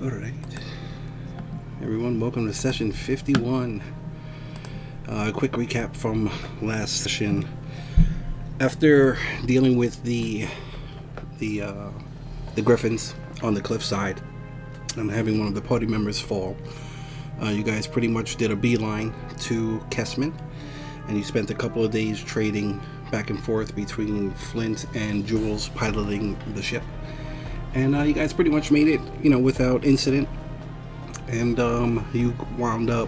All right, everyone, welcome to session 51. Quick recap from last session. After dealing with the uh, the griffins on the cliffside and having one of the party members fall, you guys pretty much did a beeline to Kessman, and you spent a couple of days trading back and forth between Flint and Jules piloting the ship. And you guys pretty much made it, without incident. And you wound up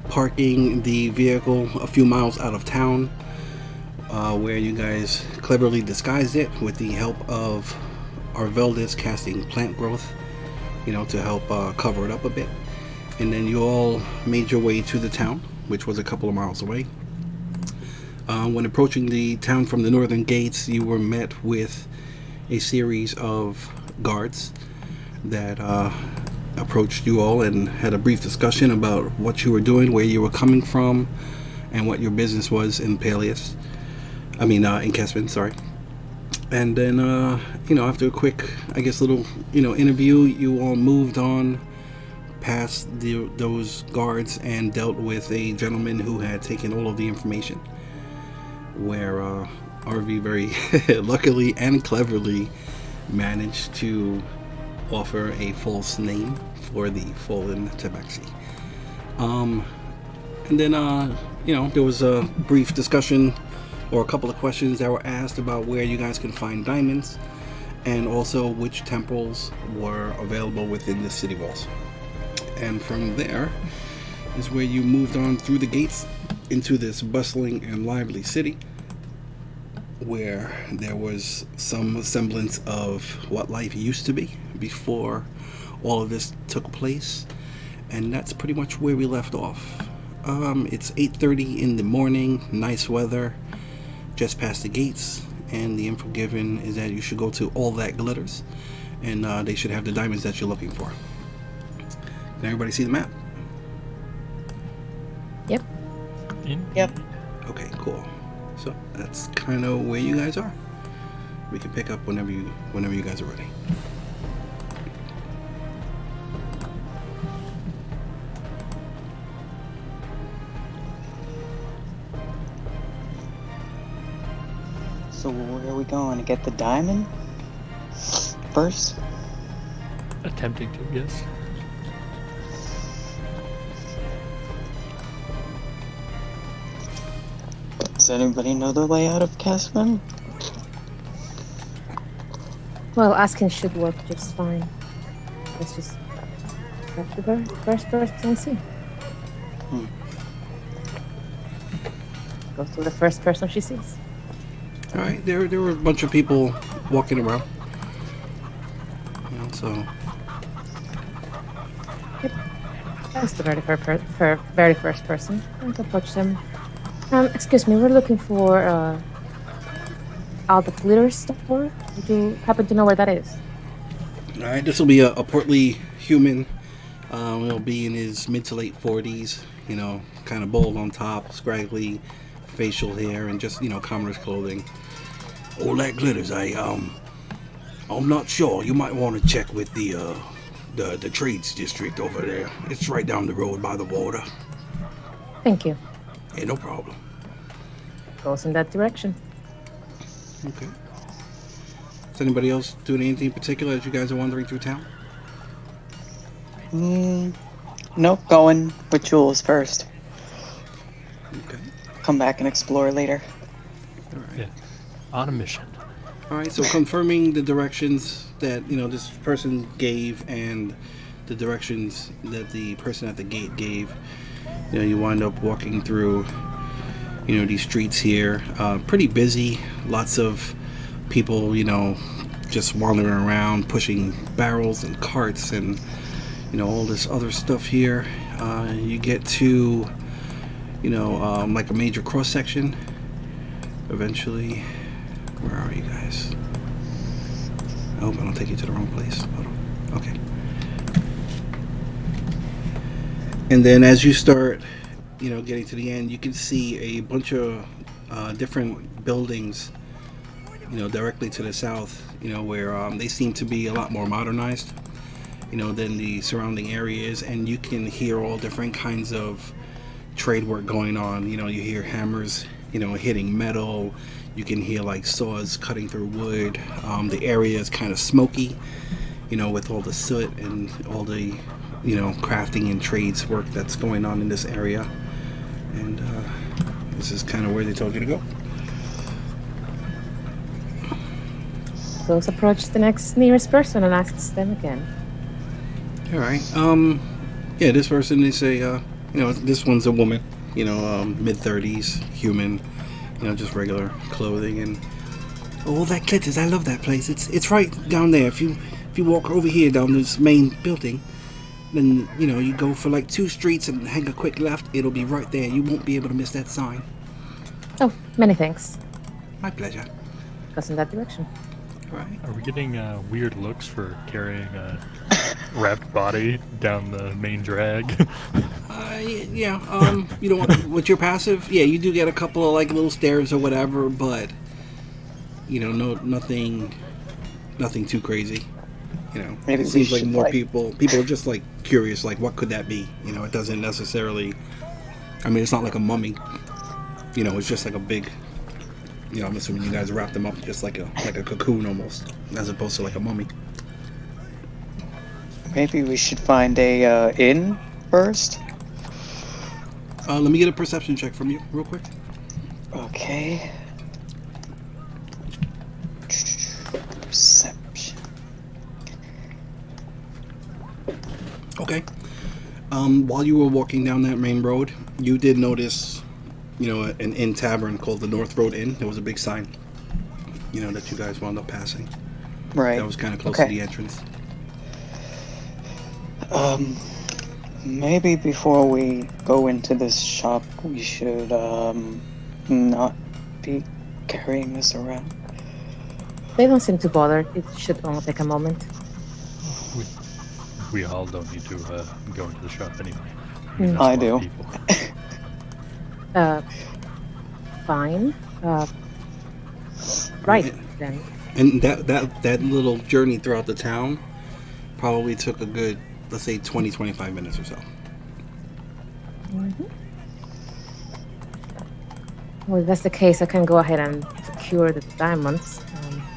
parking the vehicle a few miles out of town, where you guys cleverly disguised it with the help of Arveldis casting plant growth, to help cover it up a bit. And then you all made your way to the town, which was a couple of miles away. When approaching the town from the northern gates, you were met with a series of guards that approached you all and had a brief discussion about what you were doing, where you were coming from, and what your business was in Peleus. In Kessman, sorry. And then, after a quick, little, interview, you all moved on past those guards and dealt with a gentleman who had taken all of the information, where RV very luckily and cleverly managed to offer a false name for the fallen tabaxi. And then, there was a brief discussion or a couple of questions that were asked about where you guys can find diamonds and also which temples were available within the city walls. And from there is where you moved on through the gates into this bustling and lively city, where there was some semblance of what life used to be before all of this took place. And that's pretty much where we left off. It's 8:30 in the morning, nice weather, just past the gates, and the info given is that you should go to All That Glitters, and they should have the diamonds that you're looking for. Can everybody see the map? Yep. Yep. Okay, cool. So that's kind of where you guys are. We can pick up whenever you guys are ready. So where are we going to get the diamond first? Attempting to, yes. Does anybody know the layout of Casman? Well, asking should work just fine. Let's just grab the first person we see. Goes to the first person she sees. All right, there were a bunch of people walking around. So Yep. That's the very first person. Let's approach them. Excuse me, we're looking for All the Glitter store. Do you happen to know where that is? all right, this will be a portly human. He'll be in his mid to late 40s. Kind of bald on top, scraggly facial hair, and just commoner's clothing. All That Glitters. I'm not sure. You might want to check with the trades district over there. It's right down the road by the water. Thank you. Yeah, no problem. Goes in that direction. Okay. Is anybody else doing anything in particular as you guys are wandering through town? Nope, going with Jules first. Okay. Come back and explore later. All right. Yeah. On a mission. All right. So confirming the directions that this person gave and the directions that the person at the gate gave, you wind up walking through these streets here. Pretty busy. Lots of people just wandering around, pushing barrels and carts and all this other stuff here. You get to like a major cross section eventually. Where are you guys? I hope I don't take you to the wrong place. Hold on. Okay. And then as you start getting to the end, you can see a bunch of different buildings directly to the south, where they seem to be a lot more modernized. than the surrounding areas, and you can hear all different kinds of trade work going on. You hear hammers, hitting metal. You can hear like saws cutting through wood. The area is kind of smoky, with all the soot and all the, crafting and trades work that's going on in this area. And this is kind of where they told you to go. Let's approach the next nearest person and ask them again. All right. Yeah, this person, they say, this one's a woman, mid-30s, human, just regular clothing. And oh, that glitters. I love that place. It's right down there. If you walk over here down this main building, then, you go for like 2 streets and hang a quick left. It'll be right there. You won't be able to miss that sign. Oh, many thanks. My pleasure. Goes in that direction. All right. Are we getting weird looks for carrying a wrapped body down the main drag? Yeah. With your passive, yeah, you do get a couple of like little stares or whatever, but nothing too crazy. Maybe It we seems like should, more people are just like curious, like what could that be? It doesn't necessarily. I mean, it's not like a mummy. It's just like a big. I'm assuming you guys wrap them up just like a cocoon almost, as opposed to like a mummy. Maybe we should find a inn first. Let me get a perception check from you, real quick. Okay. Perception. Okay. While you were walking down that main road, you did notice, an inn tavern called the North Road Inn. There was a big sign, that you guys wound up passing. Right. That was kind of close Okay. to the entrance. Maybe before we go into this shop, we should, not be carrying this around. They don't seem to bother. It should only take a moment. We all don't need to go into the shop anyway. Mm. That's a I lot do. of people. Fine. Right, Yeah. then. And that little journey throughout the town probably took a good, let's say, 20-25 minutes or so. Mm-hmm. Well, if that's the case, I can go ahead and secure the diamonds.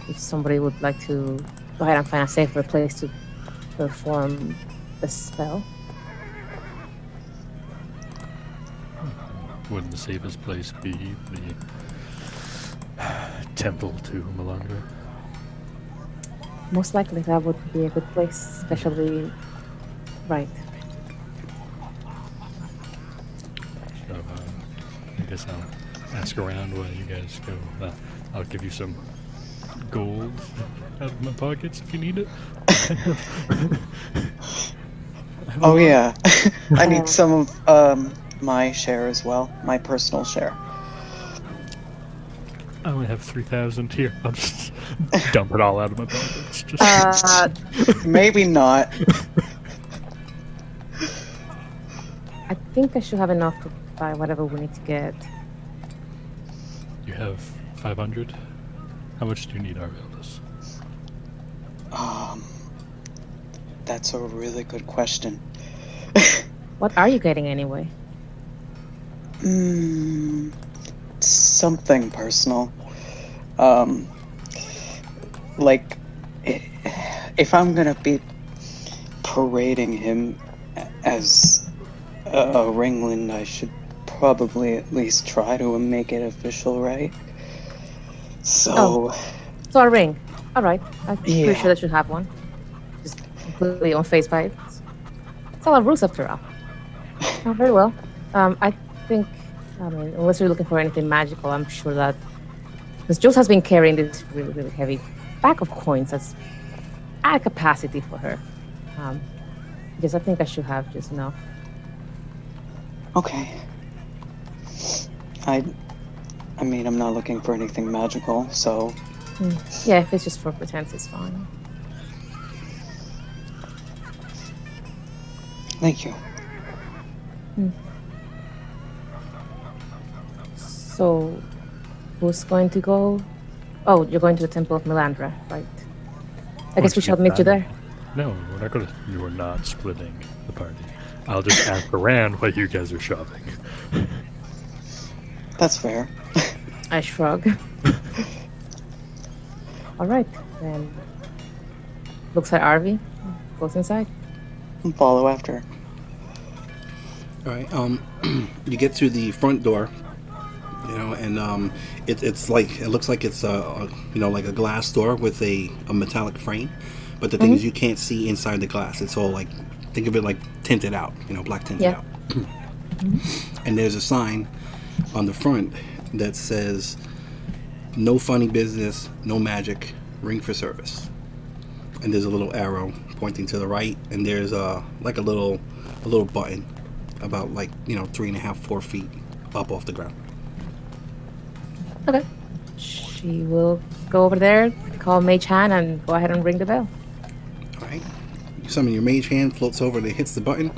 If somebody would like to go ahead and find a safer place to perform the spell. Wouldn't the safest place be the temple to Malundra? Most likely that would be a good place, especially right. So I guess I'll ask around while you guys go. I'll give you some gold out of my pockets if you need it. Oh yeah, I need some of my share as well, my personal share. I only have 3,000 here. I'll just dump it all out of my pockets. Just Maybe not. I think I should have enough to buy whatever we need to get. You have 500. How much do you need, Arveldus? That's a really good question. What are you getting anyway? Something personal. Like, if I'm gonna be parading him as a ringling, I should probably at least try to make it official, right? So, So a ring. All right. I'm Yeah. pretty sure that should have one. Just completely unfazed by it. It's all our rules after all. Oh, very well. I think, unless you're looking for anything magical, I'm sure that because Jules has been carrying this really, really heavy bag of coins that's at capacity for her. Because I think I should have just enough. okay. I mean, I'm not looking for anything magical, so Yeah, if it's just for pretense, it's fine. thank you. So, who's going to go? Oh, you're going to the Temple of Melandra, right? I guess Once we you shall get meet you that. there. No, we're not gonna. You are not splitting the party. I'll just ask around while you guys are shopping. That's fair. I shrug. All right, then. Looks at Arvi. Goes inside. And follow after. All right. You get to the front door, and it's like it looks like it's like a glass door with a metallic frame, but the thing is you can't see inside the glass. It's all like, think of it like tinted out, black tinted Yeah. out. And there's a sign on the front that says, "No funny business, no magic, ring for service." And there's a little arrow pointing to the right, and there's a little button about 3.5, 4 feet up off the ground. Okay. She will go over there, call Mage Hand, and go ahead and ring the bell. All right. You summon your mage hand, floats over and it hits the button,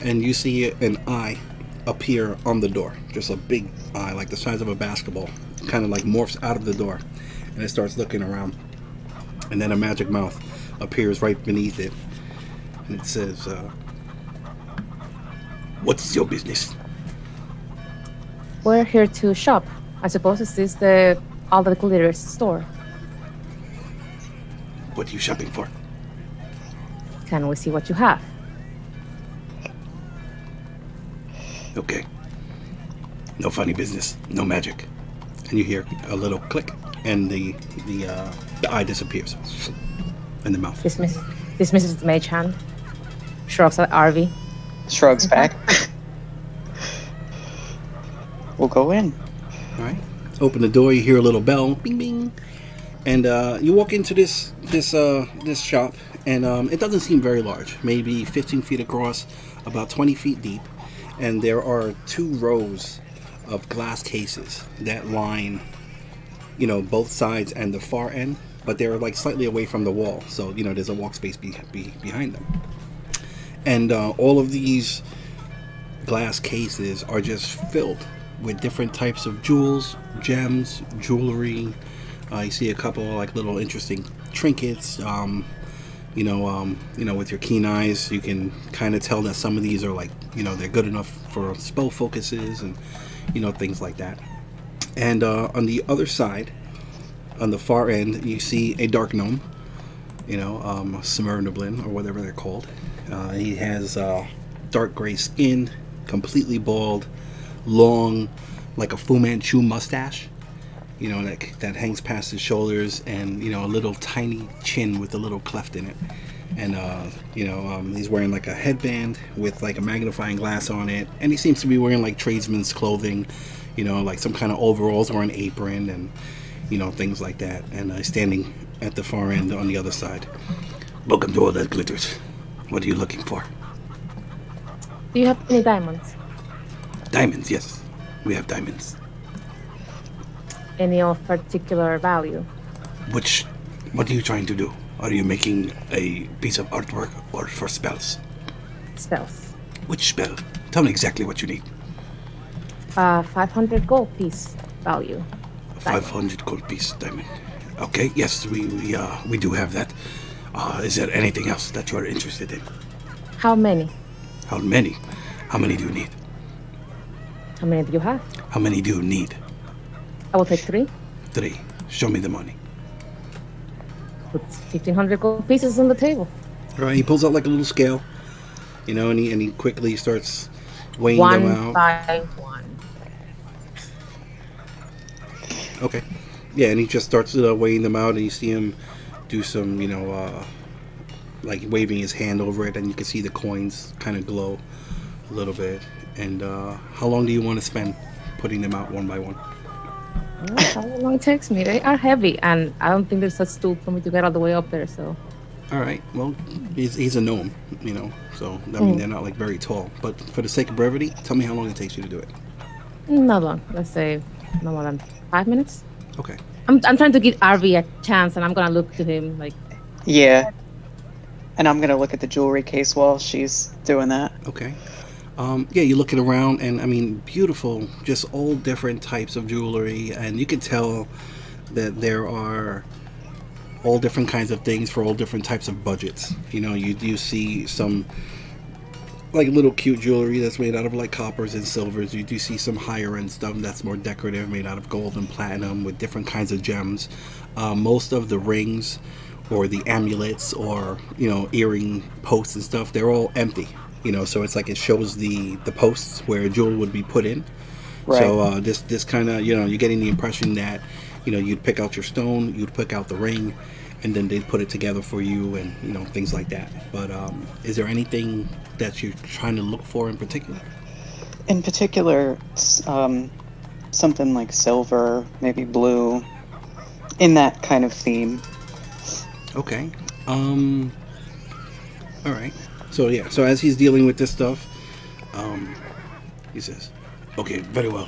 and you see an eye appear on the door. Just a big eye, like the size of a basketball, kind of like morphs out of the door, and it starts looking around. And then a magic mouth appears right beneath it, and it says, "What's your business?" We're here to shop. I suppose this is the all the glitters store. "What are you shopping for?" Can we see what you have? "Okay. No funny business, no magic." And you hear a little click, and the eye disappears in the mouth. Dismisses the Mage Hand. Shrugs at Arvi. Shrugs back. We'll go in. All right. Open the door. You hear a little bell, bing bing, and you walk into this shop, and it doesn't seem very large. Maybe 15 feet across, about 20 feet deep, and there are 2 rows of glass cases that line, both sides and the far end, but they're like slightly away from the wall, so there's a walk space behind them. And all of these glass cases are just filled with different types of jewels, gems, jewelry. You see a couple of like little interesting trinkets. With your keen eyes, you can kind of tell that some of these are like, they're good enough for spell focuses and, things like that. And on the other side, on the far end, you see a dark gnome, Smyrnoblin or whatever they're called. He has dark gray skin, completely bald, long, like a Fu Manchu mustache, that hangs past his shoulders, and a little tiny chin with a little cleft in it. And he's wearing like a headband with like a magnifying glass on it, and he seems to be wearing like tradesman's clothing, like some kind of overalls or an apron, and things like that. And he's standing at the far end on the other side. "Welcome to all that glitters. What are you looking for?" Do you have any diamonds? "Diamonds, yes. We have diamonds." Any of particular value? What are you trying to do? Are you making a piece of artwork or for spells? Spells. Which spell? Tell me exactly what you need. 500 gold piece value. 500 gold piece diamond. Okay, yes, we do have that. Is there anything else that you are interested in? How many? How many? How many do you need? How many do you have? How many do you need? I will take 3. 3. Show me the money. Put 1,500 gold pieces on the table. All right, he pulls out like a little scale, and he quickly starts weighing One them out. by one. Okay. Yeah, and he just starts weighing them out, and you see him do some, like waving his hand over it, and you can see the coins kind of glow a little bit. And how long do you want to spend putting them out one by one? How long it takes me? They are heavy, and I don't think there's a stool for me to get all the way up there, so... All right. Well, he's a gnome, so I mean they're not like very tall. But for the sake of brevity, tell me how long it takes you to do it. Not long. Let's say no more than 5 minutes. Okay. I'm trying to give Arvi a chance, and I'm gonna look to him like... Yeah. And I'm gonna look at the jewelry case while she's doing that. Okay. Yeah, you're looking around, and I mean, beautiful, just all different types of jewelry, and you can tell that there are all different kinds of things for all different types of budgets. You know, you do see some like little cute jewelry that's made out of like coppers and silvers. You do see some higher end stuff that's more decorative, made out of gold and platinum with different kinds of gems. Most of the rings or the amulets or earring posts and stuff, they're all empty. So it's like it shows the posts where a jewel would be put in. Right. So this kind of you're getting the impression that you'd pick out your stone, you'd pick out the ring, and then they'd put it together for you, and things like that. But is there anything that you're trying to look for in particular? In particular, something like silver, maybe blue, in that kind of theme. Okay. All right. So yeah. So as he's dealing with this stuff, he says, "Okay, very well.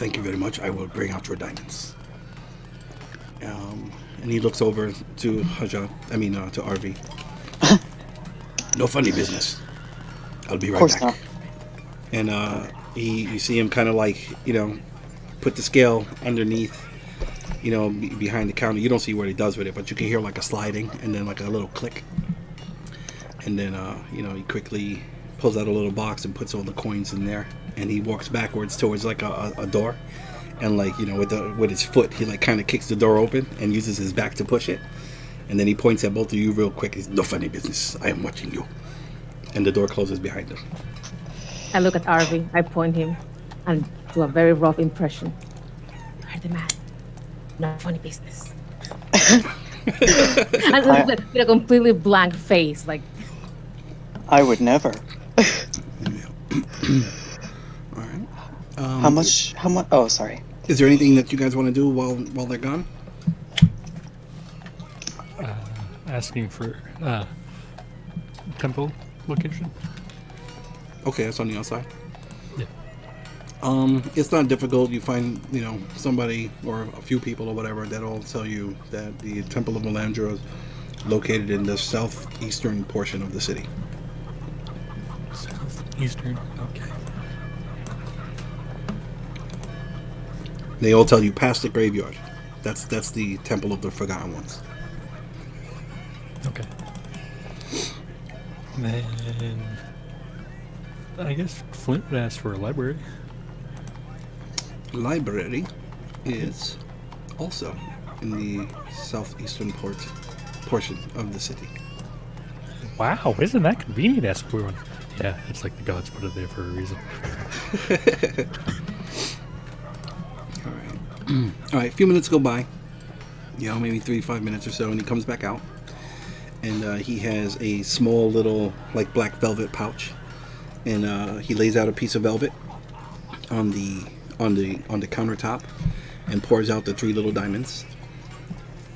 Thank you very much. I will bring out your diamonds." And he looks over to to RV. No funny business. I'll be right back. Not. And you see him kind of like put the scale underneath, behind the counter. You don't see what he does with it, but you can hear like a sliding and then like a little click. And then he quickly pulls out a little box and puts all the coins in there. And he walks backwards towards like a door. And like with his foot, he like kind of kicks the door open and uses his back to push it. And then he points at both of you real quick. He's, "No funny business. I am watching you." And the door closes behind him. I look at Arvi, I point him, and do a very rough impression. "You're the man. No funny business." And with a completely blank face, like. I would never. All right. How much? Oh, sorry. Is there anything that you guys want to do while they're gone? Asking for temple location. Okay, that's on the outside. Yeah. It's not difficult. You find, somebody or a few people or whatever that'll tell you that the Temple of Melandra is located in the southeastern portion of the city. Southeastern. Okay. They all tell you past the graveyard. That's the Temple of the Forgotten Ones. Okay. Then I guess Flint would ask for a library. Library is also in the southeastern portion of the city. Wow, isn't that convenient? Asked everyone. Yeah, it's like the gods put it there for a reason. All right, a few minutes go by, maybe 3-5 minutes or so, and he comes back out, and he has a small little like black velvet pouch, and he lays out a piece of velvet on the countertop, and pours out the 3 little diamonds,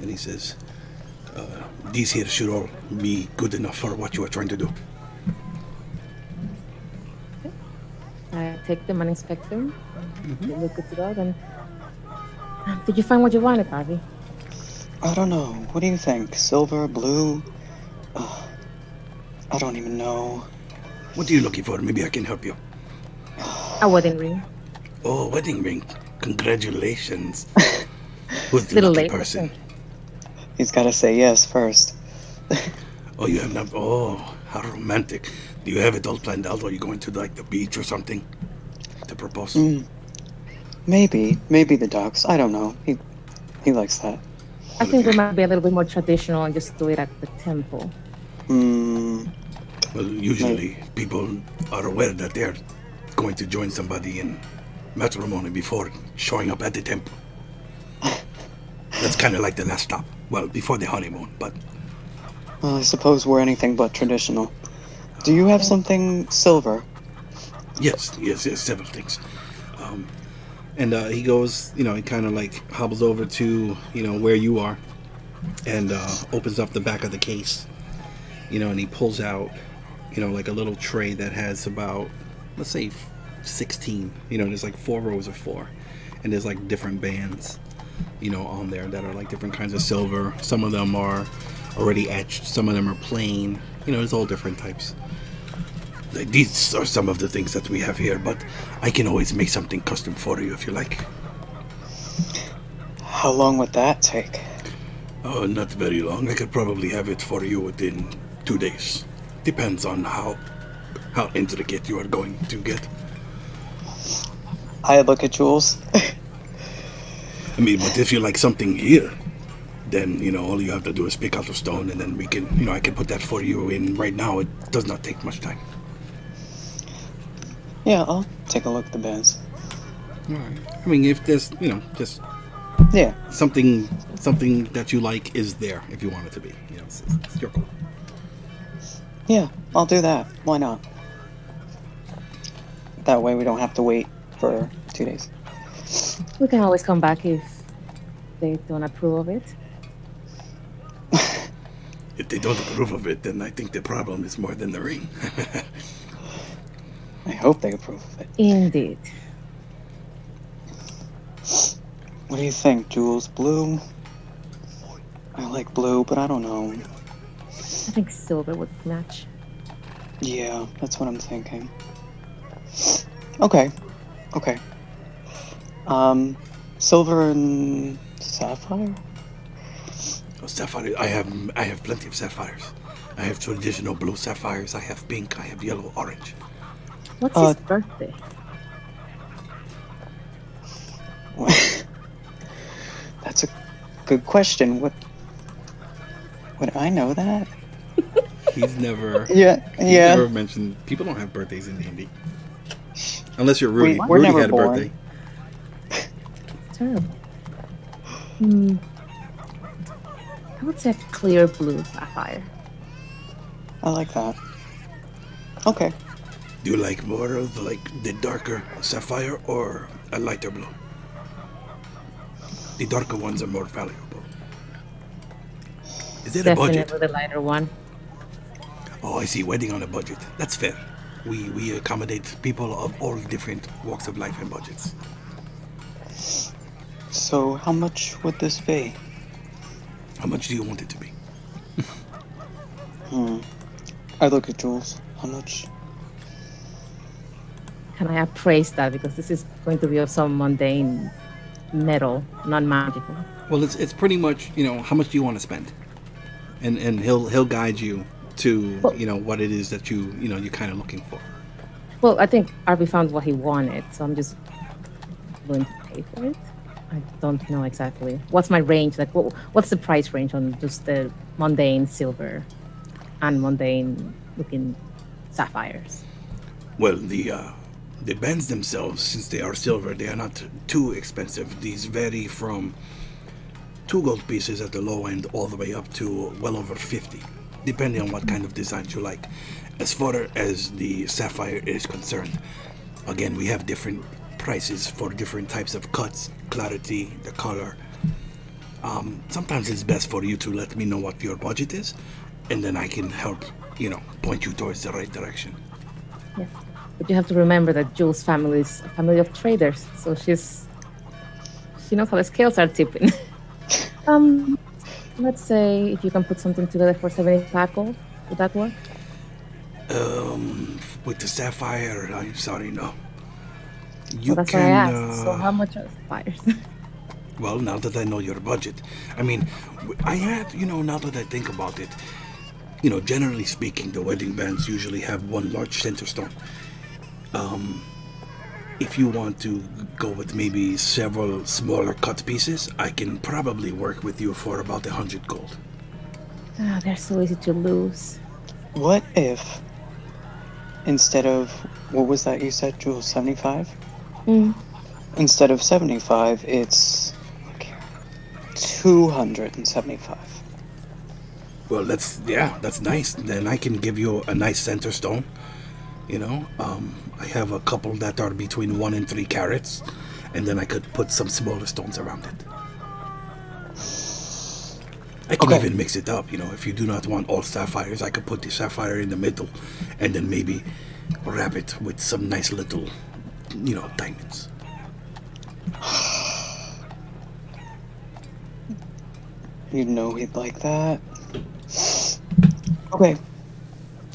and he says, "These here should all be good enough for what you are trying to do." I take them and inspect them. They look good to go. Then, did you find what you wanted, Arvi? I don't know. What do you think? Silver, blue? I don't even know. What are you looking for? Maybe I can help you. A wedding ring. Oh, wedding ring. Congratulations. Who's the Little lucky late. person? He's got to say yes first. Oh, you have not. Oh, how romantic. Do you have it all planned out? Or are you going to like the beach or something to propose? Maybe the docks. I don't know. He likes that. I think we might be a little bit more traditional and just do it at the temple. Well, usually people are aware that they're going to join somebody in matrimony before showing up at the temple. That's kind of like the last stop. Well, before the honeymoon, but... Well, I suppose we're anything but traditional. Do you have something silver? Yes, several things. And he goes, he kind of like hobbles over to, where you are, and opens up the back of the case, and he pulls out, like a little tray that has about, let's say, 16. There's like 4 rows of 4, and there's like different bands, on there that are like different kinds of silver. Some of them are already etched, some of them are plain. There's all different types. These are some of the things that we have here, but I can always make something custom for you if you like. How long would that take? Oh, not very long. I could probably have it for you within 2 days. Depends on how intricate you are going to get. I look at Jules. I mean, but if you like something here, then all you have to do is pick out the stone, and then we can I can put that for you in right now. It does not take much time. Yeah, I'll take a look at the bands. All right. I mean, if there's just Yeah. something that you like is there, if you want it to be, it's your call. Yeah, I'll do that. Why not? That way we don't have to wait for 2 days. We can always come back if they don't approve of it. If they don't approve of it, then I think the problem is more than the ring. I hope they approve of it. Indeed. What do you think, Jules? Blue? I like blue, but I don't know. I think silver would match. Yeah, that's what I'm thinking. Okay. Silver and sapphire? Oh, sapphire. I have plenty of sapphires. I have traditional blue sapphires. I have pink. I have yellow, orange. What's his birthday? That's a good question. Would I know that? He's never. Yeah. Never mentioned. People don't have birthdays in D&D. Unless you're Rudy. We're Rudy never had a born. birthday. It's terrible. I would say a clear blue sapphire. I like that. Okay. Do you like more of the darker sapphire or a lighter blue? The darker ones are more valuable. Is it a budget? Definitely the lighter one. Oh, I see. Wedding on a budget. That's fair. We accommodate people of all different walks of life and budgets. So, how much would this be? How much do you want it to be? I look at Jules. How much? Can I appraise that? Because this is going to be of some mundane metal, non-magical. Well, it's pretty much how much do you want to spend, and he'll guide you to what it is that you're kind of looking for. Well, I think Arby found what he wanted, so I'm just willing to pay for it. I don't know exactly. What's my range? Like, what's the price range on just the mundane silver and mundane looking sapphires? Well, the bands themselves, since they are silver, they are not too expensive. These vary from 2 gold pieces at the low end all the way up to well over 50, depending on what kind of designs you like. As far as the sapphire is concerned, again, we have different prices for different types of cuts, clarity, the color. Sometimes it's best for you to let me know what your budget is, and then I can help, point you towards the right direction. Yeah. But you have to remember that Jules' family is a family of traders, so she knows how the scales are tipping. Let's say if you can put something together for 75 gold, would that work? With the sapphire, I'm sorry, no. Well, that's why I asked. So how much are sapphires? Well, now that I know your budget, I mean, I had, now that I think about it, generally speaking, the wedding bands usually have one large center stone. If you want to go with maybe several smaller cut pieces, I can probably work with you for about 100 gold. They're so easy to lose. What if, instead of, what was that you said, Jules, 75? Instead of 75, it's 275. Well, that's nice. Then I can give you a nice center stone. I have a couple that are between 1 and 3 carats, and then I could put some smaller stones around it. I can even mix it up, if you do not want all sapphires, I could put the sapphire in the middle, and then maybe wrap it with some nice little, diamonds. You know he'd like that. Okay.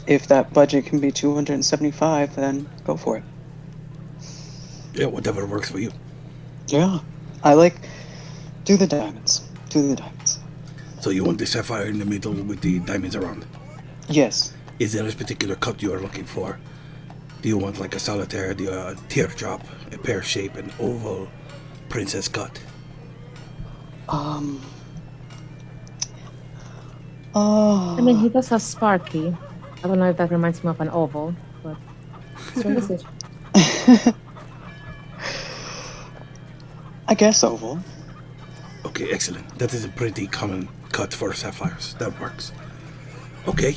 If that budget can be 275, then go for it. Yeah, whatever works for you. Yeah. Do the diamonds. So you want the sapphire in the middle with the diamonds around? Yes. Is there a particular cut you are looking for? Do you want like a solitaire, a teardrop, a pear shape, an oval, princess cut? Um. I mean, he does have Sparky. I don't know if that reminds me of an oval, but it's your decision. I guess oval. Okay, excellent. That is a pretty common cut for sapphires. That works. Okay.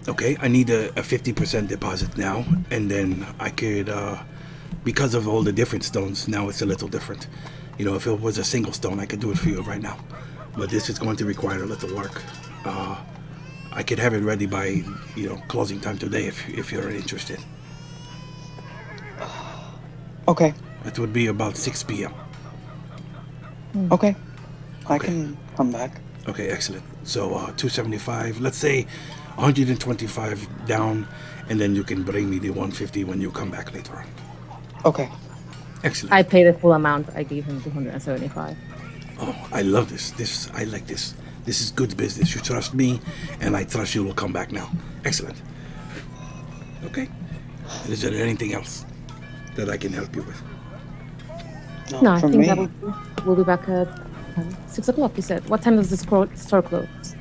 Okay, I need a 50% deposit now, and then I could, because of all the different stones, now it's a little different. You know, if it was a single stone, I could do it for you right now. But this is going to require a little work. I could have it ready by, closing time today if you're interested. Okay. It would be about 6 p.m. Okay. I Okay. can come back. Okay, excellent. So 275, let's say 125 down, and then you can bring me the 150 when you come back later on. Okay. Excellent. I pay the full amount. I gave him 275. Oh, I love this. I like this. This is good business. You trust me, and I trust you will come back now. Excellent. Okay. Is there anything else that I can help you with? No, I for think me. that we'll be back at 6 o'clock, you said. What time does the store close?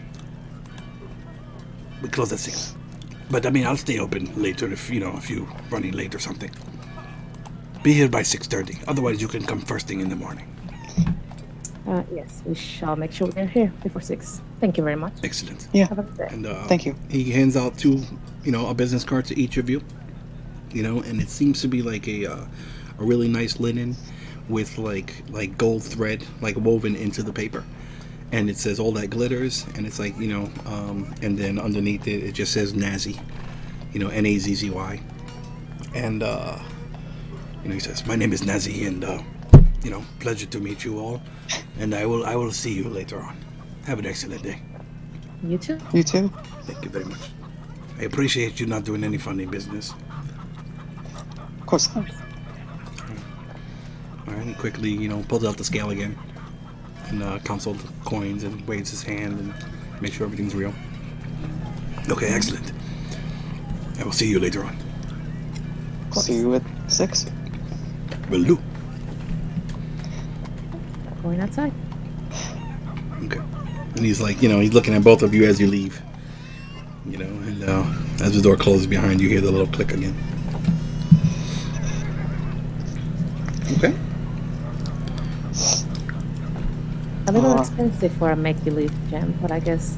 We close at 6. But I mean, I'll stay open later if you're running late or something. Be here by 6:30. Otherwise, you can come first thing in the morning. Yes, we shall make sure we're here before 6. Thank you very much. Excellent. Yeah. Have a good day. And Thank you. He hands out a business card to each of you. And it seems to be like a really nice linen with like gold thread like woven into the paper, and it says all that glitters, and it's like and then underneath it just says Nazi, Nazzy, and he says, "My name is Nazi, and pleasure to meet you all, and I will see you later on. Have an excellent day." You too. You too. Thank you very much. I appreciate you not doing any funny business. Of course. All right, he quickly, pulls out the scale again and counts all the coins and waves his hand and makes sure everything's real. Okay, excellent. I will see you later on. See you at 6. Will do. Going outside. Okay. And he's like, he's looking at both of you as you leave. And as the door closes behind you, hear the little click again. Okay. A little expensive for a make-believe gem, but I guess.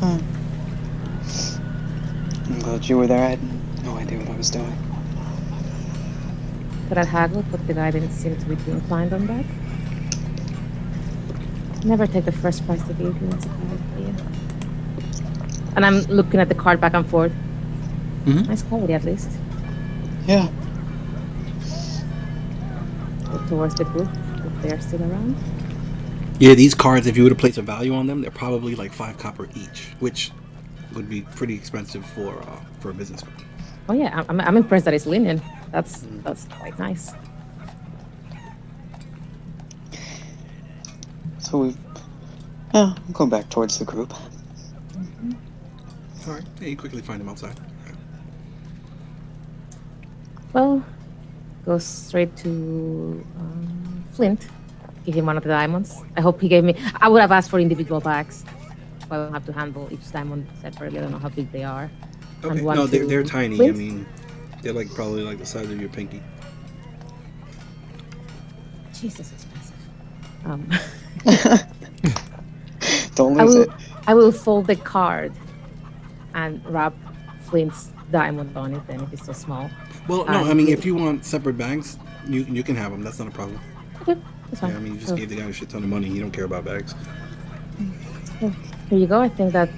I'm glad you were there. I had no idea what I was doing. Could I haggle, but the guy didn't seem to be too inclined on that. Never take the first price they give you. It's a bad idea. And I'm looking at the card back and forth. Mhm. Nice quality, at least. Yeah. Look towards the group if they're still around. Yeah, these cards, if you were to place a value on them, they're probably like 5 copper each, which would be pretty expensive for a business card. Oh yeah, I'm impressed that it's linen. That's quite nice. So we've. Yeah, I'll go back towards the group. All right. Yeah, you quickly find them outside. Well, go straight to Flint. Give him one of the diamonds. I hope he gave me. I would have asked for individual bags. So I will have to handle each diamond separately. I don't know how big they are. Okay. And one No, to they're tiny. Flint? I mean, they're like probably like the size of your pinky. Jesus, expensive. Don't I lose will. it. I will fold the card and wrap Flint's diamond on it. Then, if it's so small. Well, no, I mean, if you want separate bags, you can have them. That's not a problem. Okay, that's fine. Yeah, I mean, you just So, gave the guy a shit ton of money. You don't care about bags. here you go. I think that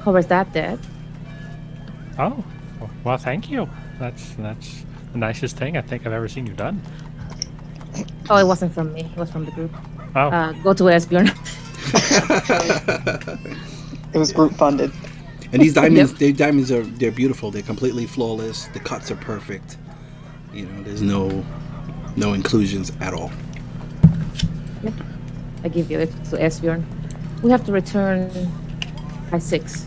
covers that debt. Oh, well, thank you. That's the nicest thing I think I've ever seen you done. Oh, it wasn't from me. It was from the group. Oh, Go to Esbjorn. It was group funded. And these diamonds, they're beautiful. They're completely flawless. The cuts are perfect. There's no inclusions at all. Yep. I give you it to Esbjorn. We have to return by 6.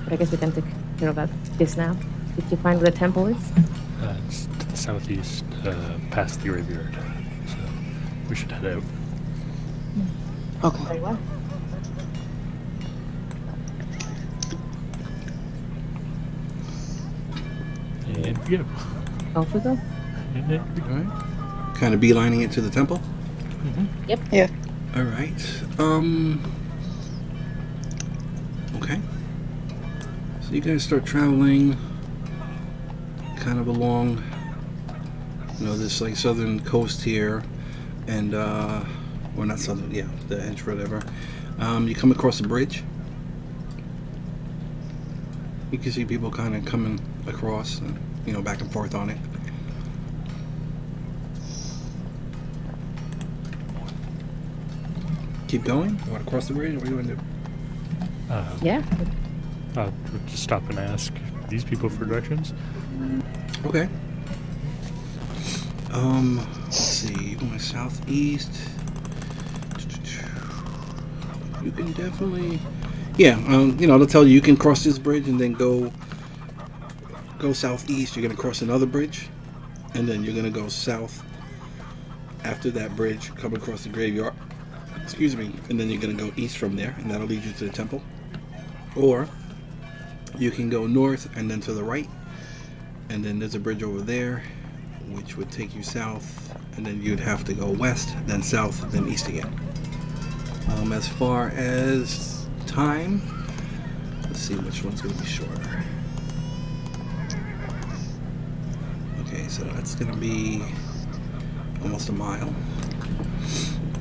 But I guess we can take care of that this now. Did you find where the temple is? It's to the southeast, past the graveyard. So we should head out. Okay. Very well. And we go. Off we go. And we All go. right. Kind of beelining it to the temple. Yep. Yeah. All right. Okay. So you guys start traveling, kind of along, this like southern coast here, and or not southern, yeah, the edge, whatever. You come across a bridge. You can see people kind of coming across, and, back and forth on it. Keep going. You want to cross the bridge? What do you want to do? Yeah. I'll just stop and ask these people for directions. Okay. Let's see. Going southeast. You can definitely, yeah. They'll tell you can cross this bridge and then go southeast. You're gonna cross another bridge, and then you're gonna go south. After that bridge, come across the graveyard. Excuse me, and then you're gonna go east from there, and that'll lead you to the temple. Or you can go north and then to the right, and then there's a bridge over there, which would take you south, and then you'd have to go west, then south, then east again. As far as time, let's see which one's going to be shorter. Okay, so that's going to be almost a mile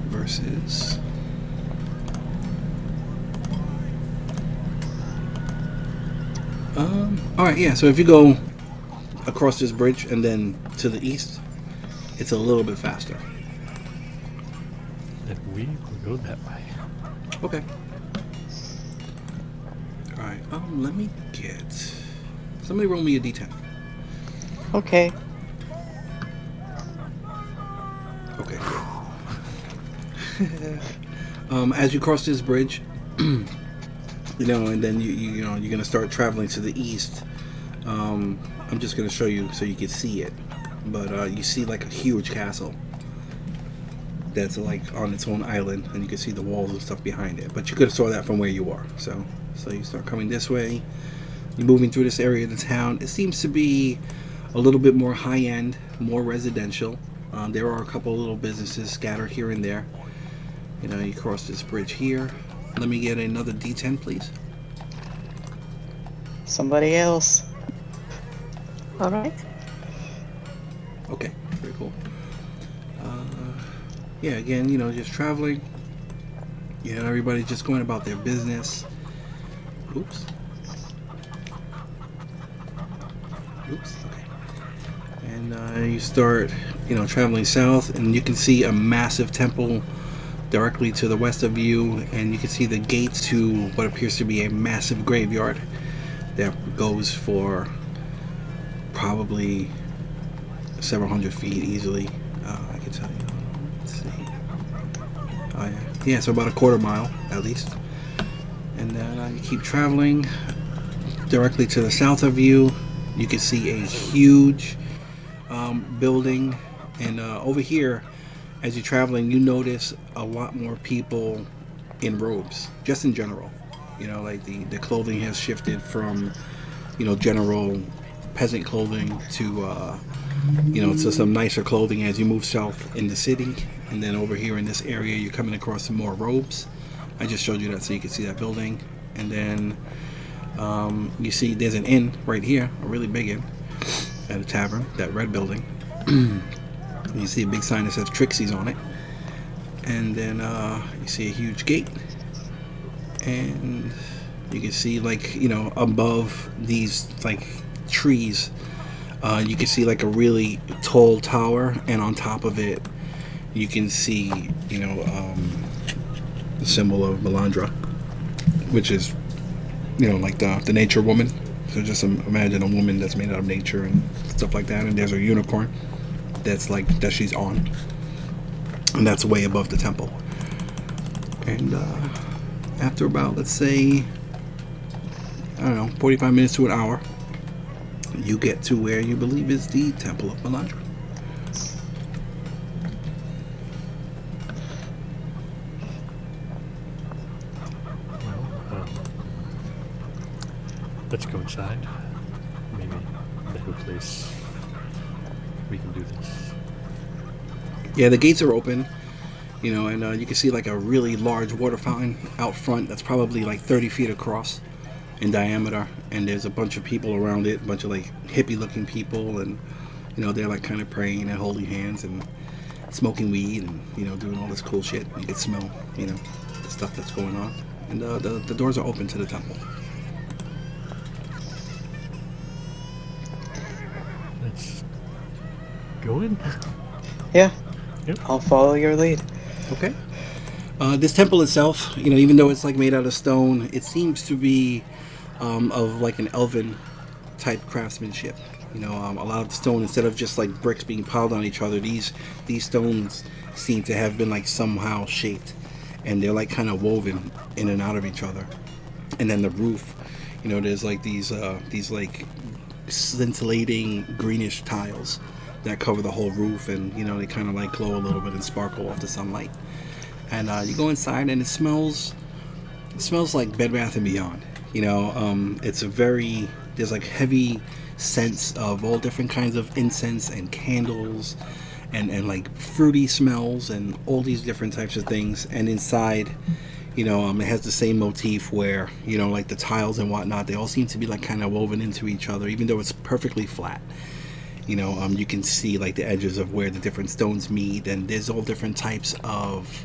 versus all right, yeah, so if you go across this bridge and then to the east, it's a little bit faster. Then we will go that way. Okay. All right. Let me get somebody roll me a d10. Okay. Okay. As you cross this bridge, and then you're gonna start traveling to the east. I'm just gonna show you so you can see it, but you see like a huge castle that's like on its own island, and you can see the walls and stuff behind it. But you could have saw that from where you are. So you start coming this way. You're moving through this area of the town. It seems to be a little bit more high end, more residential. There are a couple of little businesses scattered here and there. You cross this bridge here. Let me get another D10, please. Somebody else. All right. Okay, very cool. Yeah, again, just traveling. Everybody's just going about their business. Oops. Okay. And you start, traveling south, and you can see a massive temple directly to the west of you, and you can see the gates to what appears to be a massive graveyard that goes for probably several hundred feet easily. I can tell you. Let's see. Oh yeah, so about a quarter mile at least. And then you keep traveling directly to the south of you. You can see a huge building, and over here, as you're traveling, you notice a lot more people in robes, just in general. Like the clothing has shifted from, general peasant clothing to, to some nicer clothing as you move south in the city. And then over here in this area, you're coming across some more robes. I just showed you that so you can see that building. And then you see there's an inn right here, a really big inn, at a tavern, that red building. You see a big sign that says Trixie's on it. And then you see a huge gate. And you can see, like, above these, like, trees, you can see, like, a really tall tower. And on top of it, you can see, the symbol of Melandra, which is, like the nature woman. So just imagine a woman that's made out of nature and stuff like that. And there's a unicorn that she's on. and that's way above the temple. And after about, let's say, I don't know, 45 minutes to an hour, you get to where you believe is the Temple of Melandra. Well, let's go inside. Maybe they have a place we can do this. Yeah, the gates are open, and you can see like a really large water fountain out front that's probably like 30 feet across in diameter, and there's a bunch of people around it, a bunch of like hippie looking people, and they're like kind of praying and holding hands and smoking weed and doing all this cool shit. You can smell the stuff that's going on, and the doors are open to the temple. Let's go in. Yeah, Yep. I'll follow your lead. Okay. This temple itself, even though it's like made out of stone, it seems to be of like an elven type craftsmanship. A lot of the stone, instead of just like bricks being piled on each other, these stones seem to have been like somehow shaped, and they're like kind of woven in and out of each other. And then the roof, there's like these like scintillating greenish tiles that cover the whole roof, and they kind of like glow a little bit and sparkle off the sunlight. And you go inside, and it smells like Bed Bath and Beyond. It's there's like heavy scents of all different kinds of incense and candles, and like fruity smells and all these different types of things. And inside, it has the same motif where like the tiles and whatnot, they all seem to be like kind of woven into each other, even though it's perfectly flat. You can see like the edges of where the different stones meet, and there's all different types of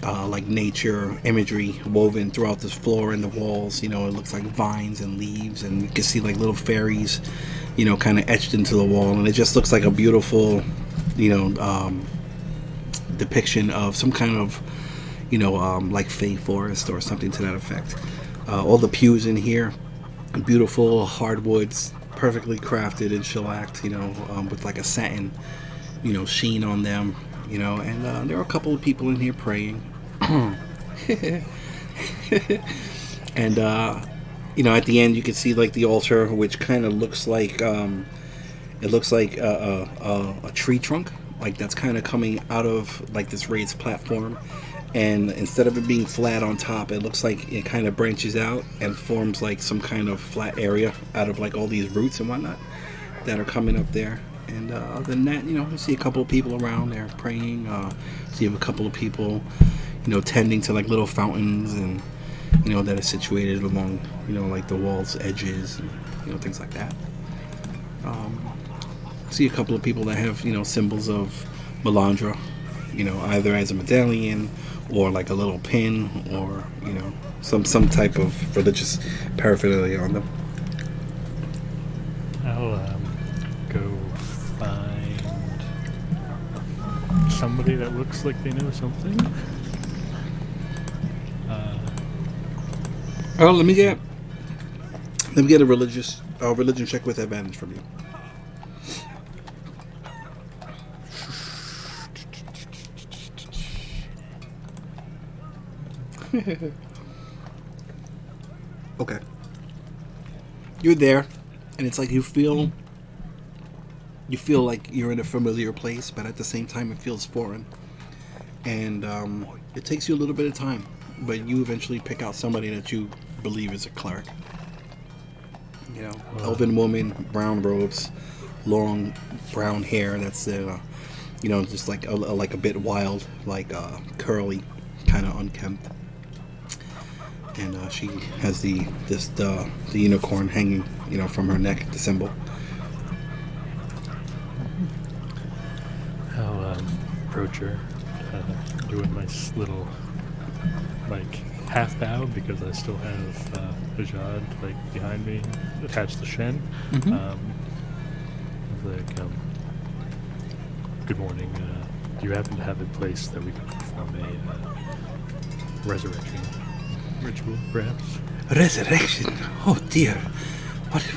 like nature imagery woven throughout this floor and the walls. It looks like vines and leaves, and you can see like little fairies, kind of etched into the wall, and it just looks like a beautiful, depiction of some kind of, like Fey forest or something to that effect. All the pews in here, beautiful hardwoods, perfectly crafted and shellacked, with like a satin, sheen on them, and there are a couple of people in here praying. And at the end you can see like the altar, which kind of looks like it looks like a tree trunk, like that's kind of coming out of like this raised platform, and instead of it being flat on top, it looks like it kind of branches out and forms like some kind of flat area out of like all these roots and whatnot that are coming up there. And other than that, you see a couple of people around there praying. See a couple of people, tending to like little fountains, and that are situated along, like the walls edges, and things like that. See a couple of people that have, symbols of Melandra, either as a medallion or like a little pin, or some type of religious paraphernalia on them. I'll go find somebody that looks like they know something. Oh, let me get a religion check with advantage from you. Okay. You're there, and it's like you feel like you're in a familiar place, but at the same time it feels foreign. And it takes you a little bit of time, but you eventually pick out somebody that you believe is a cleric. Elven woman, brown robes, long brown hair that's just like a bit wild, like curly, kind of unkempt. And she has the unicorn hanging, from her neck, the symbol. I'll approach her, doing my little, like, half bow, because I still have Ajad, like, behind me, attached to Shen. Mm-hmm. Good morning. Do you happen to have a place that we could perform a resurrection ritual, perhaps? Resurrection? Oh dear.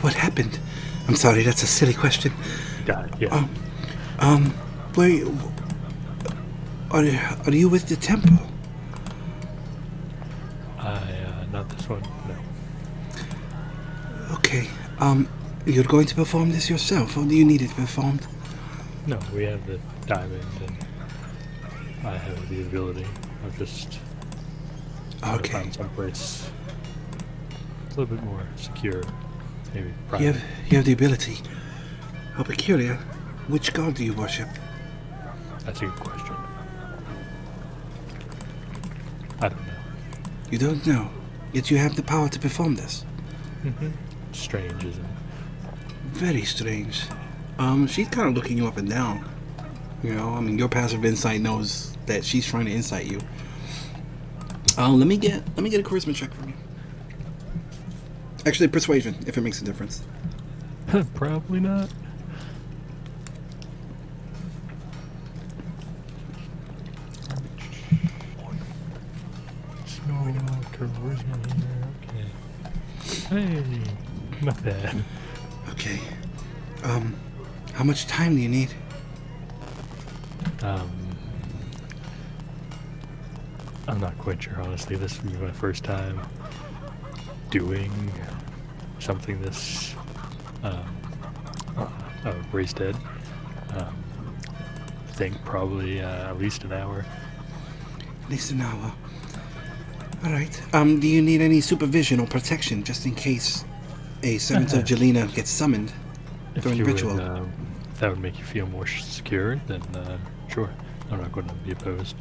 What happened? I'm sorry, that's a silly question. Got it, yeah. Are you with the temple? Not this one. No. Okay. You're going to perform this yourself, or do you need it performed? No, we have the diamond, and I have the ability. I'm just trying to Okay. find someplace a little bit more secure, maybe private. You have the ability. How peculiar. Which god do you worship? That's a good question. I don't know. You don't know, yet you have the power to perform this. Strange, isn't it? Very strange. She's kind of looking you up and down. You know, I mean, your passive insight knows that she's trying to insight you. Let me get a charisma check from you. Actually, persuasion, if it makes a difference. Probably not. So, charisma here, okay. Hey, not bad. Okay. How much time do you need? I'm not quite sure, honestly. This will be my first time doing something this raised dead. I think probably at least an hour. At least an hour. Alright. Do you need any supervision or protection just in case a Servant of Jelena gets summoned If during you ritual? would, if that would make you feel more secure, then sure. I'm not going to be opposed.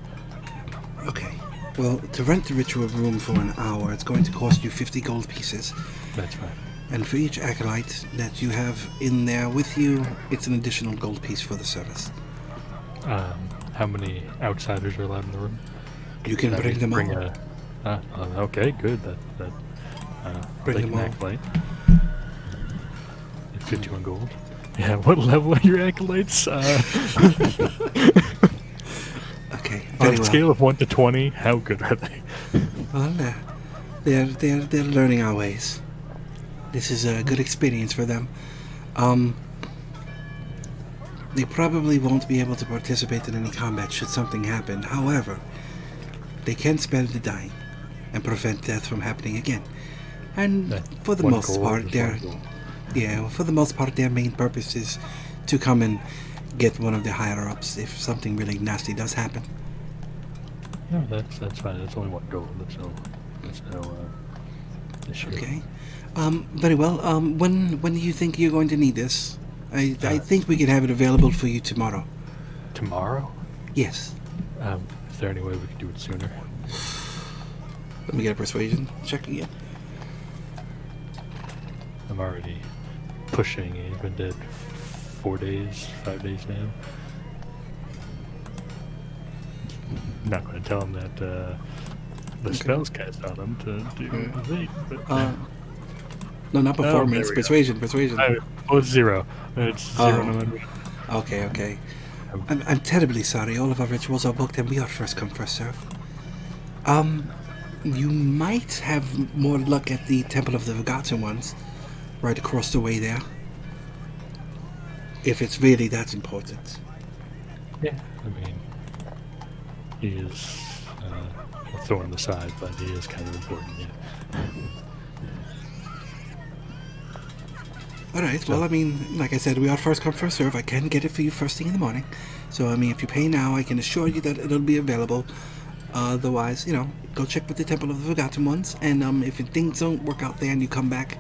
Okay. Well, to rent the ritual room for an hour, it's going to cost you 50 gold pieces. That's fine. And for each acolyte that you have in there with you, it's an additional gold piece for the service. How many outsiders are allowed in the room? You can bring them all. Okay, good. Bring they them can all. acolyte. It's 51 gold. Yeah, what level are your acolytes? Okay, On very a well. scale of 1 to 20, how good are they? Well, they're learning our ways. This is a good experience for them. They probably won't be able to participate in any combat should something happen. However, they can spare the dying and prevent death from happening again. And for the most part, their main purpose is to come and get one of the higher-ups if something really nasty does happen. No, that's fine. That's only 1 gold. That's no issue. Okay. Very well. When do you think you're going to need this? I think we can have it available for you tomorrow. Tomorrow? Yes. Is there any way we could do it sooner? Let me get a persuasion check again. I'm already pushing. He's been dead 5 days now. I'm not going to tell him that the spell's cast on him to do the thing, but No, not performance. there we go. Persuasion. It's 0. It's 0 no matter what. Okay. I'm terribly sorry. All of our rituals are booked, and we are first come, first serve. You might have more luck at the Temple of the Forgotten Ones, right across the way there. If it's really that important. Yeah, I mean, he is a thorn in the side, but he is kind of important, yeah. Alright, well, I mean, like I said, we are first come, first serve. I can get it for you first thing in the morning. So, I mean, if you pay now, I can assure you that it'll be available. Otherwise, go check with the Temple of the Forgotten Ones. And if things don't work out there and you come back,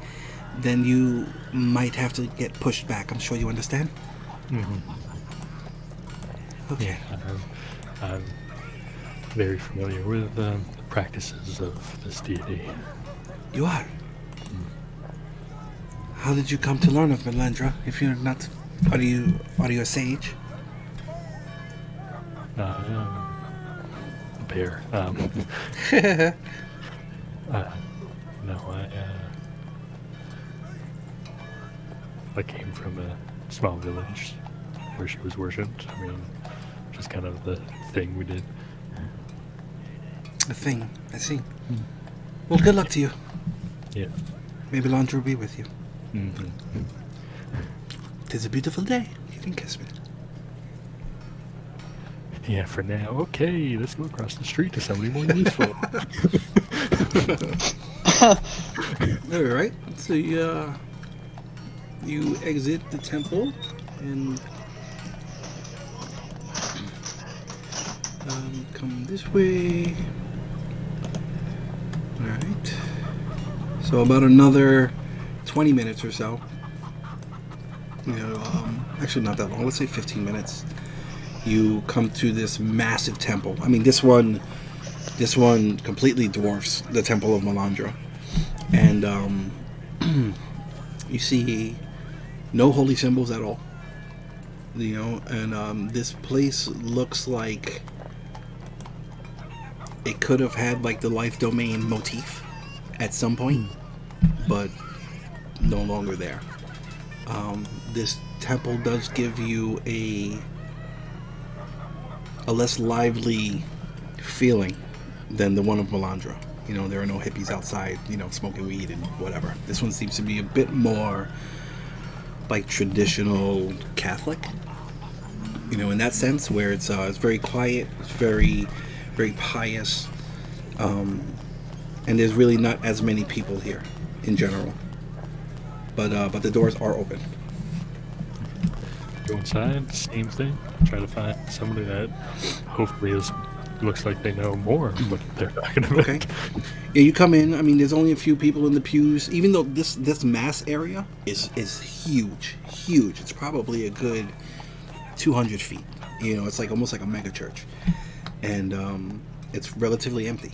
then you might have to get pushed back. I'm sure you understand? Okay. Yeah, I'm very familiar with the practices of this deity. You are? How did you come to learn of Melandra? If you're not... Are you a sage? A bear. No, I came from a small village where she was worshipped. I mean, just kind of the thing we did. A thing. I see. Well, good luck to you. Yeah. May Melandra will be with you. Mm-hmm. 'Tis a beautiful day. You can kiss me. Yeah, for now. Okay, let's go across the street to somebody more useful. All right. So you exit the temple and come this way. All right. So about another 20 minutes or so. Actually not that long. Let's say 15 minutes. You come to this massive temple. I mean, this one completely dwarfs the Temple of Melandra, and you see no holy symbols at all. And this place looks like it could have had like the life domain motif at some point, but no longer there. This temple does give you a less lively feeling than the one of Melandra. There are no hippies outside, smoking weed and whatever. This one seems to be a bit more like traditional Catholic, in that sense, where it's very quiet, it's very, very pious, and there's really not as many people here in general. But the doors are open. Go inside, same thing. Try to find somebody that hopefully looks like they know more of what they're talking about. Okay. Yeah, you come in. I mean, there's only a few people in the pews. Even though this mass area is huge. It's probably a good 200 feet. It's like almost like a mega church, and it's relatively empty.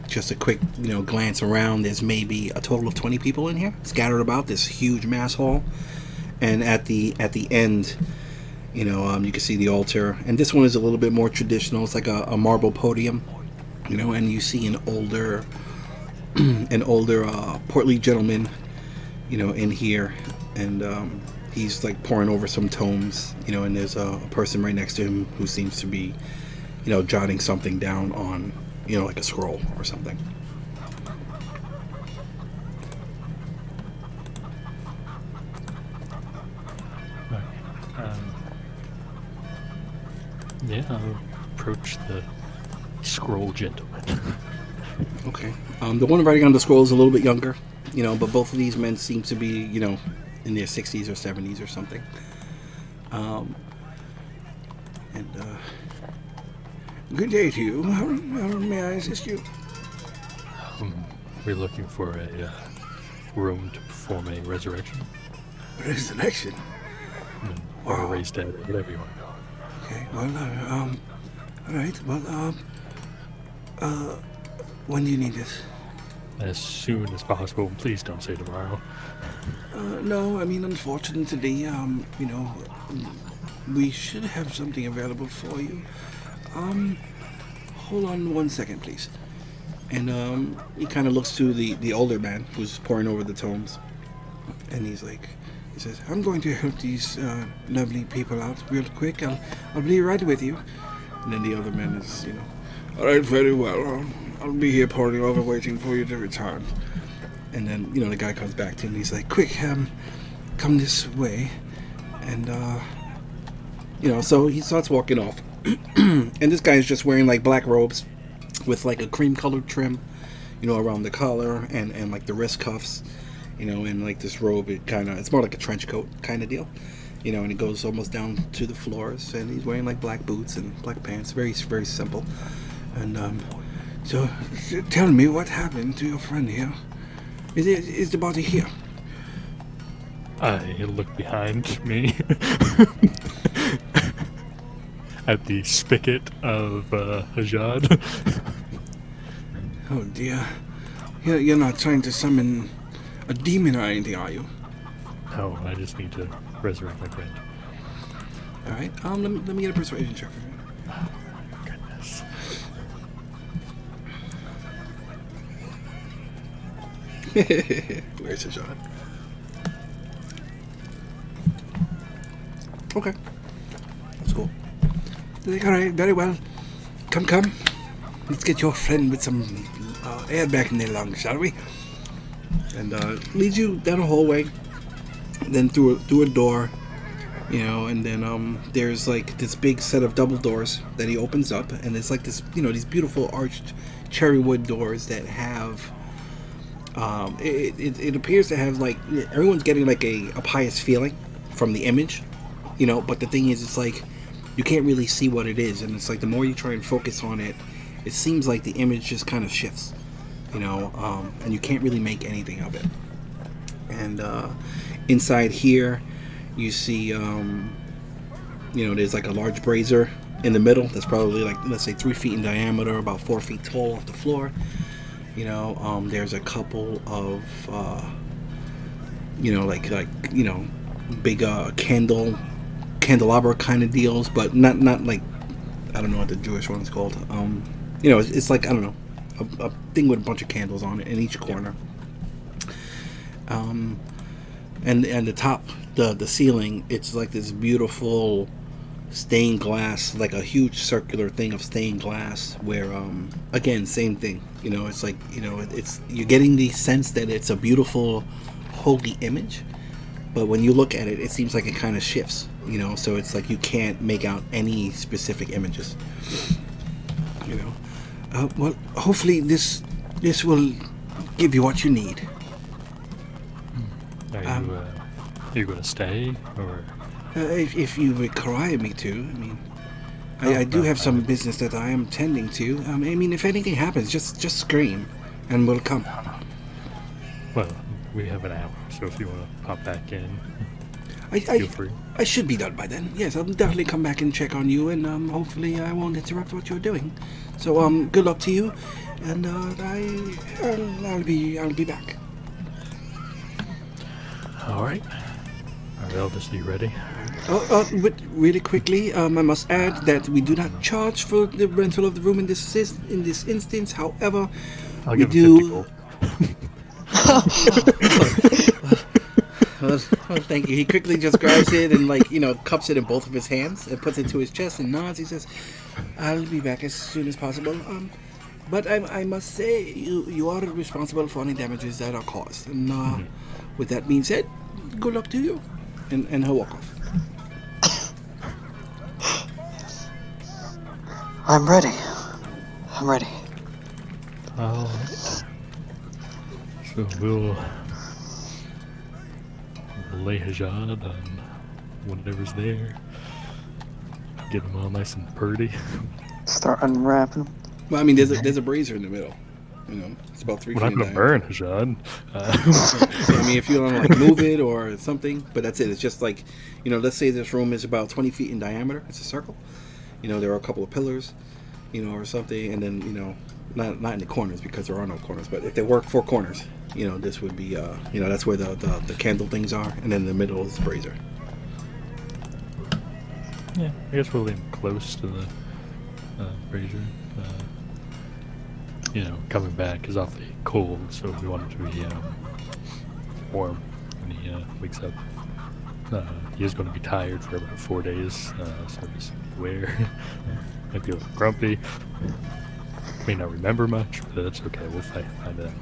Just a quick glance around. There's maybe a total of 20 people in here, scattered about this huge mass hall. And at the end, you can see the altar. And this one is a little bit more traditional. It's like a marble podium, and you see an older portly gentleman, in here. And he's like poring over some tomes, and there's a person right next to him who seems to be, jotting something down on, like a scroll or something. Yeah, I'll approach the scroll gentleman. Okay. The one writing on the scroll is a little bit younger, but both of these men seem to be, in their 60s or 70s or something. Good day to you. How may I assist you? We're looking for a room to perform a resurrection. Resurrection? Or a raised dead, whatever you want to call it. Okay, well, all right. Well, when do you need this? As soon as possible. Please don't say tomorrow. No, I mean, unfortunately, we should have something available for you. Hold on 1 second, please. And he kind of looks to the older man who's poring over the tomes, and he says, I'm going to help these lovely people out real quick. I'll be right with you. And then the other man is, all right, very well. I'll be here poring over, waiting for you to return. And then, the guy comes back to him and he's like, quick, come this way. And, so he starts walking off. And this guy is just wearing, like, black robes with, like, a cream-colored trim, around the collar and like, the wrist cuffs. And like this robe, it's more like a trench coat kind of deal, and it goes almost down to the floors, and he's wearing like black boots and black pants, very, very simple. And so tell me what happened to your friend here. Is the body here? I look behind me at the spigot of Hajad. Oh dear, you're not trying to summon a demon or anything, are you? No, I just need to resurrect my friend. All right. Let me get a persuasion check for you. Oh, goodness. Where's the shot? Okay. That's cool. They're like, all right, very well. Come. Let's get your friend with some air back in their lungs, shall we? And leads you down a hallway, then through a door, And then there's like this big set of double doors that he opens up, and it's like this, these beautiful arched cherry wood doors that have it appears to have like everyone's getting like a pious feeling from the image, but the thing is, it's like you can't really see what it is, and it's like the more you try and focus on it, it seems like the image just kind of shifts, and you can't really make anything of it. And inside here you see there's like a large brazier in the middle that's probably like, let's say, 3 feet in diameter, about 4 feet tall off the floor. There's a couple of big candelabra kind of deals, but not like, I don't know what the Jewish one's called. It's like, I don't know, a thing with a bunch of candles on it in each corner. And the top, the ceiling, it's like this beautiful stained glass, like a huge circular thing of stained glass, where again, same thing. It's like, it's, you're getting the sense that it's a beautiful holy image, but when you look at it, it seems like it kind of shifts. So it's like you can't make out any specific images. Well, hopefully this will give you what you need. Are you going to stay, or? If you require me to, I mean, I do have some business that I am tending to. I mean, if anything happens, just scream, and we'll come. Well, we have an hour, so if you want to pop back in, feel free. I should be done by then. Yes, I'll definitely come back and check on you, and hopefully I won't interrupt what you're doing. So good luck to you, and I'll be back. All right. Eldest, are you ready? But really quickly, I must add that we do not charge for the rental of the room in this instance. However, I'll we give do. him 50 gold. Well, thank you. He quickly just grabs it and cups it in both of his hands and puts it to his chest and nods. He says, "I'll be back as soon as possible. But I must say, you are responsible for any damages that are caused. And with that being said, good luck to you." And he'll walk off. I'm ready. Alright. So we'll lay Hajad on whatever's there. Get them all nice and purty. Start unwrapping them. Well, I mean, there's a brazier in the middle. It's about 3 We're feet not in going to diameter. burn Hajad. I mean, if you want to move it or something, but that's it. It's just like, let's say this room is about 20 feet in diameter. It's a circle. There are a couple of pillars, or something, and then, not in the corners because there are no corners, but if there were 4 corners, this would be, that's where the candle things are, and then in the middle is the brazier. Yeah, I guess we'll lean close to the brazier. Coming back is awfully cold, so we want it to be warm when he wakes up. He is going to be tired for about 4 days, so just beware. Might be a little grumpy. May not remember much, but that's okay. We'll find out.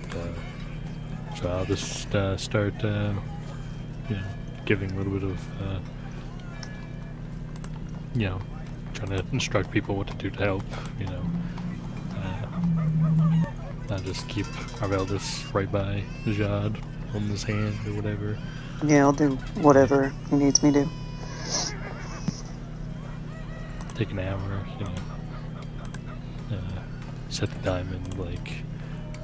So I'll just start, giving a little bit of, trying to instruct people what to do to help. I'll just keep our eldest right by Jad, holding his hand or whatever. Yeah, I'll do whatever he needs me to. Take an hour, set the diamond, I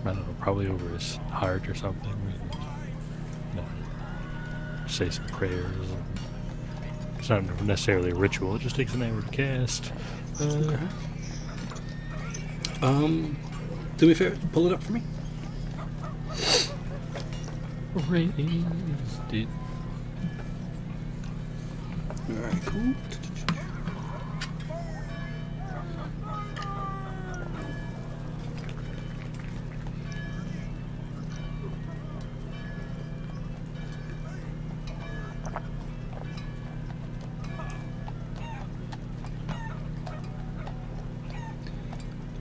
don't know, probably over his heart or something. Say some prayers. It's not necessarily a ritual, it just takes an hour to cast. Okay. Do me a favor, pull it up for me. Raised it. Alright, cool.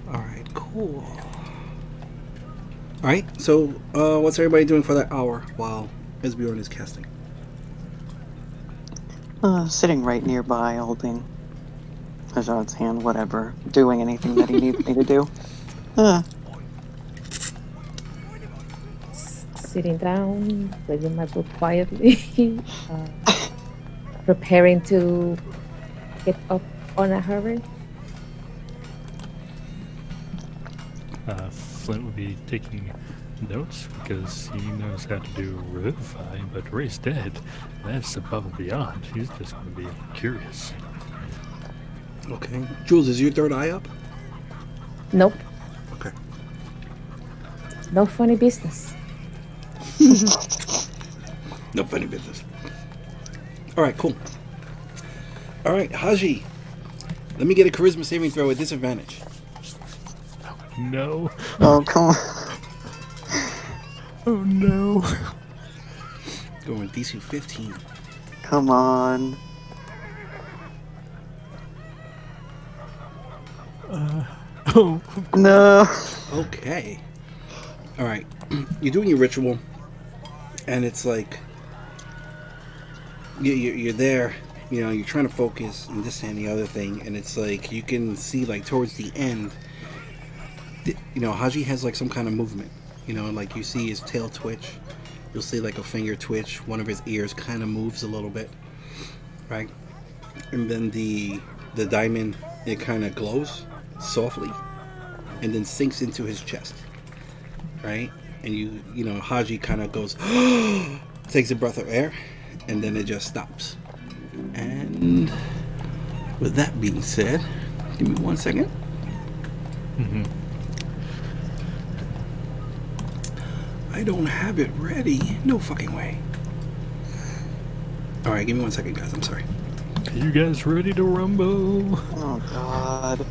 Alright, cool. Alright, so what's everybody doing for that hour while Esbjorn is casting? Sitting right nearby, holding Ajad's hand, whatever, doing anything that he needs me to do. Sitting down, reading my book quietly, preparing to get up on a hurry. Flint would be taking notes because he knows how to do revivify, but Ray's dead. That's above and beyond. He's just going to be curious. Okay. Jules, is your third eye up? Nope, Okay. no funny business. No funny business. All right, cool. All right, Haji. Let me get a charisma saving throw at disadvantage. No. Oh, come on. Oh no. Going DC 15. Come on. Oh. No. Okay. All right. You're doing your ritual, and it's like you're there. You know, you're trying to focus and this and the other thing, and it's like you can see like towards the end. You know, Haji has like some kind of movement. You know, like you see his tail twitch. You'll see like a finger twitch. One of his ears kind of moves a little bit, right? And then the diamond, it kind of glows softly, and then sinks into his chest, right? And you know, Haji kind of goes, takes a breath of air, and then it just stops. And with that being said, give me 1 second. I don't have it ready. No fucking way. All right, give me 1 second, guys. I'm sorry. You guys ready to rumble? Oh, God.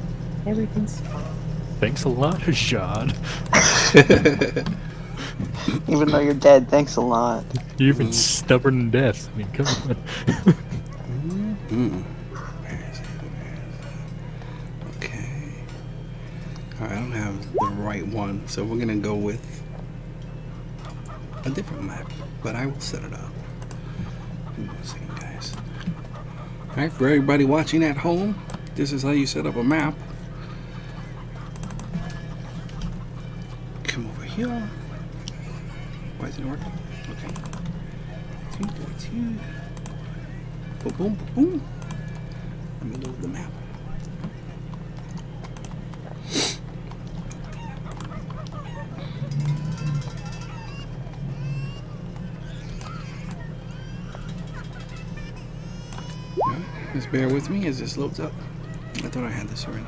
Everything's fine. Thanks a lot, Ajad. Even though you're dead, thanks a lot. You're even stubborn to death. I mean, come on. Where is it? Okay. All right, I don't have the right one, so we're gonna go with a different map, but I will set it up. Give me 1 second, guys. All right, for everybody watching at home, this is how you set up a map. Come over here. Why isn't it working? Okay. 2, 2. Boom, boom, boom. Let me load the map. Alright, just bear with me as this loads up. I thought I had this already.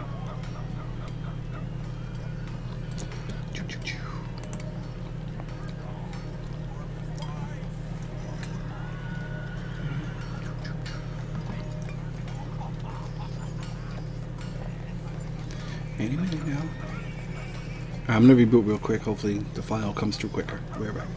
Any minute now. I'm gonna reboot real quick. Hopefully the file comes through quicker. We're back.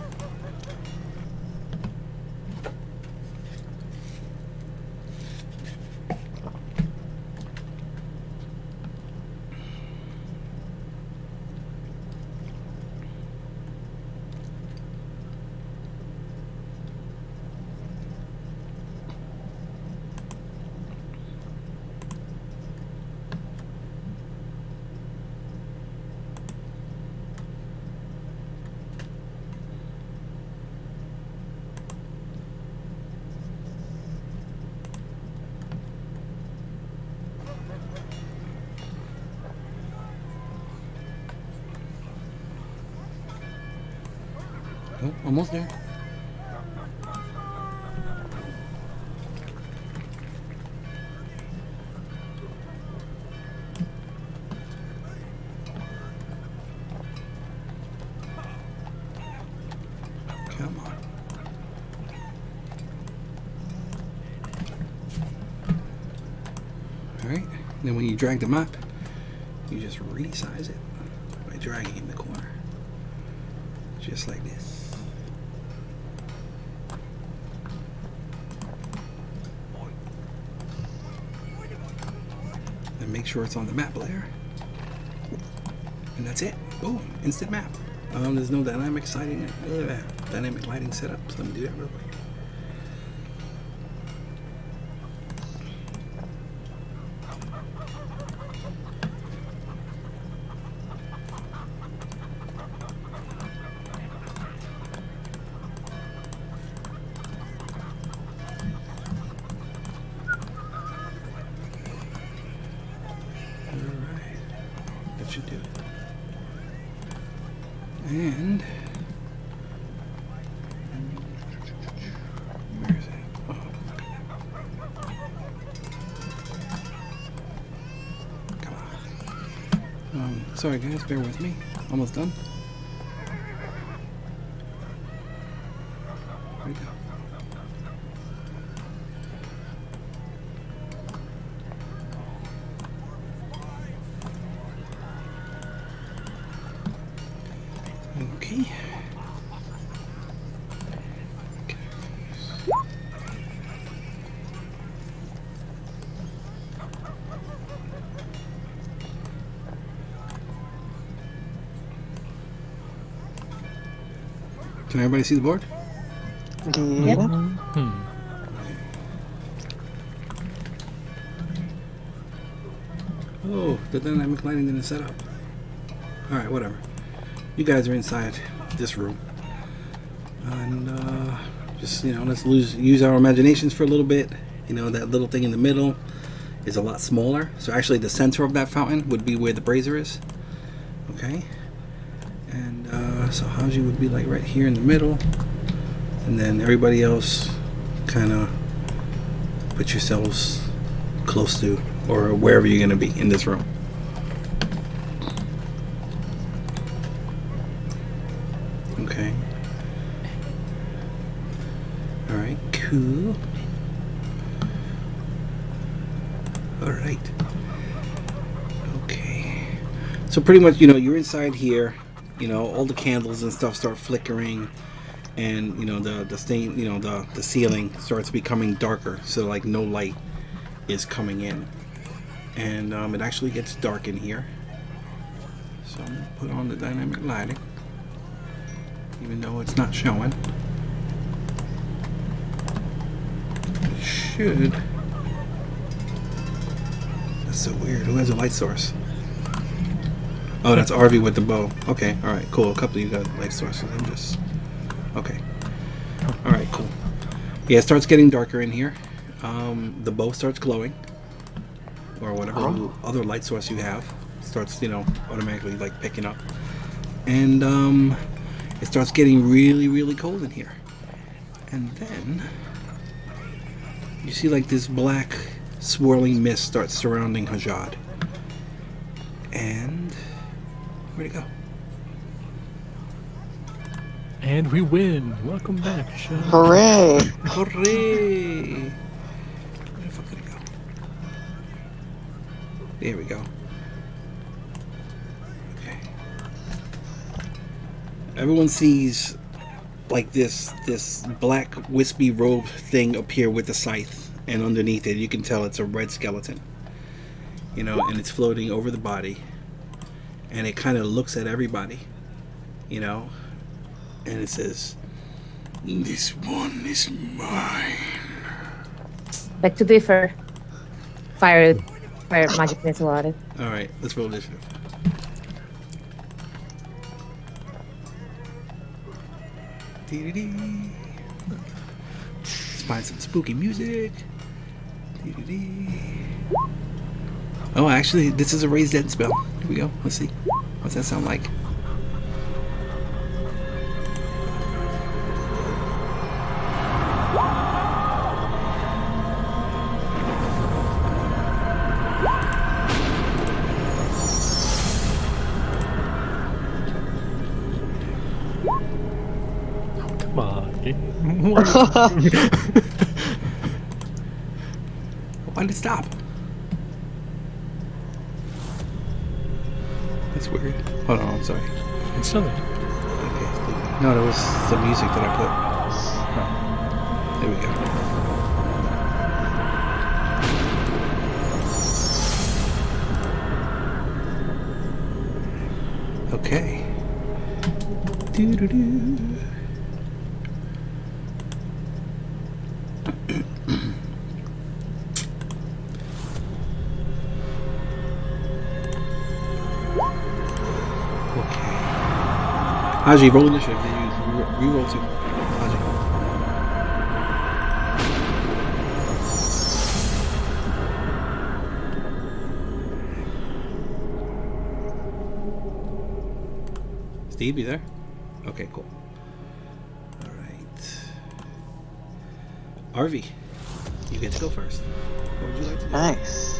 Oh, almost there. Come on. Alright, then when you drag the map, you just resize it by dragging in the corner. Just like this. And make sure it's on the map layer. And that's it. Boom, instant map. There's no dynamic lighting setup, so let me do that real quick. And where is it? Oh, come on. Sorry guys, bear with me. Almost done. Where'd it go? Okay. Can everybody see the board? Yeah. Oh, the dynamic lighting didn't set up. Alright, whatever. You guys are inside this room. And just, let's use our imaginations for a little bit. That little thing in the middle is a lot smaller. So actually the center of that fountain would be where the brazier is. Okay? And so Haji would be like right here in the middle. And then everybody else kind of put yourselves close to or wherever you're going to be in this room. Okay. Alright, cool. Alright. Okay. So pretty much, you're inside here. All the candles and stuff start flickering. And, the stain, the ceiling starts becoming darker. So, like, no light is coming in. And it actually gets dark in here. So I'm going to put on the dynamic lighting. Even though it's not showing. It should. That's so weird. Who has a light source? Oh, that's RV with the bow. Okay, alright, cool. A couple of you got light sources. I'm just... Okay. Alright, cool. Yeah, it starts getting darker in here. The bow starts glowing. Or whatever other light source you have. Starts, automatically, like, picking up. And, it starts getting really, really cold in here. And then... You see, like, this black swirling mist starts surrounding Hajad. And... Where'd it go? And we win. Welcome back, Sean. Hooray! Hooray! Where the fuck did it go? There we go. Okay. Everyone sees like this black wispy robe thing appear with the scythe, and underneath it you can tell it's a red skeleton. And it's floating over the body. And it kind of looks at everybody. And it says, "This one is mine." Back to differ. Fire magic missile at it. Alright, let's roll initiative. Dee-dee-dee. Let's find some spooky music. Dee-dee-dee. Oh, actually, this is a raised dead spell. Here we go. Let's see. What's that sound like? Come on. Why did it stop? That's weird. Hold on, I'm sorry. It's something. Okay, no, that was the music that I put. There we go. Okay. Doo-doo-doo. Haji, roll initiative. You re-roll too. Haji. Steve, you there? Okay, cool. All right. RV, you get to go first. What would you like to do? Nice.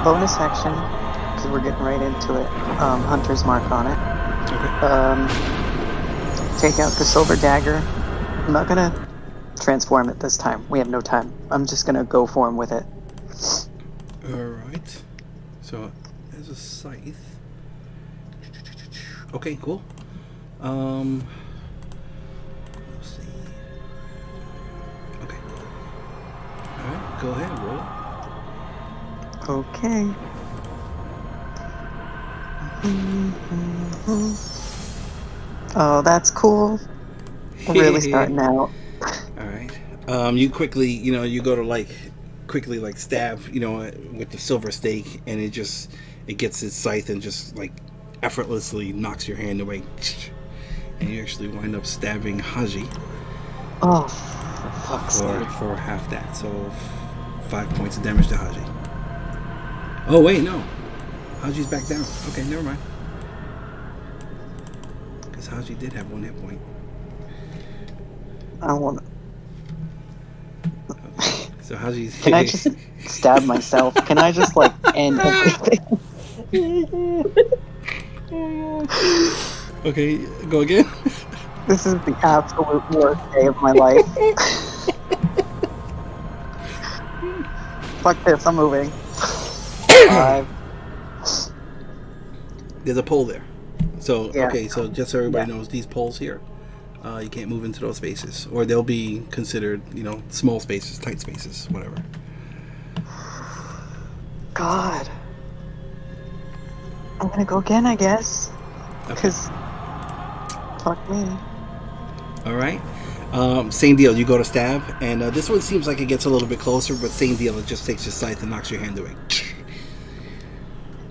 Bonus action, because we're getting right into it. Hunter's Mark on it. Okay. Take out the silver dagger. I'm not gonna transform it this time. We have no time. I'm just gonna go for him with it. All right. So, there's a scythe. Okay, cool. Let's see. Okay. All right, go ahead, roll it. Okay. Oh, that's cool. Really starting out. All right. You quickly, you go to quickly stab, with the silver stake, and it gets its scythe and just effortlessly knocks your hand away, and you actually wind up stabbing Haji. Oh, for fuck's sake. For half that, so 5 points of damage to Haji. Oh wait, no, Haji's back down. Okay, never mind. Because Haji did have 1 hit point. I don't want to. Okay. So Haji's. Can I just stab myself? Can I just end everything? Okay, go again. This is the absolute worst day of my life. Fuck this, I'm moving. 5. There's a pole there. So, Yeah. okay, so just so everybody knows, these poles here, you can't move into those spaces. Or they'll be considered, small spaces, tight spaces, whatever. God. I'm gonna go again, I guess. Because... fuck me. Alright. Same deal. You go to stab, and this one seems like it gets a little bit closer, but same deal. It just takes your scythe and knocks your hand away.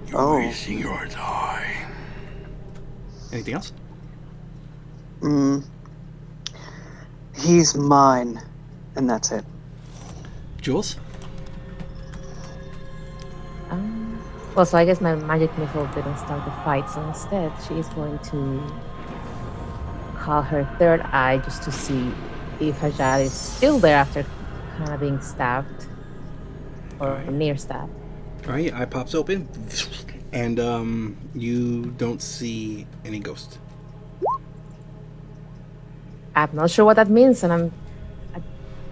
You're wasting your time. Anything else? He's mine. And that's it. Jules? Well, so I guess my magic missile didn't start the fight, so instead she is going to call her third eye just to see if Hajjal is still there after kind of being stabbed or near stabbed. All right, your eye pops open, and you don't see any ghost. I'm not sure what that means, and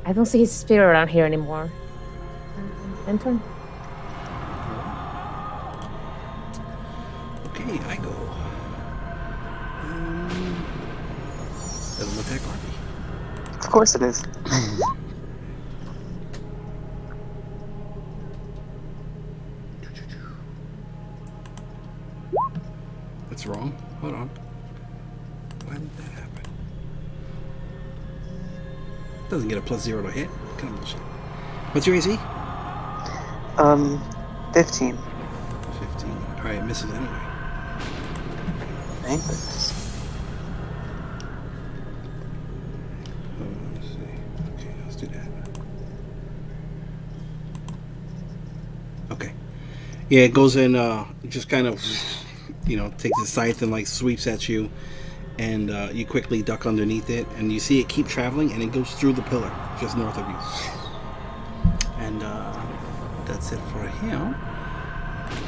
I don't see his spirit around here anymore. End turn. Okay, I go. Doesn't attack Arby. Of course it is. That's wrong. Hold on. Why did that happen? Doesn't get a +0 to hit. What kind of bullshit? What's your AC? 15. 15. Alright, it misses anyway. Thank goodness. Let's see. Okay, let's do that. Okay. Yeah, it goes in, just kind of, takes the scythe and sweeps at you, and you quickly duck underneath it, and you see it keep traveling, and it goes through the pillar just north of you. And that's it for him.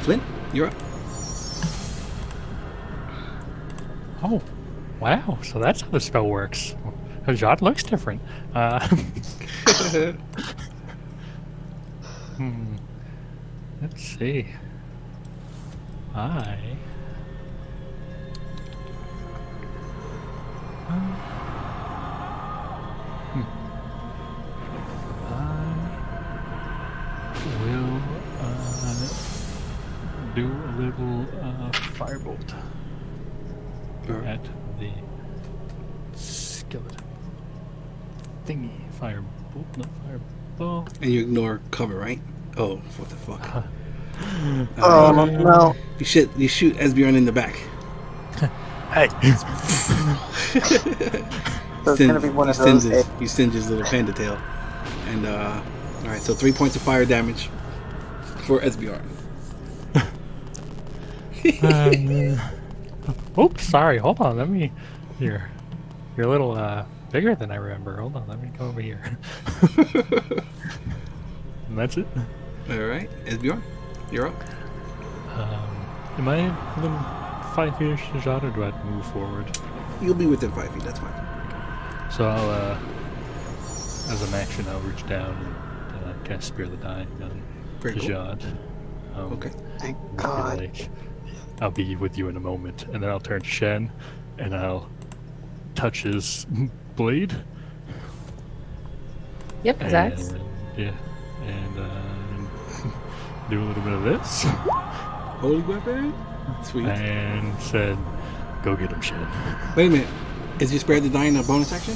Flint, you're up. Oh, wow. So that's how the spell works. Hajjad looks different. Let's see. I will do a little firebolt at the skeleton thingy. Firebolt, not fireball. And you ignore cover, right? Oh, what the fuck? Oh no! You shoot Esbjorn in the back. Hey! So it's gonna be one of those. You singe his little panda tail, and all right. So 3 points of fire damage for Esbjorn. Oops, sorry. Hold on. Let me. You're a little bigger than I remember. Hold on. Let me go over here. And that's it. All right, Esbjorn, you're up. Am I within 5 feet of Shajad, or do I have to move forward? You'll be within 5 feet. That's fine. So I'll, as an action, I'll reach down and cast Spear the Dying on Very cool. Shajad. Okay. Thank Just be God. like, I'll be with you in a moment, and then I'll turn to Shen, and I'll touch his blade. Yep, his axe. And, yeah, and do a little bit of this, Holy weapon. Sweet. and said, "Go get him, Shen." Wait a minute. Is your Spare the Dying a bonus action?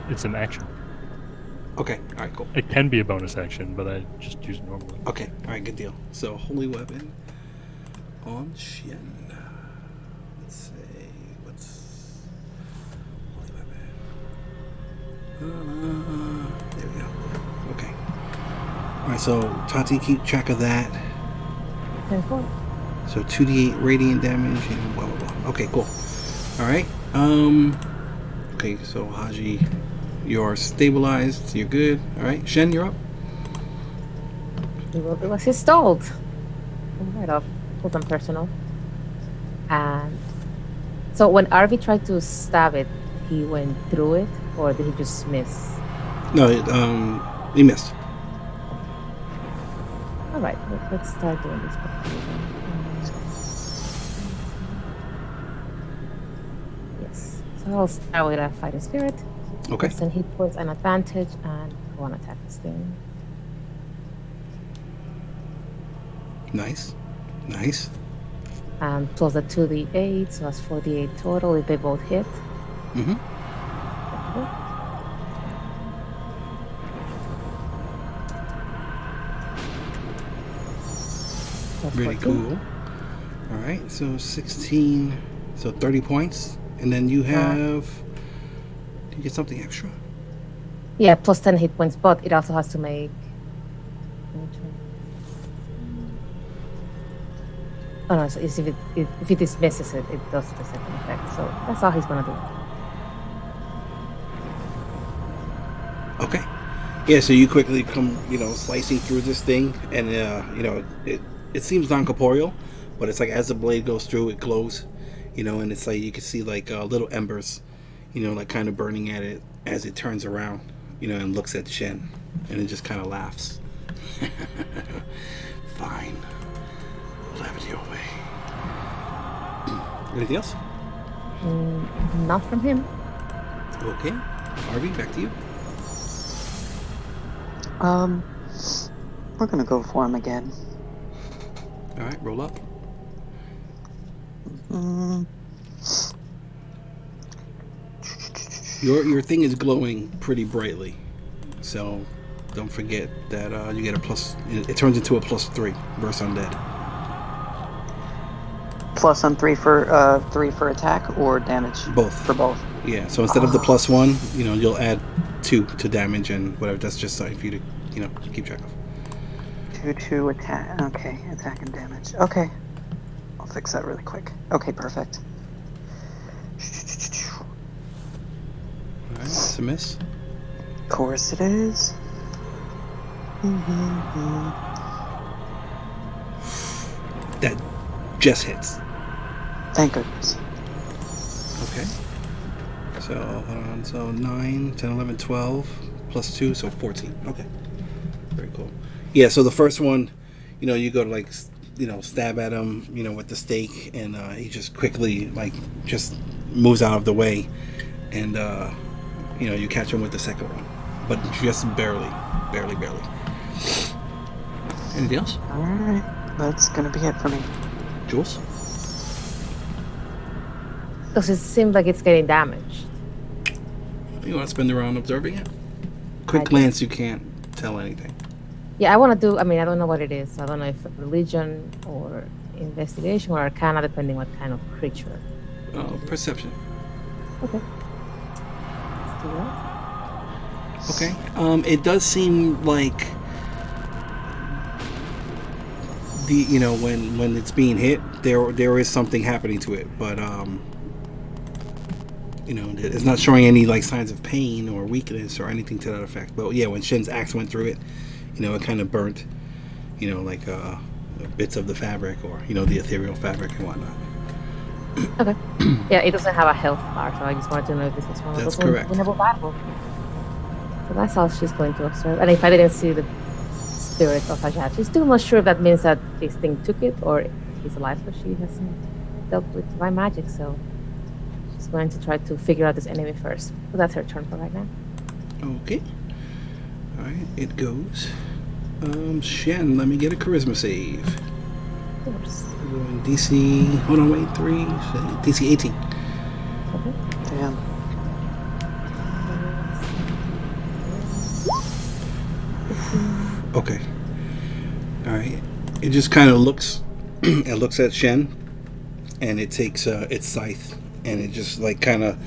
It's an action. Okay. All right. Cool. It can be a bonus action, but I just use it normally. Okay. All right. Good deal. So holy weapon on Shen. Let's say what's holy weapon. There we go. Okay. All right. So Tati, keep track of that. 10-4. So 2d8 radiant damage and blah blah blah. Okay, cool. All right. Okay, so Haji, you're stabilized. You're good. All right, Shen, you're up. He will do as he's told. Right off. Wasn't personal. And so when Arvi tried to stab it, he went through it, or did he just miss? No, he missed. All right, let's start doing this. Yes. So I'll start with a fighting spirit. Okay. Then he puts an advantage and go on attack this thing. Nice. Nice. And plus the 2d8, so that's 4d8 total if they both hit. Mm-hmm. That's Really 14. cool. All right, so 16, so 30 points, and then you have. Do you get something extra? Yeah, plus 10 hit points, but it also has to make. Oh no, so if it dismisses it, it does the second effect. So that's all he's gonna do. Okay. Yeah, so you quickly come, slicing through this thing, and it seems non-corporeal, but it's like as the blade goes through, it glows, and it's like you can see like little embers, like kind of burning at it as it turns around, and looks at Shen, and it just kind of laughs. Fine, we'll have it your way. Anything else? Not from him. Okay, Harvey, back to you. We're gonna go for him again. All right, roll up. Your thing is glowing pretty brightly, so don't forget that you get a plus. It turns into a +3 versus undead. Plus on 3 for attack or damage? Both. For both. Yeah. So instead of the +1, you'll add 2 to damage and whatever. That's just something for you to keep track of. 2 attack. Okay, attack and damage. Okay, I'll fix that really quick. Okay, perfect. All right. It's a miss. Of course it is. That just hits. Thank goodness. Okay. So hold on. So 9, 10, 11, 12 plus 2, so 14. Okay. Very cool. Yeah. So the first one, you go to stab at him, with the stake, and he just quickly just moves out of the way, and you catch him with the second one, but just barely. Anything else? All right, that's gonna be it for me. Jules? Because it seems like it's getting damaged. You want to spend the round observing it? Quick I do. glance, you can't tell anything. Yeah, I want to do. I mean, I don't know what it is. I don't know if religion or investigation or arcana, depending what kind of creature. Oh, perception. Okay. Let's do that. Okay. It does seem like when it's being hit, there is something happening to it, but it's not showing any like signs of pain or weakness or anything to that effect. But yeah, when Shen's axe went through it, it kind of burnt, like bits of the fabric or the ethereal fabric and whatnot. Okay. Yeah, it doesn't have a health bar, so I just wanted to know if this was one of That's those correct. winnable battle. So that's all she's going to observe. And if I didn't see the spirit of Ajat, she's still not sure if that means that this thing took it or if he's alive, but she hasn't dealt with divine magic, so she's going to try to figure out this enemy first. So that's her turn for right now. Okay. All right, it goes. Shen, let me get a charisma save. Of course. DC. Hold on, wait. 3. DC 18. Okay. Damn. Okay. All right. It just kind of looks. It looks at Shen, and it takes its scythe, and it just like kind of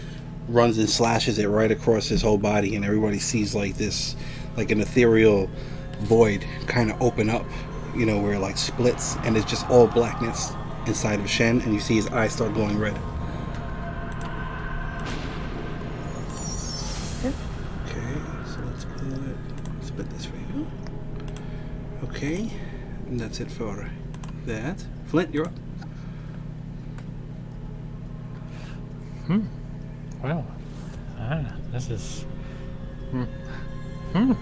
runs and slashes it right across his whole body, and everybody sees like this, like an ethereal void kind of open up, where it like splits, and it's just all blackness inside of Shen, and you see his eyes start glowing red. Okay, so let's split this for you. Okay, and that's it for that. Flint, you're up. Well, this is. I'm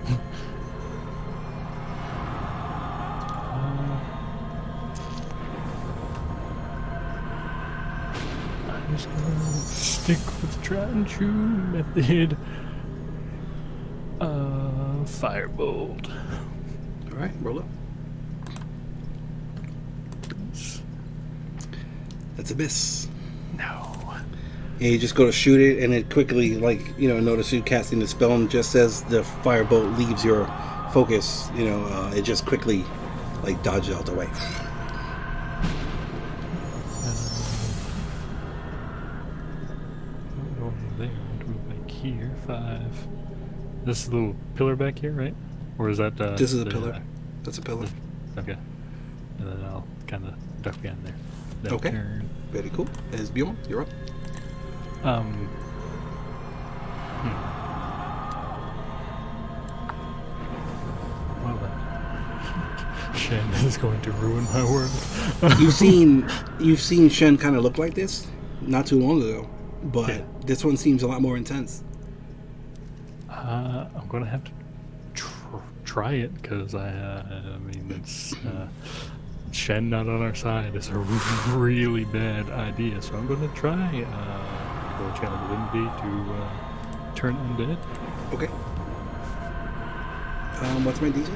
just gonna stick with try and true method. Firebolt. All right, roll up. That's a miss. No. And you just go to shoot it, and it quickly, notice you casting the spell, and just as the firebolt leaves your focus, it just quickly, dodges out the way. Over there, do it back here. 5. This is a little pillar back here, right? Or is that? This is a pillar. That's a pillar. Okay. And then I'll kind of duck behind there. That Okay. turn. Very cool. As Bjorn, you're up. Well then, Shen is going to ruin my world. You've seen Shen kind of look like this not too long ago, but Yeah. this one seems a lot more intense. I'm gonna have to try it because I mean it's Shen not on our side is a really bad idea. So I'm gonna try go channel divinity to turn undead. Okay. What's my DC?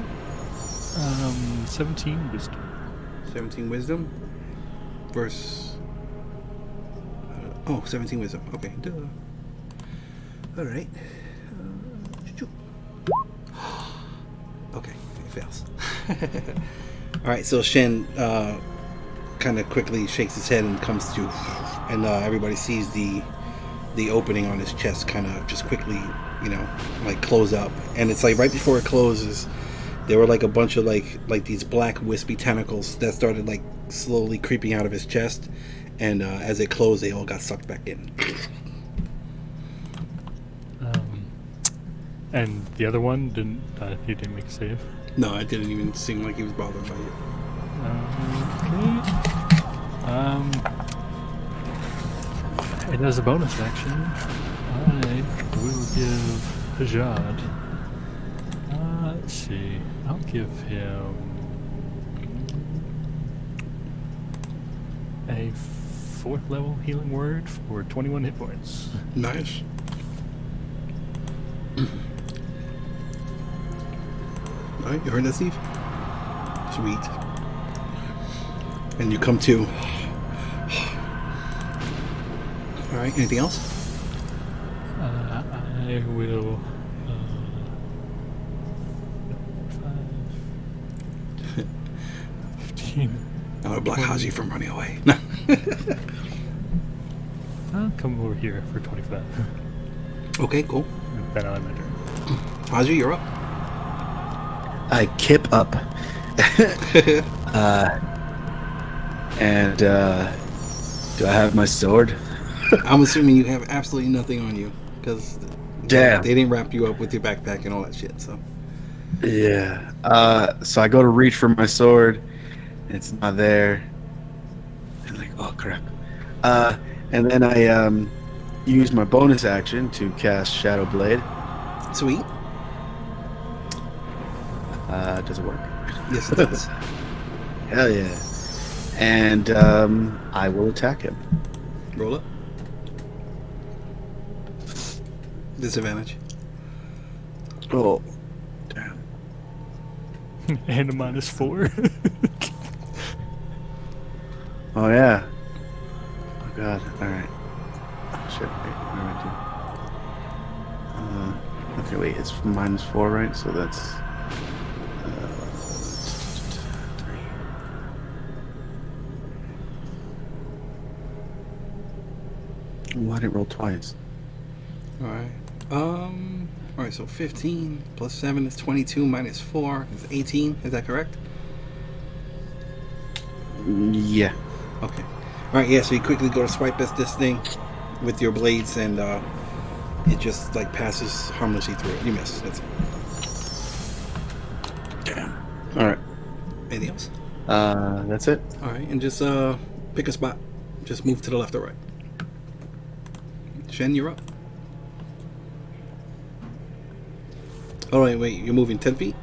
17 wisdom. 17 wisdom. Verse. 17 wisdom. Okay. Duh. All right. Okay, it fails. All right, so Shen kind of quickly shakes his head and comes to, and everybody sees the opening on his chest kind of just quickly, close up, and it's like right before it closes, there were like a bunch of like these black wispy tentacles that started like slowly creeping out of his chest, and as it closed, they all got sucked back in. And the other one didn't. He didn't make a save. No, it didn't even seem like he was bothered by it. Okay. And as a bonus action, I will give Hajad. Let's see. I'll give him a 4th level healing word for 21 hit points. Nice. Alright, you heard that, Steve? Sweet. And you come to. Alright, anything else? I will. 5, 15. I'm gonna block Haji from running away. I'll come over here for 25. Okay, cool. Then I'll end my turn. Haji, you're up. I kip up. And do I have my sword? I'm assuming you have absolutely nothing on you because Damn. they didn't wrap you up with your backpack and all that shit. So Yeah. So I go to reach for my sword. And it's not there. And like, oh crap. And then I use my bonus action to cast Shadow Blade. sweet. Does it work? Yes, it does. Hell yeah. And I will attack him. Roll up. Disadvantage. Oh, damn. And a -4. Oh yeah. Oh god. All right. Shit. Wait, what do I do? Okay, wait. It's -4, right? So that's 3. Why did it roll twice? All right. All right. So 15 plus 7 is 22 minus 4 is 18. Is that correct? Yeah. Okay. All right. Yeah. So you quickly go to swipe at this thing with your blades, and it just like passes harmlessly through it. You miss. That's it. Damn. All right. Anything else? That's it. All right. And just pick a spot. Just move to the left or right. Shen, you're up. Oh wait. You're moving 10 feet.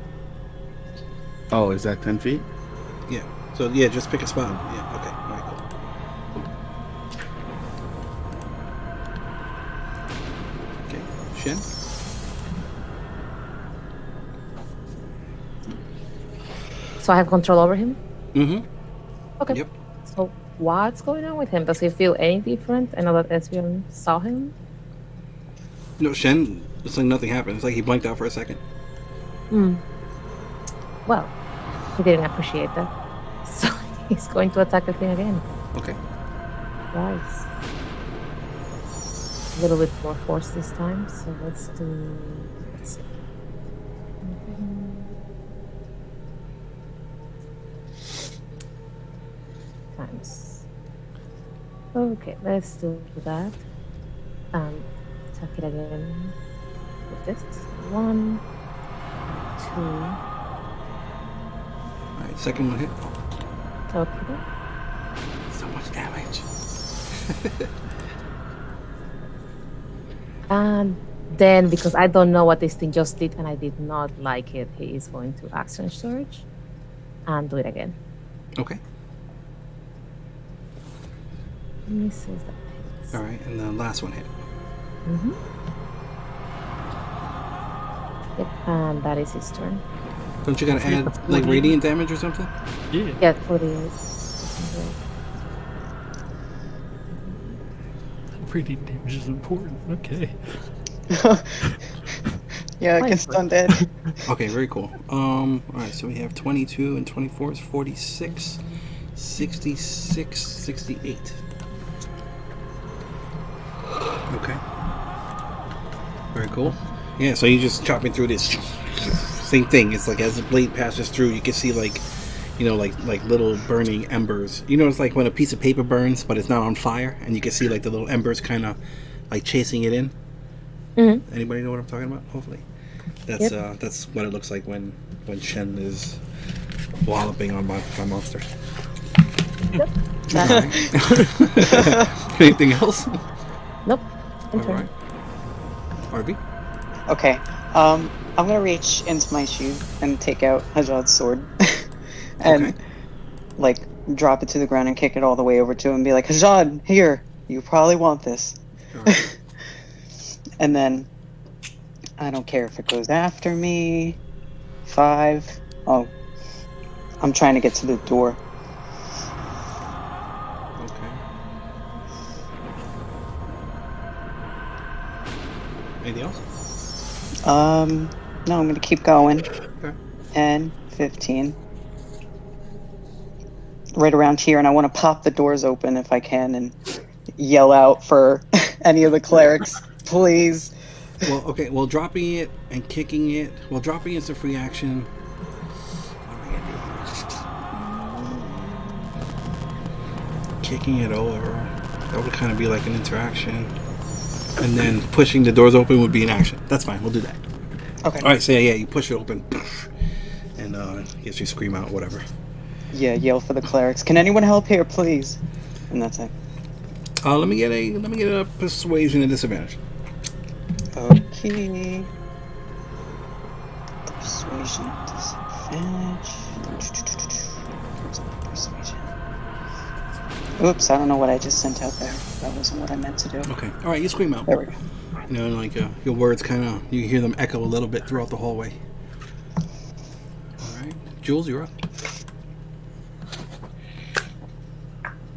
Oh, is that 10 feet? Yeah. So yeah, just pick a spot. Yeah. Okay. All right. Cool. Okay. Shen. So I have control over him? Mm-hmm. Okay. Yep. So what's going on with him? Does he feel any different? I know that Esbjorn saw him. No, Shen. It's like nothing happened. It's like he blanked out for a second. Well, he didn't appreciate that. So he's going to attack the thing again. Okay. Twice. A little bit more force this time. So let's see. Times. Okay, let's do that. Attack it again with this. 1, 2. All right. Second one hit. Okay. So much damage. And then, because I don't know what this thing just did and I did not like it, he is going to action surge and do it again. Okay. Misses that. All right. And the last one hit. Yep, and that is his turn. Don't you gotta add like radiant damage or something? Yeah. Yeah, 48. Radiant damage is important. Okay. Yeah, against undead. Okay, very cool. All right, so we have 22 and 24 is 46, 66, 68. Okay. Very cool. Yeah, so you just chopping through this. Same thing. It's like as the blade passes through, you can see like, like little burning embers. You know, it's like when a piece of paper burns, but it's not on fire, and you can see like the little embers kind of like chasing it in. Mm-hmm. Anybody know what I'm talking about? Hopefully, that's what it looks like when Shen is walloping on my monster. Yep. Anything else? Nope. All right. RB. Okay. I'm gonna reach into my shoe and take out Hajad's sword, and like drop it to the ground and kick it all the way over to him and be like, Hajad, here, you probably want this. Right. And then I don't care if it goes after me. 5. Oh, I'm trying to get to the door. Okay. Anything else? No, I'm gonna keep going. Okay. 10, 15. Right around here, and I want to pop the doors open if I can and yell out for any of the clerics, please. Well, okay. Well, dropping it and kicking it. Well, dropping it's a free action. What am I kicking it over. That would kind of be like an interaction. And then pushing the doors open would be an action. That's fine. We'll do that. Okay. All right. So yeah, you push it open, and gets you scream out, whatever. Yeah, yell for the clerics. Can anyone help here, please? And that's it. Let me get a persuasion at disadvantage. Okay. Persuasion disadvantage. Persuasion. Oops, I don't know what I just sent out there. That wasn't what I meant to do. Okay. All right. You scream out. There we go. You know, like your words kind of, you hear them echo a little bit throughout the hallway. All right. Jules, you're up.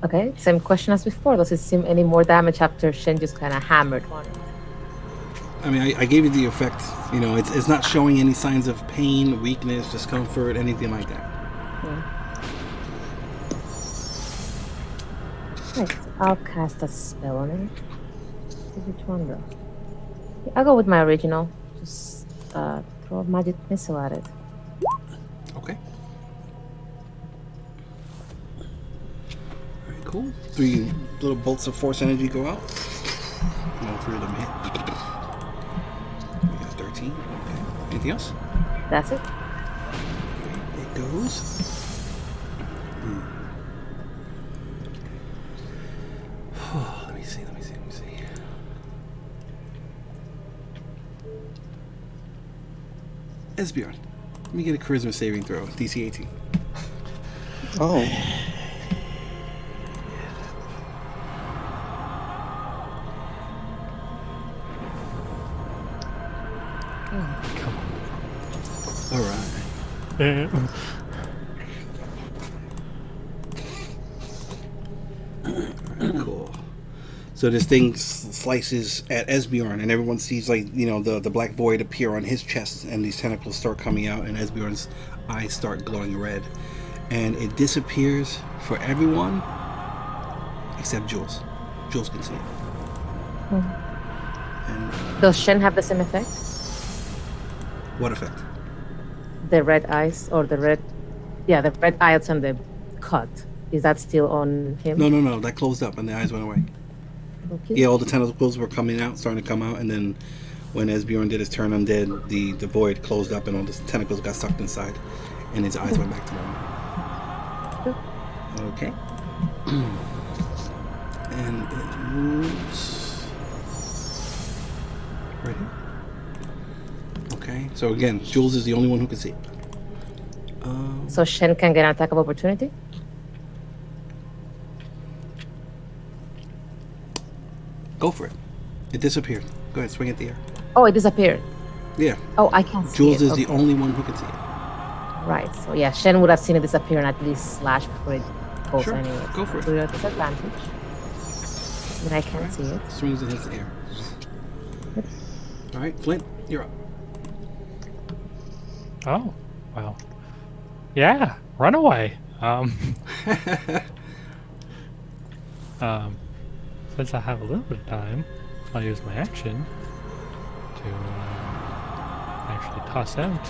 Okay, same question as before. Does it seem any more damage after Shen just kind of hammered on it? I mean, I gave you the effect. You know, it's not showing any signs of pain, weakness, discomfort, anything like that. Right, I'll cast a spell on it. See which one though. Yeah, I'll go with my original. Just throw a magic missile at it. Okay. All right, cool. 3 little bolts of force energy go out. And all 3 of them hit. We got 13. Okay. Anything else? That's it. It goes. Let me see. Esbjorn, let me get a charisma saving throw. DC 18. Oh. All right. Cool. So this thing slices at Esbjorn, and everyone sees, like, you know, the black void appear on his chest, and these tentacles start coming out, and Esbjorn's eyes start glowing red, and it disappears for everyone except Jules. Jules can see it. And Does Shen have the same effect? what effect? The red eyes or the red red eyes and the cut. Is that still on him? No. That closed up, and the eyes went away. Okay. Yeah, all the tentacles were coming out, starting to come out, and then when Esbjorn did his turn undead, the void closed up, and all the tentacles got sucked inside, and his eyes went back to normal. Okay. And it moves right here. Okay, so again, Jules is the only one who can see it. So Shen can get an attack of opportunity? Go for it. It disappeared. Go ahead, swing at the air. Oh, it disappeared. Yeah, Oh, I can't see Jules it. is Okay. the only one who can see it. Right, so yeah, Shen would have seen it disappear and at least slash before it goes Sure, anyway. go for it. Do it at disadvantage. But I can't see it. Swings and hits the air. All right, Flint, you're up. Oh, wow. Yeah, run away. Since I have a little bit of time, I'll use my action to actually toss out.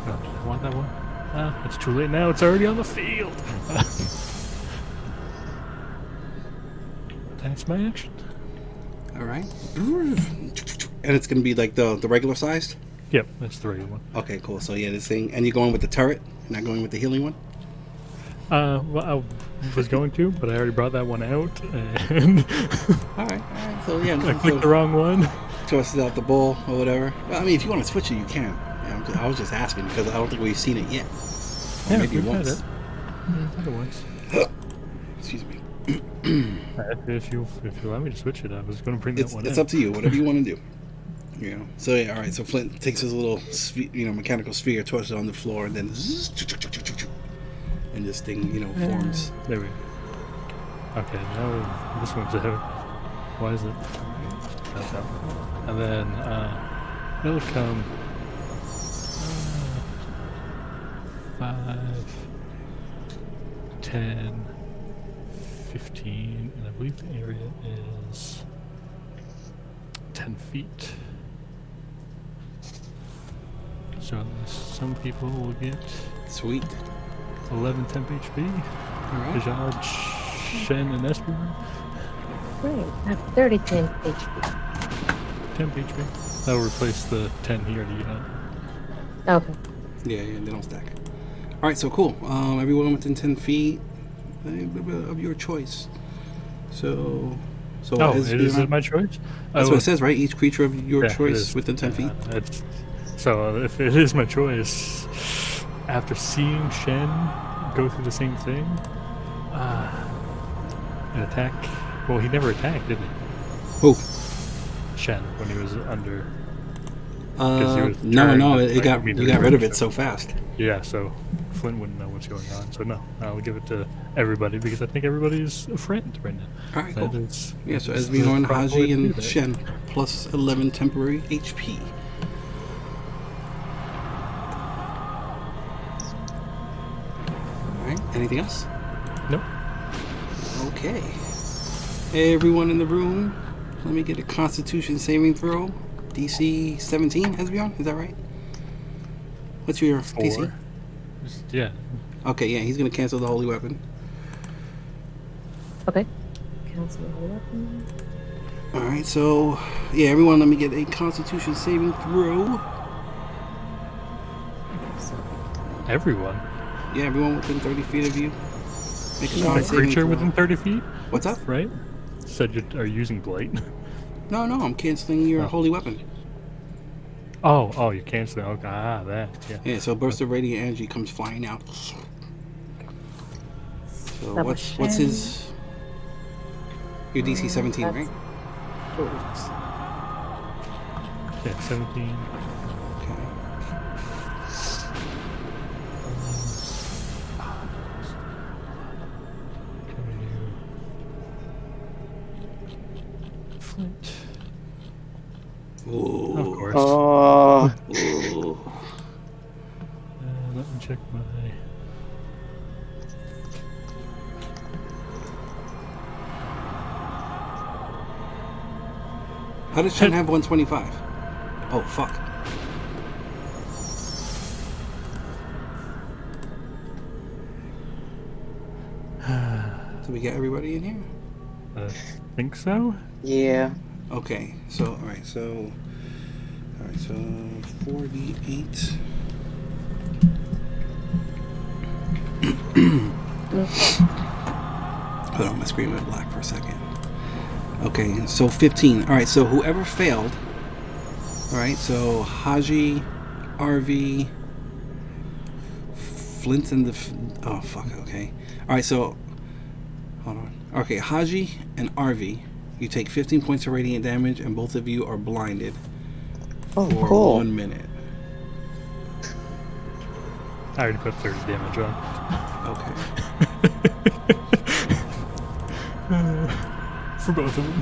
No, did I want that one? It's too late now. It's already on the field. That's my action. All right. And it's going to be like the regular sized? Yep, that's the regular one. Okay, cool. So yeah, this thing, and you're going with the turret, not going with the healing one? Well, I was going to, but I already brought that one out, and All right. So yeah, I clicked the wrong one. tosses out the ball or whatever. Well, I mean, if you want to switch it, you can. Yeah, I was just asking because I don't think we've seen it yet. Or Yeah, maybe we've had once. it. We've had it once. Excuse me. If you want me to switch it, I was going to bring that one It's in. up to you. Whatever you want to do. You know. So yeah, all right. So Flint takes his little, mechanical sphere, tosses it on the floor, and then, and this thing, forms. There we go. Okay, now this one's out. Why is it? That's out. And then it'll come 5, 10, 15, and I believe the area is 10 feet. So some people will get Sweet. 11 temp HP. Alright. Ajad, Shen, and Esper. Great. I have 30 temp HP. 10 HP. That'll replace the 10 he already had. Okay. Yeah, they don't stack. Alright, so cool. Everyone within 10 feet of your choice. So Oh, as is it my choice? That's Oh, what it says, right? Each creature of your yeah, it choice is. within 10 feet. So if it is my choice, after seeing Shen go through the same thing, an attack. Well, he never attacked, did he? Oh. Shen, when he was under. 'Cause he was No, turned you like got me to rid of the it so fast. Yeah, so Flint wouldn't know what's going on. So no, I'll give it to everybody because I think everybody's a friend right now. Alright, cool. Yeah, so that's Esbjorn, the proper way Haji, to do and that. Shen, plus 11 temporary HP. Alright, anything else? Nope. Okay. Hey, everyone in the room, let me get a Constitution saving throw. DC 17, Esbjorn, is that right? What's your DC? 4. Yeah. Okay, yeah, he's gonna cancel the holy weapon. Okay. Cancel the weapon. Alright, so, yeah, everyone, let me get a Constitution saving throw. Everyone. Yeah, everyone within 30 feet of you. Make a A con saving creature throw. within 30 feet? What's up? Right? Said you are using Blight. No, I'm canceling your Oh. holy weapon. Oh, you're canceling. Okay, that. Yeah. Yeah, so burst of radiant energy comes flying out. So Double what's his? Your DC 17, right? Jules. Yeah, 17. Okay. Flint. Ooh. Of course. Oh, Ooh. Let me check my. How does Shen have 125? Oh, fuck. So we get everybody in here? I think so. yeah. Okay, so, alright, so 4d8. Hold on, my screen went black for a second. Okay, so 15. Alright, so whoever failed, alright, so Haji, RV, Flint, and oh, fuck, okay. Alright, so, hold on. Okay, Haji and RV, you take 15 points of radiant damage, and both of you are blinded Oh, for cool. 1 minute. I already put 30 damage on. Okay. For both of them.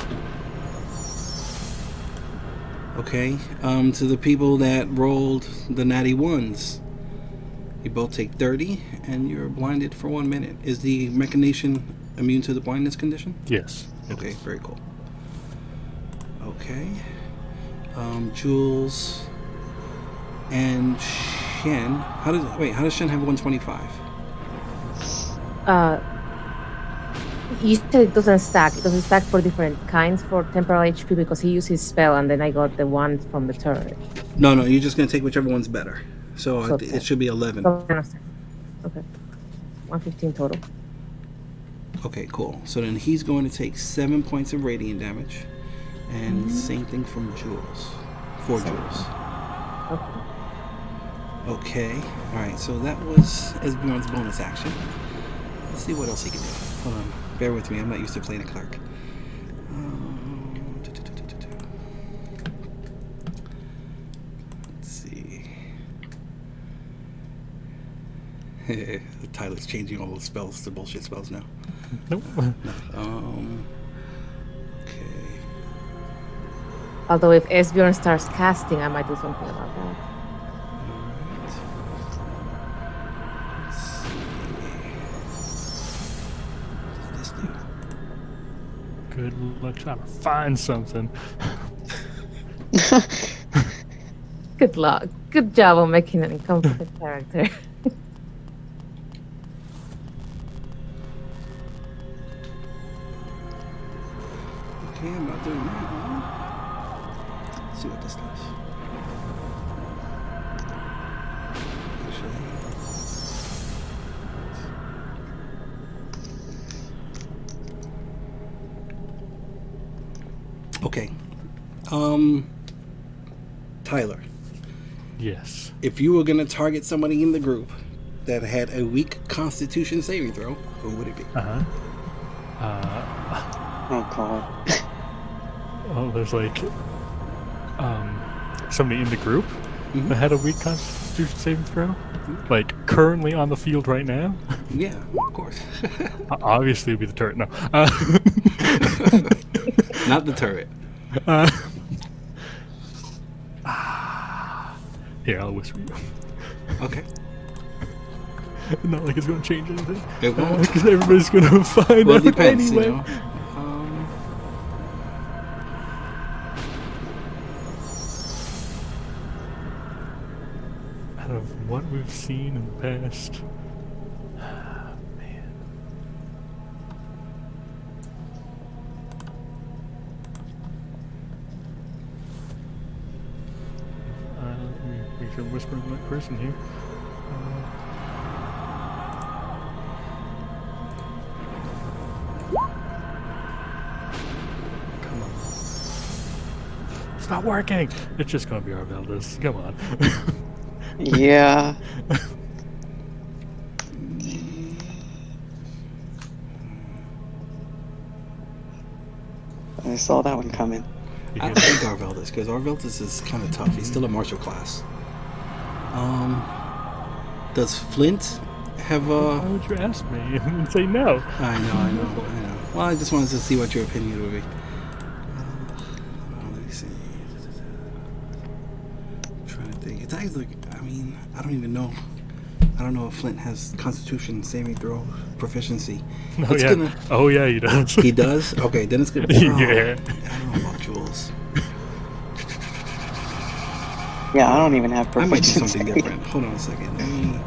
Okay, to the people that rolled the natty ones, you both take 30, and you're blinded for 1 minute. Is the machination immune to the blindness condition? Yes. it Okay, is. very cool. Okay. Jules and Shen. How does Shen have 125? You said it doesn't stack. It doesn't stack for different kinds for temporal HP because he used his spell and then I got the one from the turret. No, you're just gonna take whichever one's better. So So it should be 11. Okay. 115 total. Okay, cool. So then he's going to take 7 points of radiant damage, and same thing from Jules. 4 Jules. Okay. Okay. All right. So that was Esbjorn's bonus action. Let's see what else he can do. Hold on. Bear with me. I'm not used to playing a clerk. Let's see. Tyler's changing all those spells to bullshit spells now. Nope. Okay. Although if Esbjorn starts casting, I might do something about that. Good luck trying to find something. Good luck. Good job on making an incompetent character. Okay, I'm not doing that one. Let's see what this does. Actually. Okay. Tyler, Yes. if you were gonna target somebody in the group that had a weak Constitution saving throw, who would it be? Oh god. Oh, there's like somebody in the group that had a weak Constitution saving throw, like currently on the field right now. Yeah, of course. Obviously, it would be the turret. No. Not the turret. Here, I'll whisper you. Okay. Not like it's going to change anything. It won't. Because everybody's going to find Well, it out depends, anyway. you know. Out of what we've seen in the past, man. Let me make sure I'm whispering the right person here. Come on. It's not working! It's just gonna be our Valdez. Come on. Yeah. I saw that one coming. I don't think Arveldis, because Arveldis is kind of tough. He's still a martial class. Does Flint have a... Why would you ask me and say no? I know. Well, I just wanted to see what your opinion would be. Let me see. I'm trying to think. It's actually, I mean, I don't even know. I don't know if Flint has Constitution saving throw proficiency. Oh, It's yeah. gonna... Oh, yeah, he does. He does? Okay, then it's gonna be... Yeah. I don't know about Jules. Yeah, I don't even have I might do proficiency. something different. Hold on a second. Let me...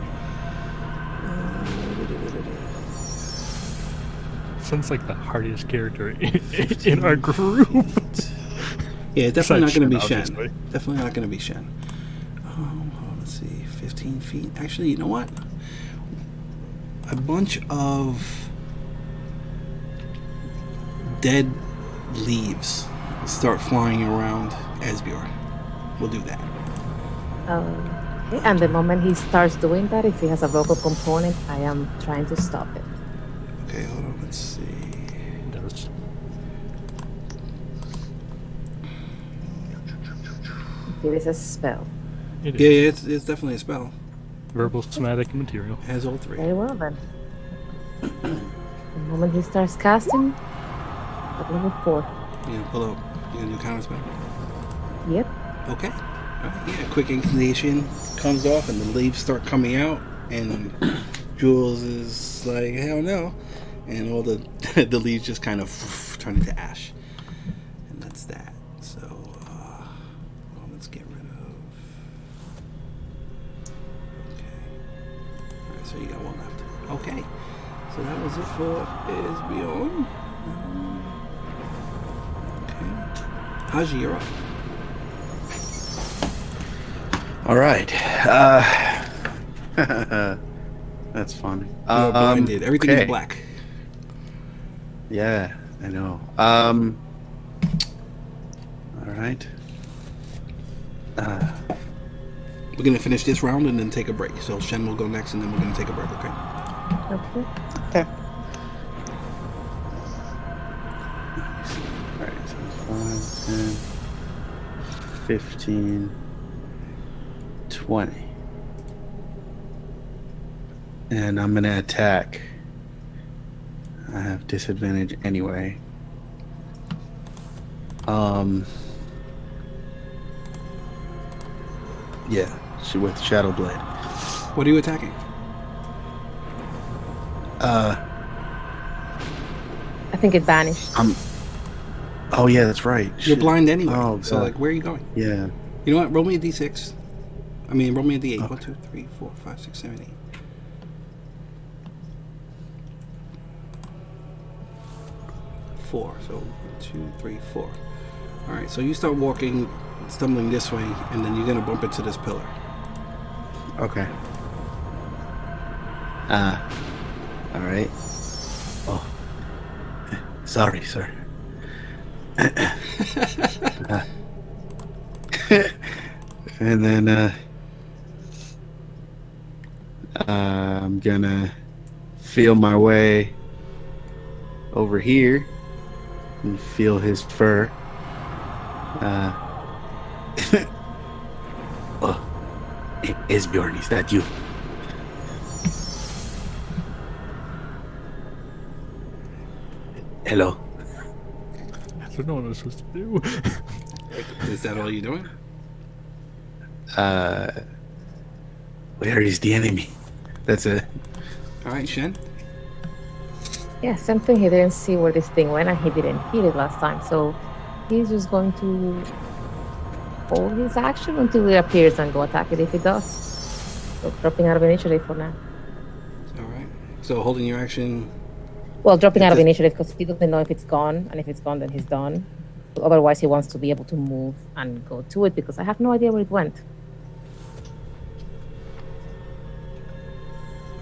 Sounds like the hardiest character in our group. Yeah, definitely not going to be Besides Shen. Shen, Definitely not going to be Shen. Hold on, let's see. 15 feet. Actually, you know what? A bunch of dead leaves start flying around Esbjorn. We'll do that. Okay, and the moment he starts doing that, if he has a vocal component, I am trying to stop it. Okay, hold on. Let's see. Does. If it is a spell. It Yeah, is. it's definitely a spell. Verbal, somatic, and material. It has all three. Very well then. The moment he starts casting, at level 4. Yeah, pull up. You gonna do counter spell? Yep. Okay. Alright, yeah, quick inclination comes off and the leaves start coming out and Jules is like, hell no. And all the the leaves just kind of turn into ash. And that's that. So, well, let's get rid of... Okay. Alright, so you got one left. Okay. So that was it for Esbjorn. Okay. Haji, you're up. All right. That's fun. You're blinded. Everything okay. is black. Yeah, I know. All right. We're gonna finish this round and then take a break. So Shen will go next, and then we're gonna take a break. Okay. Okay. Okay. All right. So 5, 10, 15, 20. And I'm gonna attack. I have disadvantage anyway. Yeah, with Shadow Blade. What are you attacking? I think it vanished. Oh yeah, that's right. You're Shit. blind anyway. Oh, so God. like, where are you going? Yeah. You know what? Roll me a d6. I mean, roll me a d8. Okay. 1, 2, 3, 4, 5, 6, 7, 8. 4. So 2, 3, 4. All right. So you start walking, stumbling this way, and then you're gonna bump into this pillar. Okay. All right. Oh, sorry, sir. And then I'm gonna feel my way over here and feel his fur. Uh, oh, Esbjorn, is that you? Hello. I don't know what I'm supposed to do. Is that all you're doing? Uh, where is the enemy? That's it. All right, Shen. Yeah, same thing. He didn't see where this thing went and he didn't hit it last time. So he's just going to hold his action until it appears and go attack it if it does. So dropping out of initiative for now. All right. So holding your action. Well, dropping If out of this- initiative because he doesn't know if it's gone, and if it's gone, then he's done. But otherwise, he wants to be able to move and go to it because I have no idea where it went.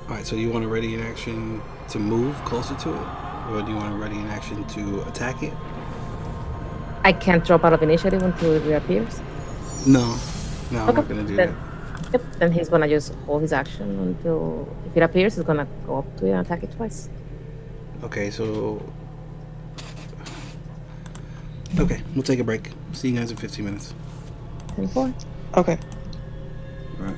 All right. So you want to ready an action to move closer to it, or do you want to ready an action to attack it? I can't drop out of initiative until it reappears. No. No, I'm Okay, not gonna do then, that. yep, then he's gonna just hold his action until if it appears, he's gonna go up to it and attack it twice. Okay. So. Okay, we'll take a break. See you guys in 15 minutes. 24. Okay. All right.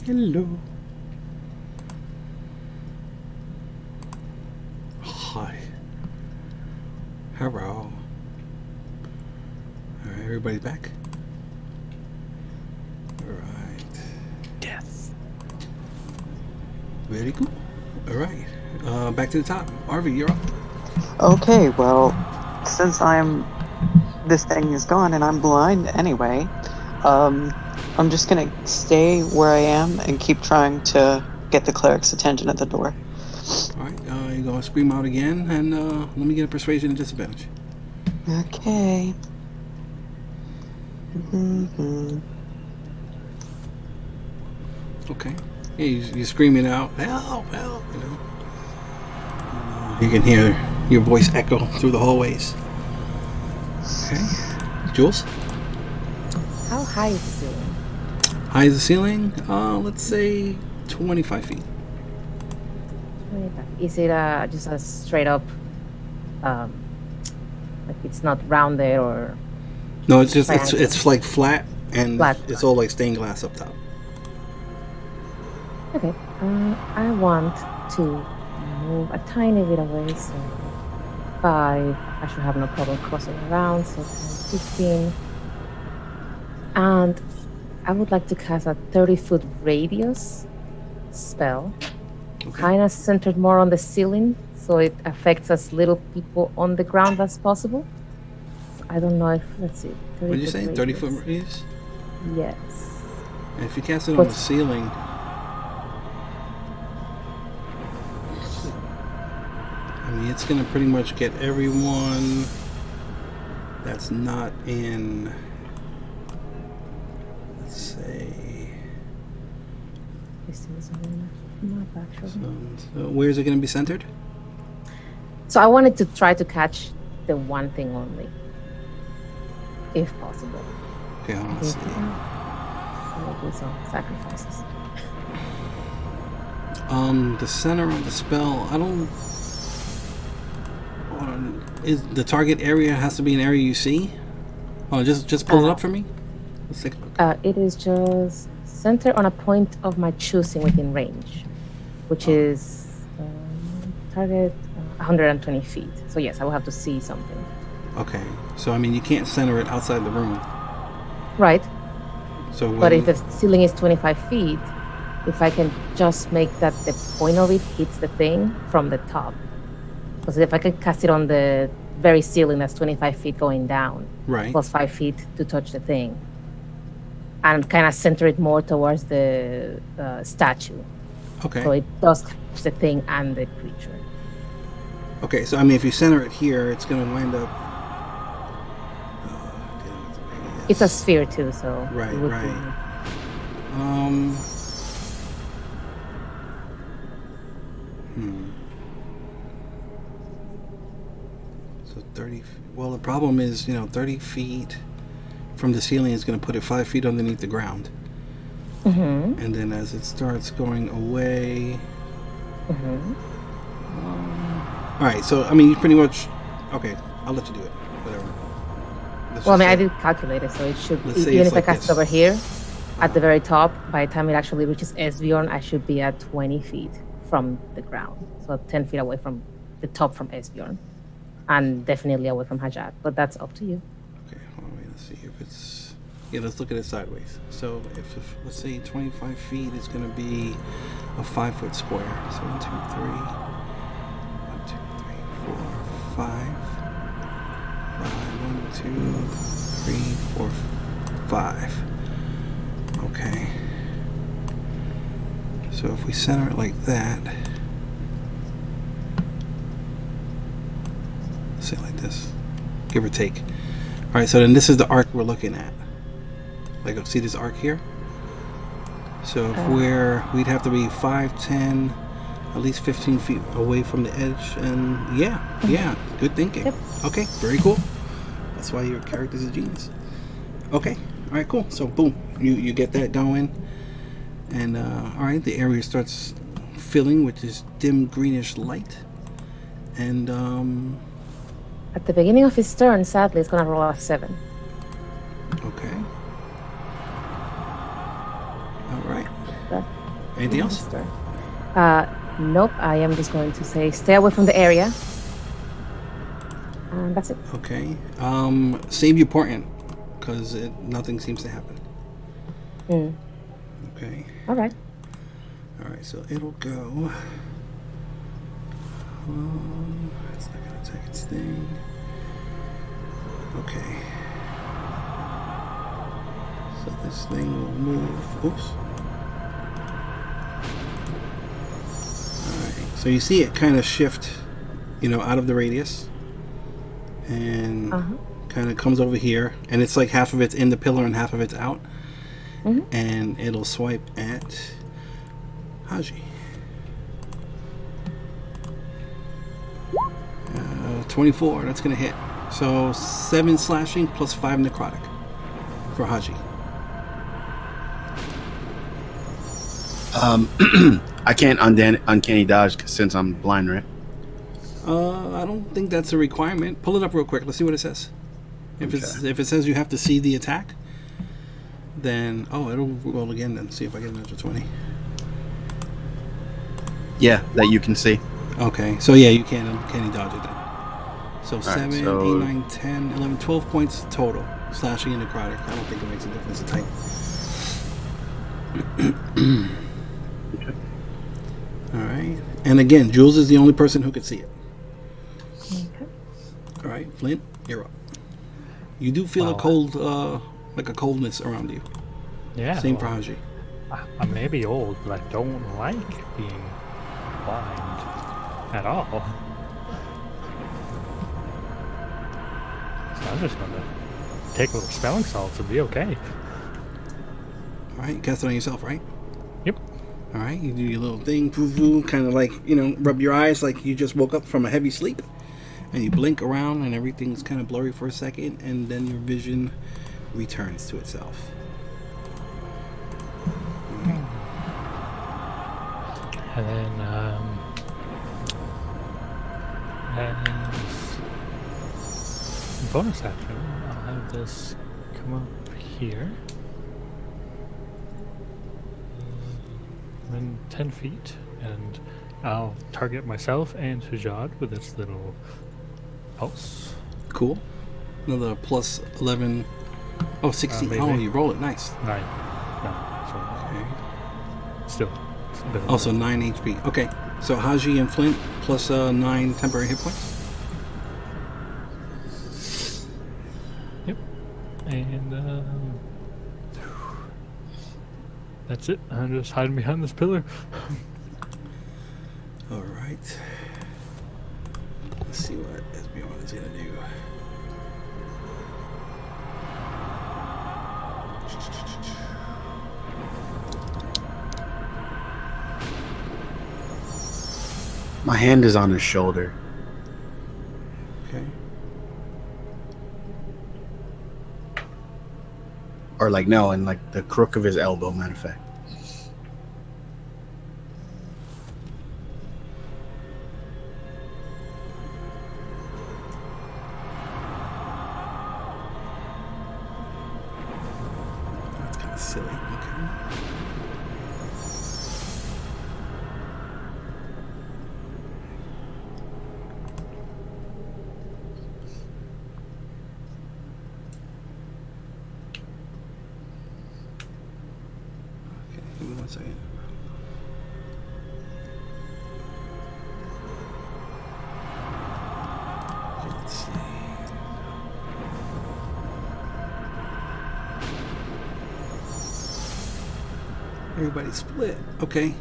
Hello. Hi. Hello. All right, everybody back? All right. Yes. Very cool. All right. Back to the top. Arvi, you're up. Okay, well, since this thing is gone and I'm blind anyway, I'm just gonna stay where I am and keep trying to get the cleric's attention at the door. All right. You're going to scream out again, and let me get a persuasion and disadvantage. Okay. Mm-hmm. Okay. Yeah, you're screaming out, help, help, you know. You can hear your voice echo through the hallways. Okay. Jules? How high is the ceiling? High is the ceiling? Let's say 25 feet. 25. Is it just a straight up, like it's not rounded or No, it's just, triangle? it's like flat, and Flat. it's all like stained glass up top. Okay. I want to move a tiny bit away, so 5. I should have no problem crossing around, so 10, 15. And I would like to cast a 30-foot radius spell, Okay. kind of centered more on the ceiling, so it affects as little people on the ground as possible. So I don't know if, let's see. What did you say? 30 foot radius? Yes. And if you cast it on What's- the ceiling, I mean, it's going to pretty much get everyone that's not in, let's say, This is on the map, actually. so where is it going to be centered? So I wanted to try to catch the one thing only, if possible. Okay, hold on, let's see. I'll do some sacrifices. The center of the spell, I don't. Hold on. Is the target area has to be an area you see? Oh, just pull it up for me. Let's take a look. It is just centered on a point of my choosing within range, which is target 120 feet. So yes, I will have to see something. Okay, so I mean, you can't center it outside the room. Right. So when, But if the ceiling is 25 feet, if I can just make that the point of it hits the thing from the top. Because if I can cast it on the very ceiling that's 25 feet going down, right, plus 5 feet to touch the thing, and kind of center it more towards the statue. okay, So it does catch the thing and the creature. okay. So I mean, if you center it here, it's gonna wind up. It's a sphere too, so Right, it would right. be So 30. Well, the problem is, 30 feet from the ceiling is going to put it 5 feet underneath the ground. Mm-hmm. And then as it starts going away. Mm-hmm. All right. So I mean, you pretty much. Okay, I'll let you do it. Whatever. Let's Well, I just mean, I say- did calculate it, so it should, Let's say even it's if like I cast this. it over here, at the very top, by the time it actually reaches Esbjorn, I should be at 20 feet from the ground. So 10 feet away from the top from Esbjorn. And definitely away from Hajat, but that's up to you. Okay, hold on, wait, let's see if it's. Yeah, let's look at it sideways. So if let's say 25 feet is going to be a 5-foot square. So 1, 2, 3, 1, 2, 3, 4, 5. 1, 2, 3, 4, 5. Okay. So if we center it like that, let's say like this, give or take. All right, so then this is the arc we're looking at. Like, see this arc here? So if we'd have to be 5, 10, at least 15 feet away from the edge, and yeah, good thinking. Yep. Okay, very cool. That's why your character's a genius. Okay, all right, cool. So boom, you get that going, and all right, the area starts filling with this dim greenish light, and At the beginning of his turn, sadly, it's going to roll a 7. okay. All right. But Anything else? Store. Nope. I am just going to say stay away from the area. And that's it. Okay. Save your portent, because nothing seems to happen. Okay. All right. All right. So it'll go. It's not gonna take its thing. Okay. So this thing will move. Oops. Alright. So you see it kind of shift, out of the radius. And kind of comes over here. And it's like half of it's in the pillar and half of it's out. And it'll swipe at Haji. 24, that's going to hit. So 7 slashing plus 5 necrotic for Haji. I can't uncanny dodge since I'm blind, right? I don't think that's a requirement. Pull it up real quick. Let's see what it says. If it says you have to see the attack, then it'll roll again. Then see if I get another 20. Yeah, that you can see. Okay, so yeah, you can't uncanny dodge it then. So All 7, right, so 8, 9, 10, 11, 12 points total. Slashing and necrotic. I don't think it makes a difference to type. Okay. Alright. And again, Jules is the only person who could see it. Okay. Alright, Flint, you're up. You do feel a cold, like a coldness around you. Yeah. Same for Haji. I may be old, but I don't like being blind at all. So I'm just gonna take a little spelling salts and be okay. Alright, you cast it on yourself, right? Yep. Alright, you do your little thing, kind of like, rub your eyes like you just woke up from a heavy sleep. And you blink around and everything's kind of blurry for a second, and then your vision returns to itself. And then, as bonus action, I'll have this come up here. I'm in 10 feet, and I'll target myself and Shujad with this little pulse. Cool. Another plus 11. Oh, 16. Maybe. You roll it. Nice. 9. No, sorry. Okay. Still. Also 9 HP. Okay. So Haji and Flint plus 9 temporary hit points. Yep. And that's it. I'm just hiding behind this pillar. All right. Let's see what Esbjorn is gonna do. My hand is on his shoulder. Okay. Or in the crook of his elbow, matter of fact. That's kind of silly. Okay. Okay, give me 1 second. Okay, let's see. Everybody split. Okay.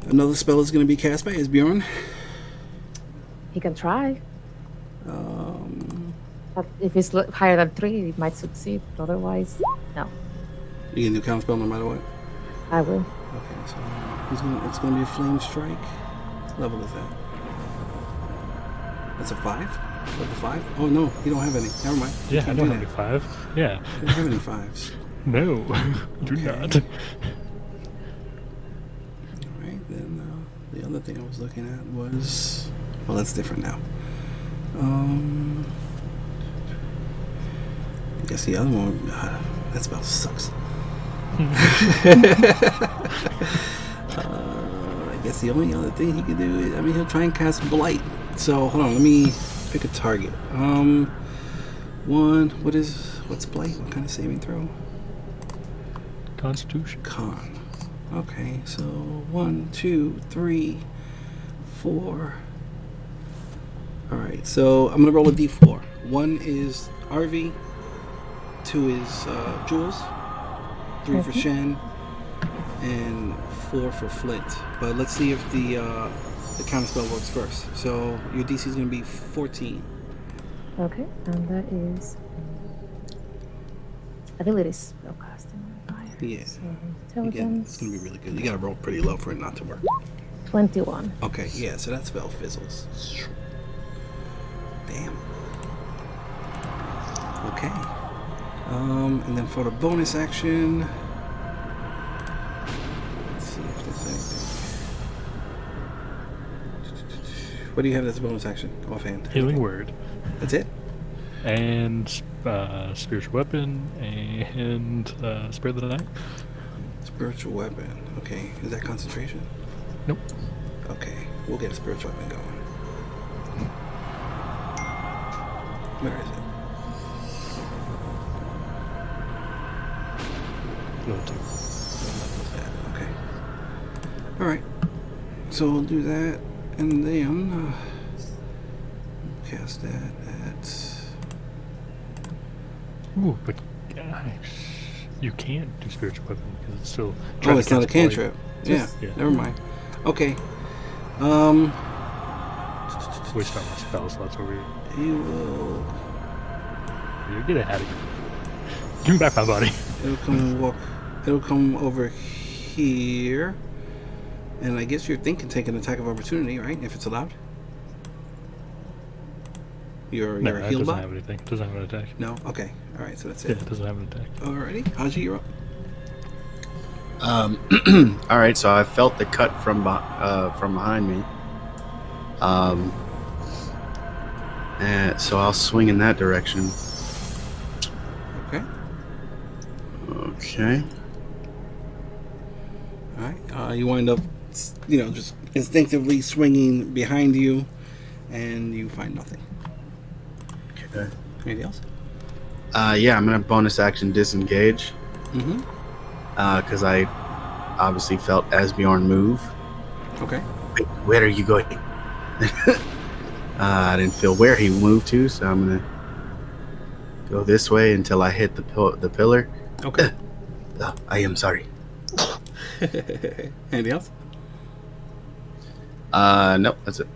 Another spell is going to be cast by Esbjorn. He can try. But if it's higher than 3, it might succeed. Otherwise, no. You can do counter spell no matter what. I will. Okay, so it's going to be a flame strike. What level is that? That's a 5? Level 5? Oh no, you don't have any. Never mind. You Yeah, I can't don't do have any that. 5. Yeah. You don't have any 5s. No, do Okay. not. Alright, then the other thing I was looking at was... Well, that's different now. I guess the other one... that spell sucks. I guess the only other thing he can do is, he'll try and cast Blight. So, hold on, let me pick a target. What's Blight? What kind of saving throw? Constitution. Con. Okay, so 1, 2, 3, 4. Alright, so I'm gonna roll a d4. 1 is RV, 2 is Jules, 3 for Shen, and 4 for Flint. But let's see if the counterspell works first. So your DC is gonna be 14. Okay, and that is ability spellcasting. Yeah. So Again, intelligence. it's gonna be really good. You gotta roll pretty low for it not to work. 21. Okay, yeah, so that spell fizzles. Damn. Okay. And then for the bonus action, let's see if there's anything. What do you have as a bonus action offhand? Healing word. That's it? And spiritual weapon and spirit of the night. Spiritual weapon. Okay, is that concentration? Nope. Okay, we'll get a spiritual weapon going. Where is it? Level 2. Okay. Alright. So we'll do that, and then cast that at... Ooh, but you can't do spiritual weapon because it's still. Oh, it's not a cast Blight. cantrip. Yeah, Yeah. never mind. Okay. Waste all my spell slots over here. You will... You get out of here. Give me back my body. It'll come over here. And I guess your thing can take an attack of opportunity, right? If it's allowed. Your No, it heal doesn't bot? have anything. It doesn't have an attack. No? Okay. Alright, so that's Yeah, it. it doesn't have an attack. Alrighty. Haji, you're up. All right, so I felt the cut from behind me. And so I'll swing in that direction. Okay. Okay. Alright. You wind up, just instinctively swinging behind you, and you find nothing. Okay. Anything else? Yeah, I'm gonna bonus action disengage Mm-hmm. because I obviously felt Asbjorn move. Okay. Wait, where are you going? I didn't feel where he moved to, so I'm gonna go this way until I hit the pillar. Okay. Oh, I am sorry. Anything else? Nope, that's it.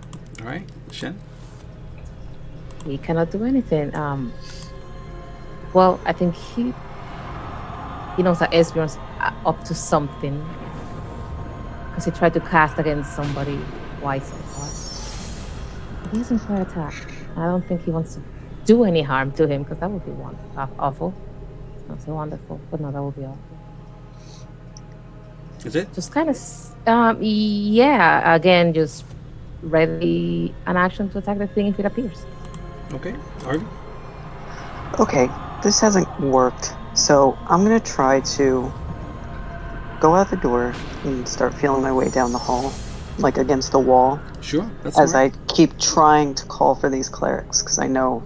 Alright. Shen? We cannot do anything. Well, I think he knows that Esbjorn's up to something because he tried to cast against somebody twice so far. But he hasn't quite attacked. I don't think he wants to do any harm to him because that would be awful. It's not so wonderful, but no, that would be awful. Is it? Just kind of, yeah. Again, just ready an action to attack the thing if it appears. Okay. Arby? Okay, this hasn't worked, so I'm gonna try to go out the door and start feeling my way down the hall, like against the wall, Sure. That's as smart. I keep trying to call for these clerics, because I know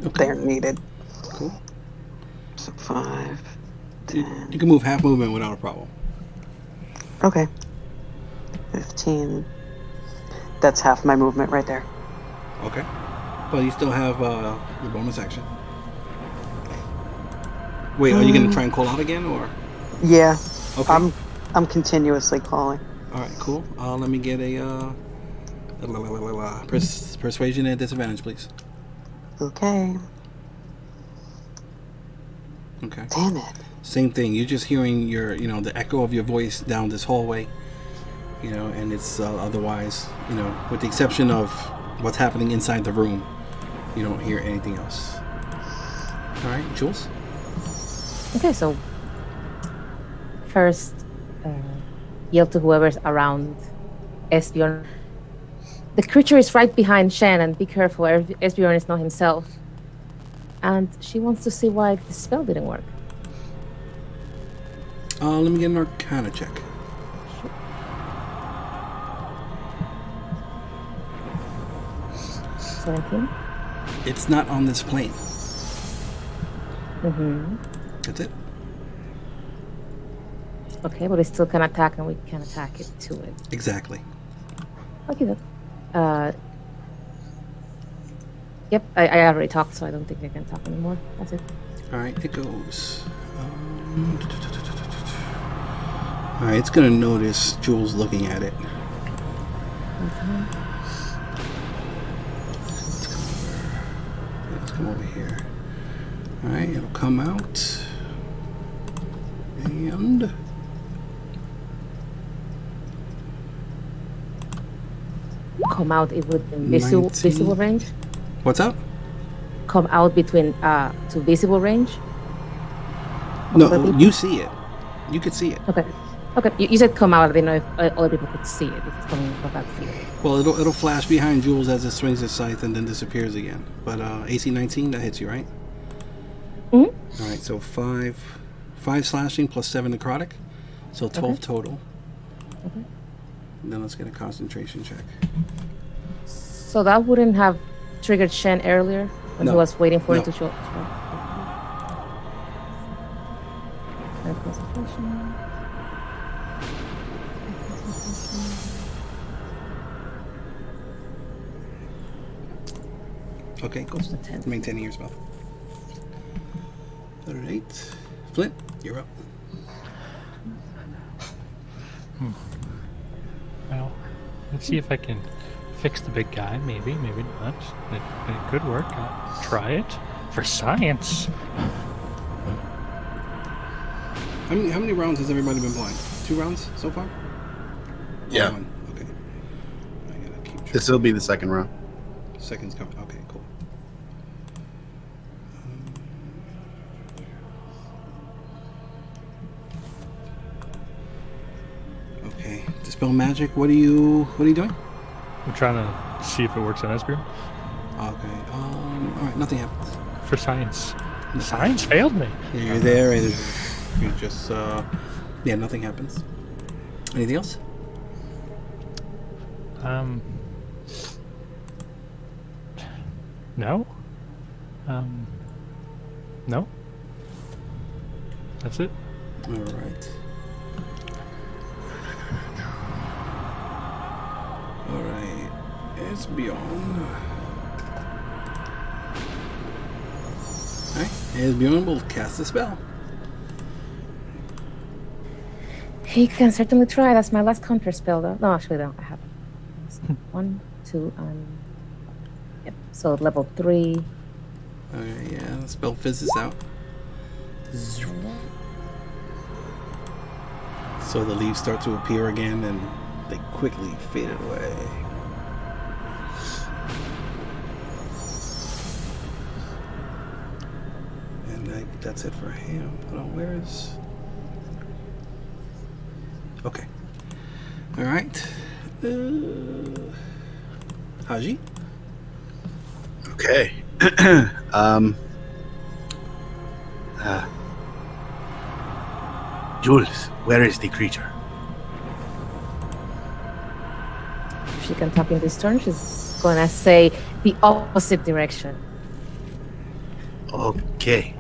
Okay. they're needed. Cool. So 5, You 10, can move half movement without a problem. okay, 15. That's half my movement right there. Okay. Well, you still have your bonus action. Wait, are you going to try and call out again, or? Yeah, Okay. I'm continuously calling. All right, cool. Let me get a persuasion at disadvantage, please. Okay, Okay. damn it. Same thing. You're just hearing the echo of your voice down this hallway, and it's otherwise, with the exception of what's happening inside the room, you don't hear anything else. All right, Jules? Okay, so first, yell to whoever's around Esbjorn. The creature is right behind Shen, and be careful, Esbjorn is not himself. And she wants to see why the spell didn't work. Let me get an Arcana check. Sure. 17. It's not on this plane. Mm-hmm. That's it. Okay, but it still can attack, and we can attack it to it. Exactly. Okay, then. Yep, I already talked, so I don't think I can talk anymore. That's it. All right, it goes. All right, it's gonna notice Jules looking at it. Okay. Let's come over here. All right, it'll come out. And Come out it would 19. visible range. What's up? Come out between to visible range. No, other people? you see it. You could see it. Okay. Okay. You said come out. I didn't know if other people could see it. If it's coming from that field. Well, it'll flash behind Jules as it swings its scythe and then disappears again. But AC 19, that hits you, right? Mm-hmm. All right, so five slashing plus 7 necrotic, so 12 Okay. total. Okay. And then let's get a concentration check. So that wouldn't have triggered Shen earlier when No. he was waiting for No. it to show up. And concentration. Okay, cool. Goes to 10. Maintaining your spell. All right, Flint, you're up. Well, let's see if I can fix the big guy. Maybe not. It could work. I'll try it for science. How many rounds has everybody been playing? 2 rounds so far? Or Yeah. 1? Okay. I gotta keep track. This will be the second round. Seconds coming. Okay, cool. Okay. Dispel magic. What are you doing? I'm trying to see if it works on Esgrim. Okay. All right. Nothing happens. For science. Science failed me. Yeah, you're there, and you just yeah, nothing happens. Anything else? No. No. That's it. All right. All right. It's beyond. All right. As beyond will cast a spell. He can certainly try. That's my last counter spell, though. No, actually, no, I have 1, 2, and yep. So level 3. Okay, yeah, the spell fizzes out. So the leaves start to appear again, and they quickly fade away. And that's it for him. Hold on, where is? Okay. All right. Haji. Okay. Jules, where is the creature? If she can talk in this turn, she's gonna say the opposite direction. Okay.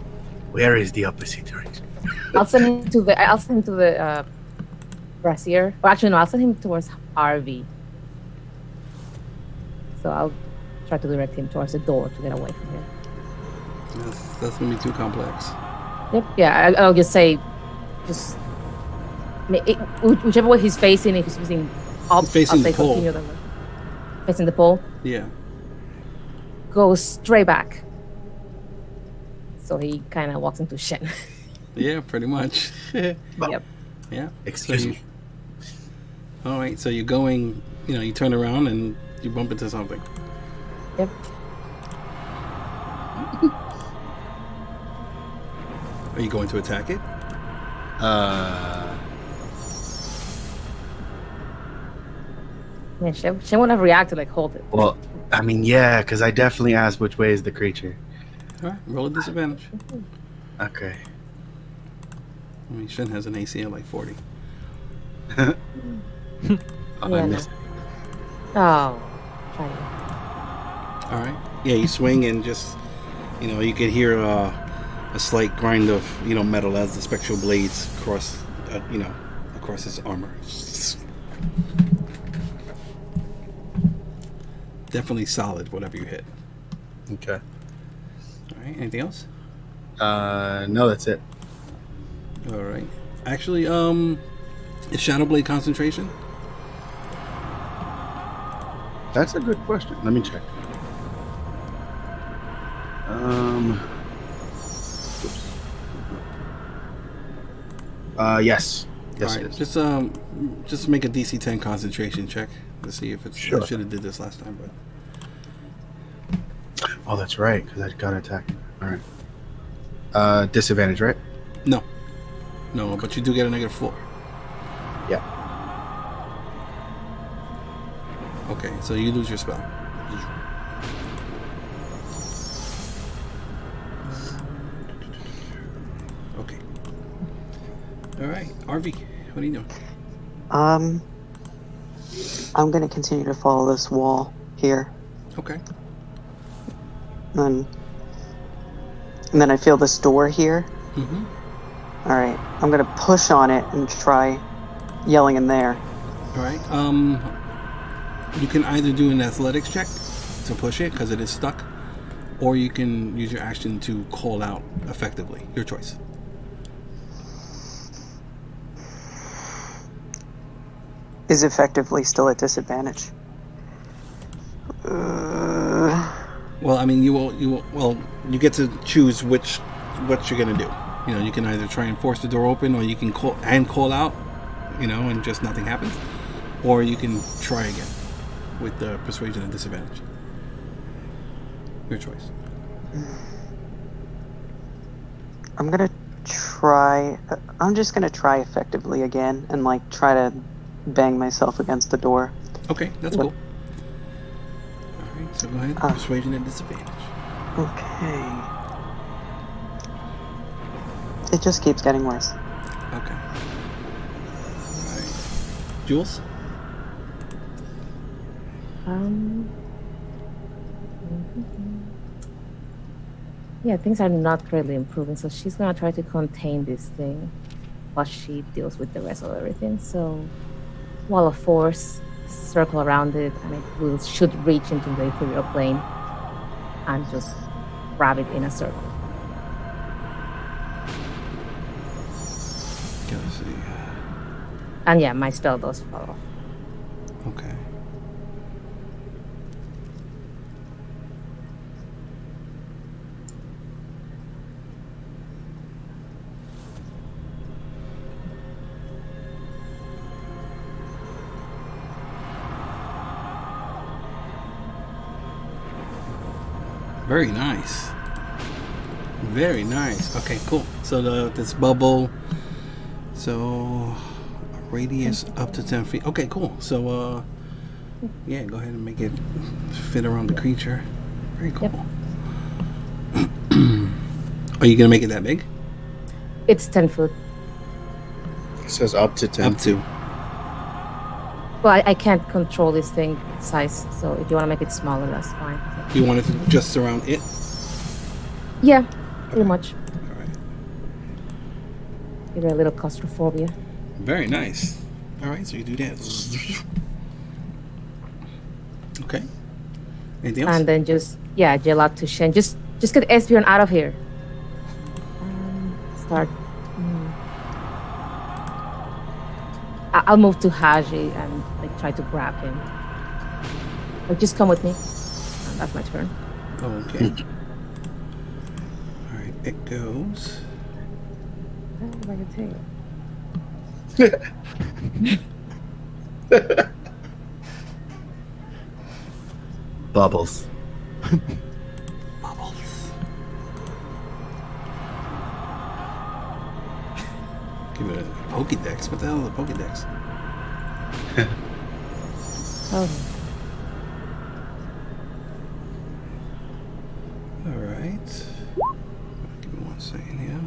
Where is the opposite direction? I'll send him to the brassiere. Or actually, no, I'll send him towards RV. So I'll try to direct him towards the door to get away from here. That's gonna be too complex. Yep. Yeah, I'll just say, whichever way he's facing. If he's facing up, He's facing I'll say the pole. continue the way. Facing the pole. Yeah. Go straight back. So he kind of walks into Shen. Yeah, pretty much. Yep. Yeah. Excuse So you- me. All right, so you're going, you turn around and you bump into something. Yep. Are you going to attack it? Yeah, Shen won't have reacted like hold it. Well, I mean, yeah, because I definitely asked which way is the creature. All right, roll a disadvantage. Okay. I mean, Shin has an AC of like 40. Oh, Yeah, I no. missed. Oh, try to. All right. Yeah, you swing and just, you can hear a slight grind of, metal as the spectral blades cross, across his armor. Definitely solid, whatever you hit. Okay. All right. Anything else? No, that's it. All right. Actually, is Shadow Blade concentration? That's a good question. Let me check. Yes. Yes, All it right. is. Just make a DC 10 concentration check to see if it's. Sure. I should have did this last time, but Oh, that's right, because I got attacked. All right. Disadvantage, right? no, but you do get a -4. Yeah. Okay, so you lose your spell. Okay. All right, RV, what are you doing? I'm gonna continue to follow this wall here, Okay. and then I feel this door here. Mm-hmm. All right, I'm gonna push on it and try yelling in there. All right. You can either do an athletics check to push it because it is stuck, or you can use your action to call out effectively. Your choice. Is effectively still at disadvantage. Well, I mean, you will. Well, you get to choose what you're gonna do. You can either try and force the door open, or you can call out, and just nothing happens, or you can try again with the persuasion and disadvantage. Your choice. I'm gonna try. I'm just gonna try effectively again and try to bang myself against the door. Okay, that's cool. All right, so go ahead. Persuasion and disadvantage. Okay. It just keeps getting worse. Okay. All right. Jules. Yeah, things are not really improving, so she's gonna try to contain this thing while she deals with the rest of everything. So, wall of force, circle around it, and it should reach into the ethereal plane and just grab it in a circle. Let's see. And yeah, my spell does fall off. Okay. Very nice. Very nice. Okay, cool. So this bubble. So a radius up to 10 feet. Okay, cool. So yeah, go ahead and make it fit around the creature. Very cool. Yep. Are you gonna make it that big? It's 10 foot. It says up to 10. Up to. Well, I can't control this thing size, so if you want to make it smaller, that's fine. You want it to just surround it? Yeah, pretty much. All right. Give it a little claustrophobia. Very nice. All right, so you do that. Okay. Anything else? And then just yell out to Shen. Just get Esbjorn out of here. Start. I'll move to Haji and try to grab him. Just come with me. And that's my turn. Okay. All right, it goes. If I can take it. Bubbles. Bubbles. Give it a Pokédex. What the hell is a Pokédex? Oh. All right. Give me 1 second here.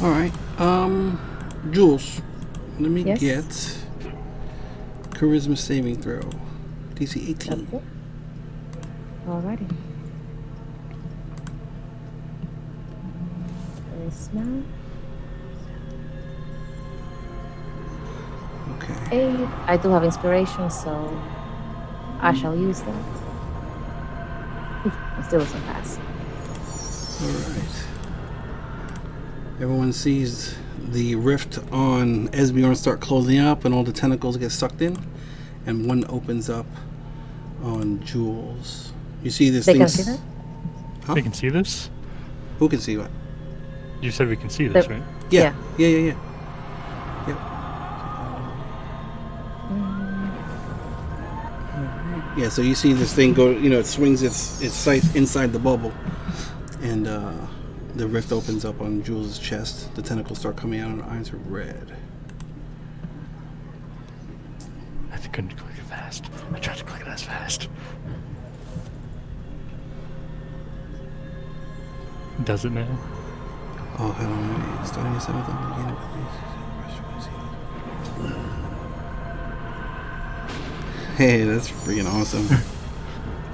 All right. Jules, let me Yes? get charisma saving throw. DC 18. Okay. Alrighty. Charisma. Okay. 8. I do have inspiration, so I shall use that. It still doesn't pass. All right. Everyone sees the rift on Esbjorn start closing up, and all the tentacles get sucked in, and one opens up on Jules. You see this They thing? can see that? Huh? We can see this? Who can see what? You said we can see this, right? Yeah. Yep. Yeah, so you see this thing go, it swings its sight inside the bubble, and the rift opens up on Jules' chest. The tentacles start coming out, and her eyes are red. I couldn't click it fast. I tried to click it as fast. Does it now? Oh, hold on, wait. Starting at 7th on the beginning. Hey, that's freaking awesome.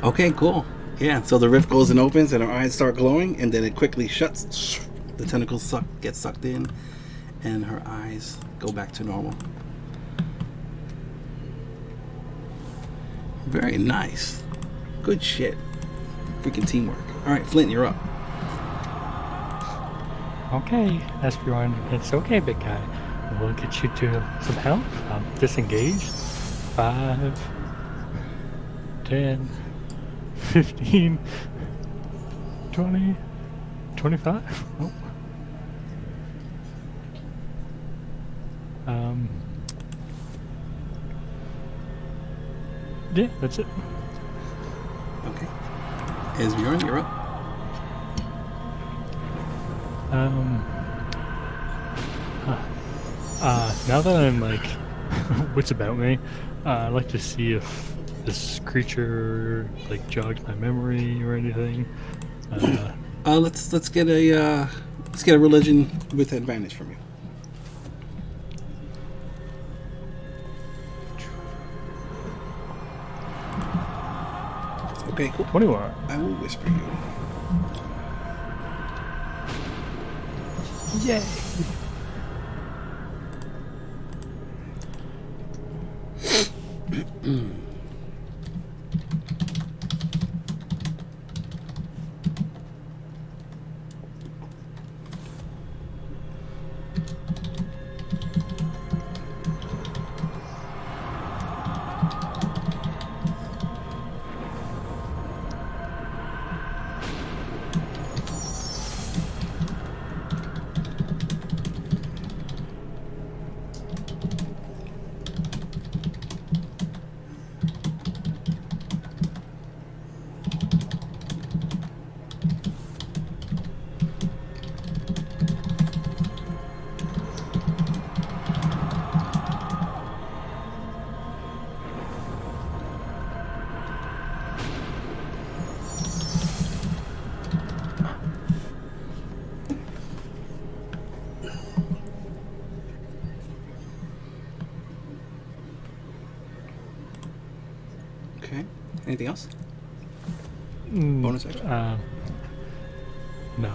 Okay, cool. Yeah, so the rift goes and opens, and her eyes start glowing, and then it quickly shuts. The tentacles get sucked in, and her eyes go back to normal. Very nice. Good shit. Freaking teamwork. All right, Flint, you're up. Okay, Esbjorn, it's okay, big guy. We'll get you to some help. Disengage. 5, 10, 15, 20, 25. Oh. Yeah, that's it. Okay. Esbjorn, you're up. Now that I'm like, what's about me? I'd like to see if this creature like jogs my memory or anything. Let's get a religion with advantage from you. Okay, cool. 21. I will whisper you. Yay! Okay. Anything else? Mm, Bonus action? No.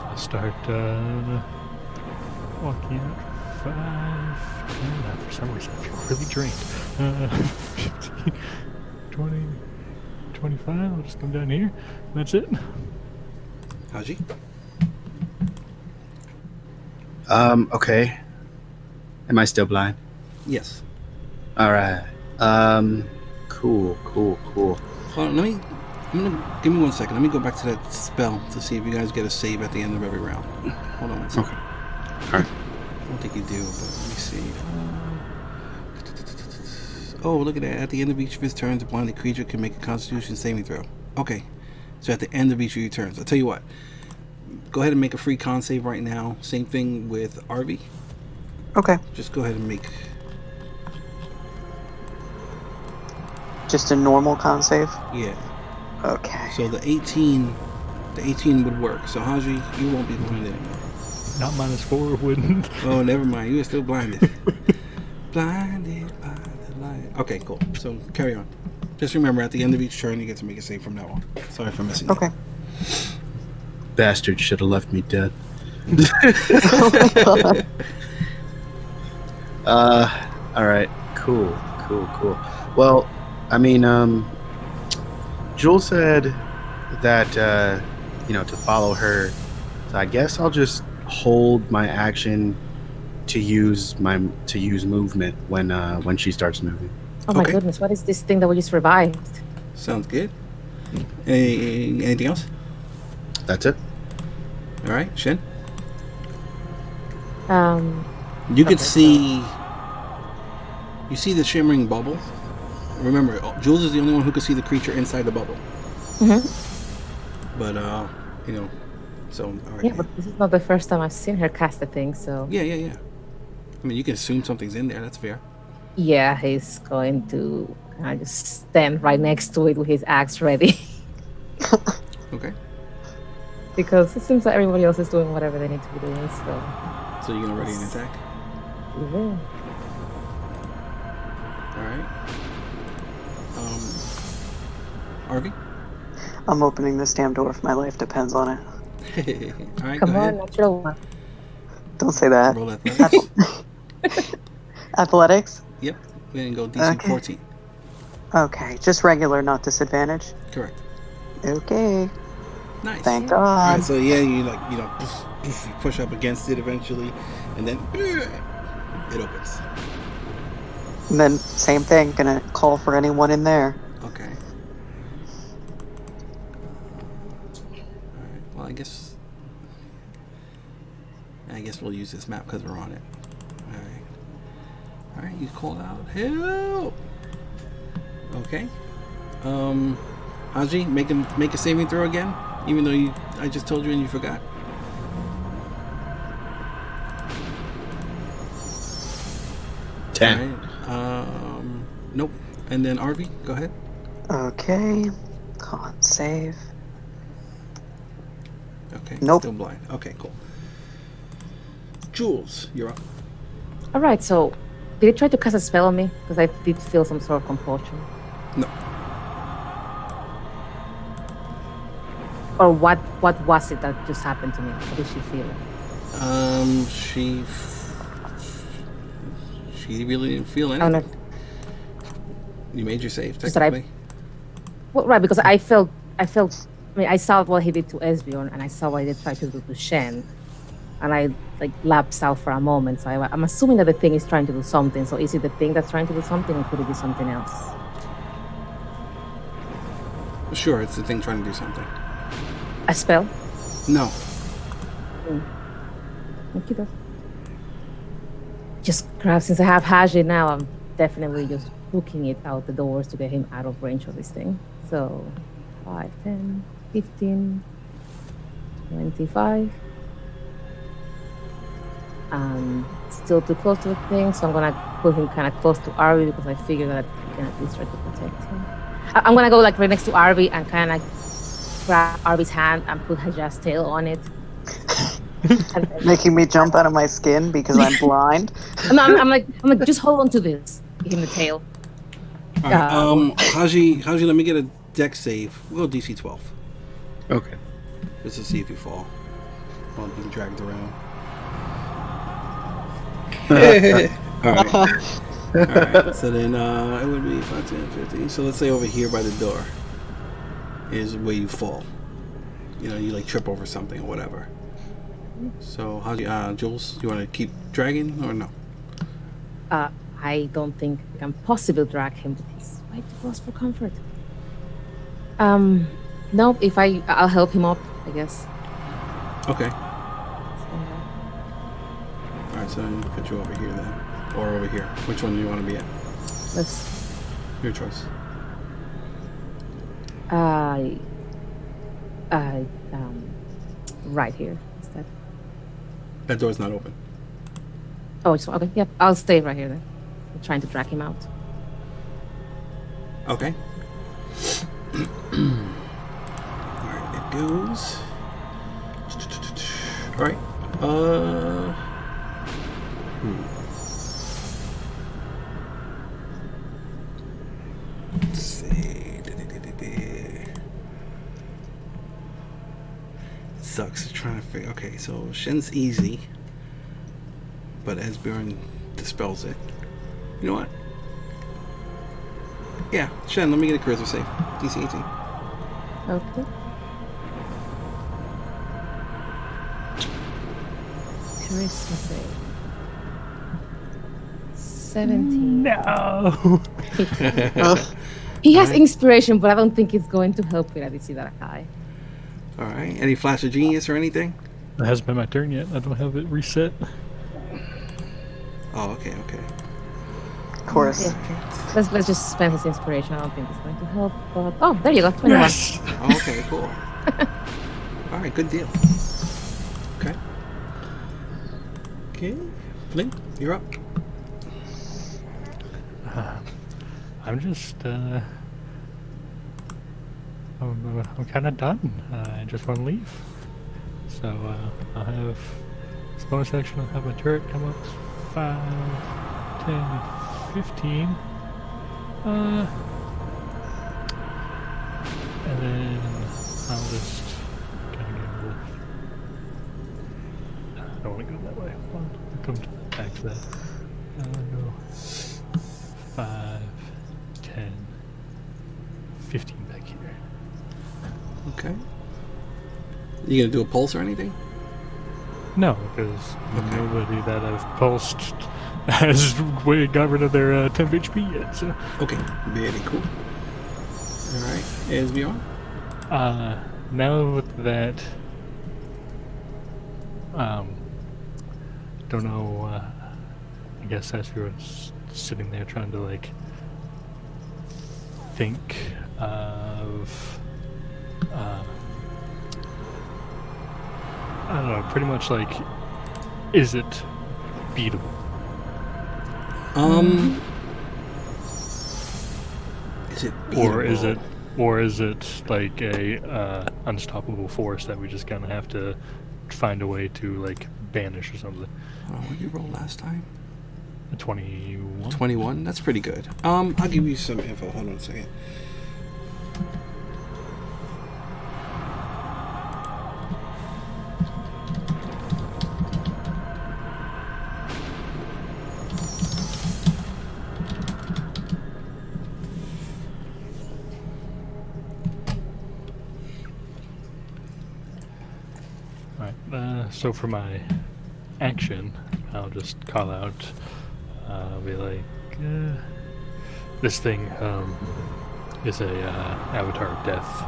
I'll start walking out. 5, 10. For some reason, I feel really drained. 15, 20, 25. I'll just come down here. That's it. Haji? Okay. Am I still blind? Yes. All right. Cool. Hold on, give me 1 second. Let me go back to that spell to see if you guys get a save at the end of every round. Hold on 1 second. Okay. All right. I don't think you do, but let me see. Oh, look at that. At the end of each of his turns, a blinded creature can make a Constitution saving throw. Okay. So at the end of each of your turns. I'll tell you what. Go ahead and make a free con save right now. Same thing with Arby. Okay. Just go ahead and make... Just a normal con save? Yeah. Okay. So the 18 The 18 would work. So Haji, you won't be blinded anymore. Not -4 wouldn't. Oh, never mind. You are still blinded. Blinded by the light. Okay, cool. So carry on. Just remember, at the end of each turn, you get to make a save from now on. Sorry for missing Okay. Bastard should have left me dead. All right. Cool. Well, I mean, Jules said that to follow her. So I guess I'll just hold my action to use movement when she starts moving. Oh my Okay. goodness, what is this thing that we just revived? Sounds good. Anything else? That's it. All right, Shen. Okay, You could see. You see the shimmering bubble. Remember, Jules is the only one who could see the creature inside the bubble. Mm-hmm. But so all right. Yeah, but this is not the first time I've seen her cast a thing, so Yeah. I mean, you can assume something's in there. That's fair. yeah, he's going to kind of just stand right next to it with his axe ready. Okay. Because it seems like everybody else is doing whatever they need to be doing, so So you're gonna ready an attack. yeah. All right. Arby. I'm opening this damn door if my life depends on it. All right. Come go on, ahead. natural one. Don't say that. Roll athletics. Athletics? Yep. We didn't go DC Okay. 14. Okay, just regular, not disadvantage. Correct. Okay, Nice. thank All God. right. So yeah, you you push up against it eventually, and then it opens. And then same thing, gonna call for anyone in there. Okay. Alright, well, I guess we'll use this map because we're on it. Alright, you call out help! Okay. Haji, make a saving throw again, even though I just told you and you forgot. Ten. Alright, nope. And then Arby, go ahead. Okay, con save. Okay, Nope. still blind. Okay, cool. Jules, you're up. All right, so did he try to cast a spell on me? Because I did feel some sort of compulsion. No. Or what was it that just happened to me? What did she feel? She really didn't feel Oh, anything. no. You made your save, Just that I- technically. Well, right, because I felt. I mean, I saw what he did to Esbjorn, and I saw what he tried to do to Shen, and I lapsed out for a moment. So I'm assuming that the thing is trying to do something. So is it the thing that's trying to do something, or could it be something else? Sure, it's the thing trying to do something. A spell? No. Thank you. Just grab, since I have Haji now, I'm definitely just hooking it out the doors to get him out of range of this thing. So 5, 10, 15, 25. Still too close to the thing, so I'm gonna put him kind of close to Arvi because I figure that I can at least try to protect him. I'm gonna go right next to Arvi and kind of grab Arvi's hand and put Hajja's tail on it. And then- Making me jump out of my skin because I'm blind. No, I'm like, just hold on to this. Give him the tail. All right. Haji, let me get a dex save. We'll go DC 12. Okay. Just to see if you fall while being dragged around. Alright. Alright. So then it would be 5, 10, 15. So let's say over here by the door is where you fall. You know, you trip over something or whatever. So Haji, Jules, you want to keep dragging or no? I don't think I can possibly drag him, but he's way too close for comfort. No, if I'll help him up, I guess. Okay. So, Alright, so then put you over here then. Or over here. Which one do you want to be at? let's. Your choice. Right here. Is that? That door's not open. Oh, it's okay. Yep, I'll stay right here then. I'm trying to drag him out. Okay. Alright, goes. All right. Let's see. It sucks trying to figure. Okay, so Shen's easy, but Esbjorn dispels it. You know what? Yeah, Shen, let me get a charisma save. DC 18. Okay. Charisma save. 17. No. He has Alright. inspiration, but I don't think it's going to help with a DC that high. All right. Any flash of genius or anything? It hasn't been my turn yet. I don't have it reset. Oh, okay, okay. Of course. Yeah, okay. Let's just spend his inspiration. I don't think it's going to help. But oh, there you go, 21. Yes. Oh, okay, cool. All right, good deal. Okay. Okay. Flint, you're up. I'm just. I'm kind of done. I just want to leave. So I'll have this bonus action. I'll have my turret come up 5, 10, 15. And then I'll just kind of go. I don't want to go that way. Hold on. I'll come back to that. I'll go 5, 10, 15 back here. Okay. You gonna do a pulse or anything? No, because nobody that I've pulsed has got rid of their 10 HP yet. So. Okay, very cool. All right, Esbjorn. Now with that, don't know. I guess as we were sitting there trying to like think of, I don't know, pretty much like, is it beatable? Is it Or is it like a unstoppable force that we just kind of have to find a way to like banish or something? What did you roll last time? A 21. 21. That's pretty good. I'll give you some info. Hold on a second. Alright, so for my action, I'll just call out, be like, this thing is a avatar of death.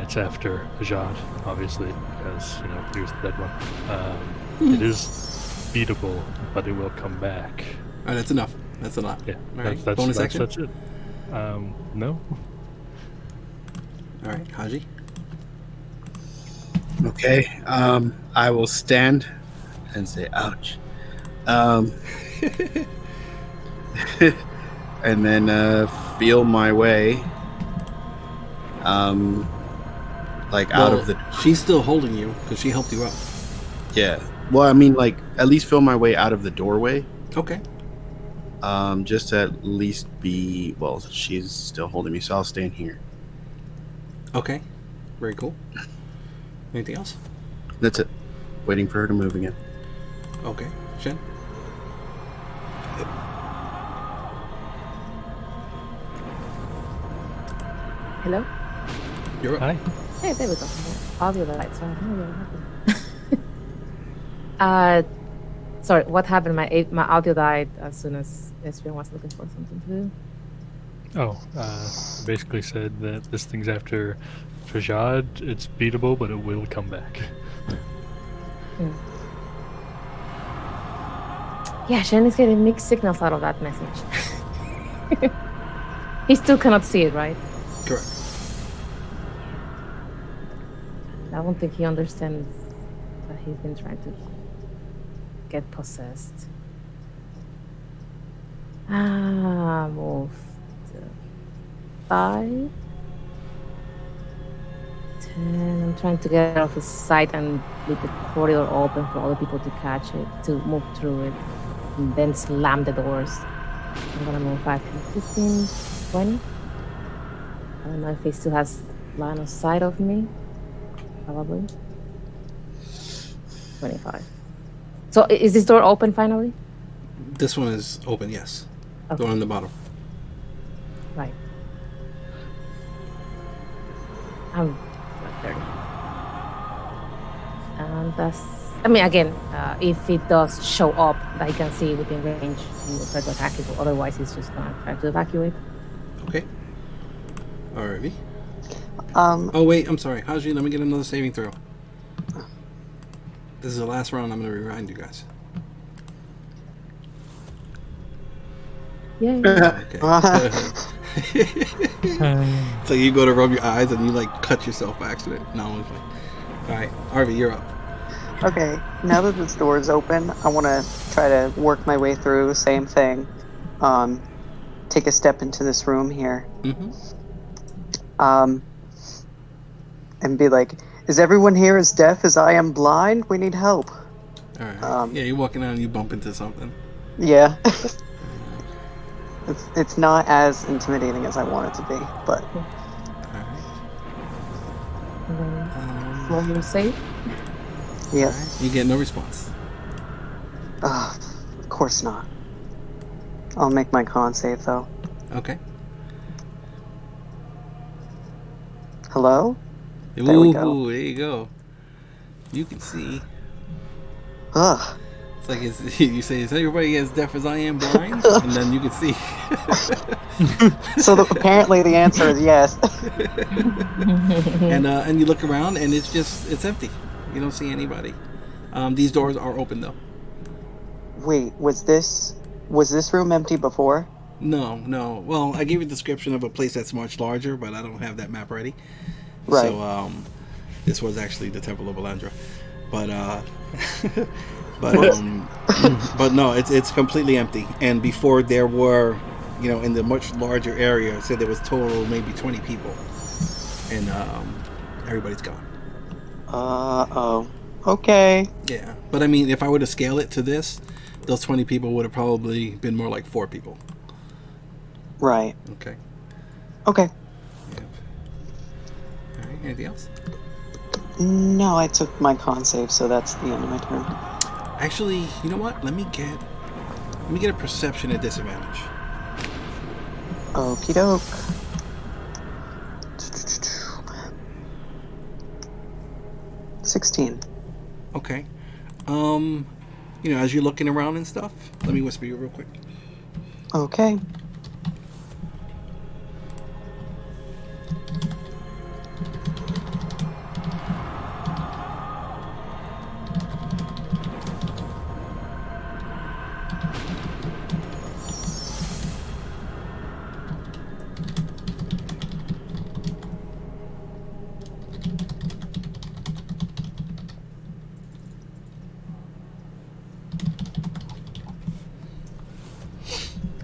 It's after Ajad, obviously, because, you know, he was the dead one. It is beatable, but it will come back. Alright, that's enough. That's a lot. Yeah, Alright, that's bonus action? That's it. No. Alright, Haji. Okay. I will stand and say, "Ouch," and then feel my way, like out of the. She's still holding you because she helped you up. Yeah. Well, I mean, like at least feel my way out of the doorway. Okay. Just to at least be. Well, she's still holding me, so I'll stand here. Okay. Very cool. Anything else? That's it. Waiting for her to move again. Okay. Shen? Hello? You're up. Hi. Hey, there we go. Audio lights. So I don't know what happened. Sorry, what happened? My audio died as soon as Esbjorn was looking for something to do. Oh, basically said that this thing's after Trajad. It's beatable, but it will come back. Yeah, Shen is getting mixed signals out of that message. He still cannot see it, right? Correct. I don't think he understands that he's been trying to get possessed. Move 5, And I'm trying to get out of his sight and leave the corridor open for other people to catch it, to move through it, and then slam the doors. I'm gonna move 5, 10, 15, 20. I don't know if he still has line of sight of me. Probably. 25. So is this door open finally? This one is open, yes. Okay. The one on the bottom. Right. I'm at 30. And that's, I mean, again, if it does show up that he can see within range, he will try to attack it, but otherwise he's just gonna try to evacuate. Okay. Alrighty. Um, Wait, I'm sorry. Haji, let me get another saving throw. This is the last round. I'm going to remind you guys. Yeah. Okay. So you go to rub your eyes and you like cut yourself by accident. No, I'm like, all right, Harvey, you're up. Okay, now that this door is open, I want to try to work my way through. Same thing. Take a step into this room here. Mm-hmm. And be like, is everyone here as deaf as I am blind? We need help. All right. Yeah, you're walking out and you bump into something. Yeah. It's not as intimidating as I want it to be, but. All right. Roll your save. Yeah. Right. You get no response. Of course not. I'll make my con save though. Okay. Hello? There we go. There you go. You can see. Ugh. It's like you say, is everybody as deaf as I am blind? And then you can see. So apparently the answer is yes. And you look around and it's empty. You don't see anybody. These doors are open though. Wait, was this room empty before? No. Well, I gave you a description of a place that's much larger, but I don't have that map ready. Right. So this was actually the Temple of Elandra, but but no, it's completely empty. And before there were, in the much larger area, said there was total maybe 20 people, and everybody's gone. Oh. Okay. Yeah, but I mean, if I were to scale it to this, those 20 people would have probably been more like 4 people. Right. Okay. Okay. All right. Anything else? No, I took my con save, so that's the end of my turn. Actually, you know what? Let me get a perception at disadvantage. Okie doke. 16. Okay. As you're looking around and stuff, let me whisper you real quick. Okay.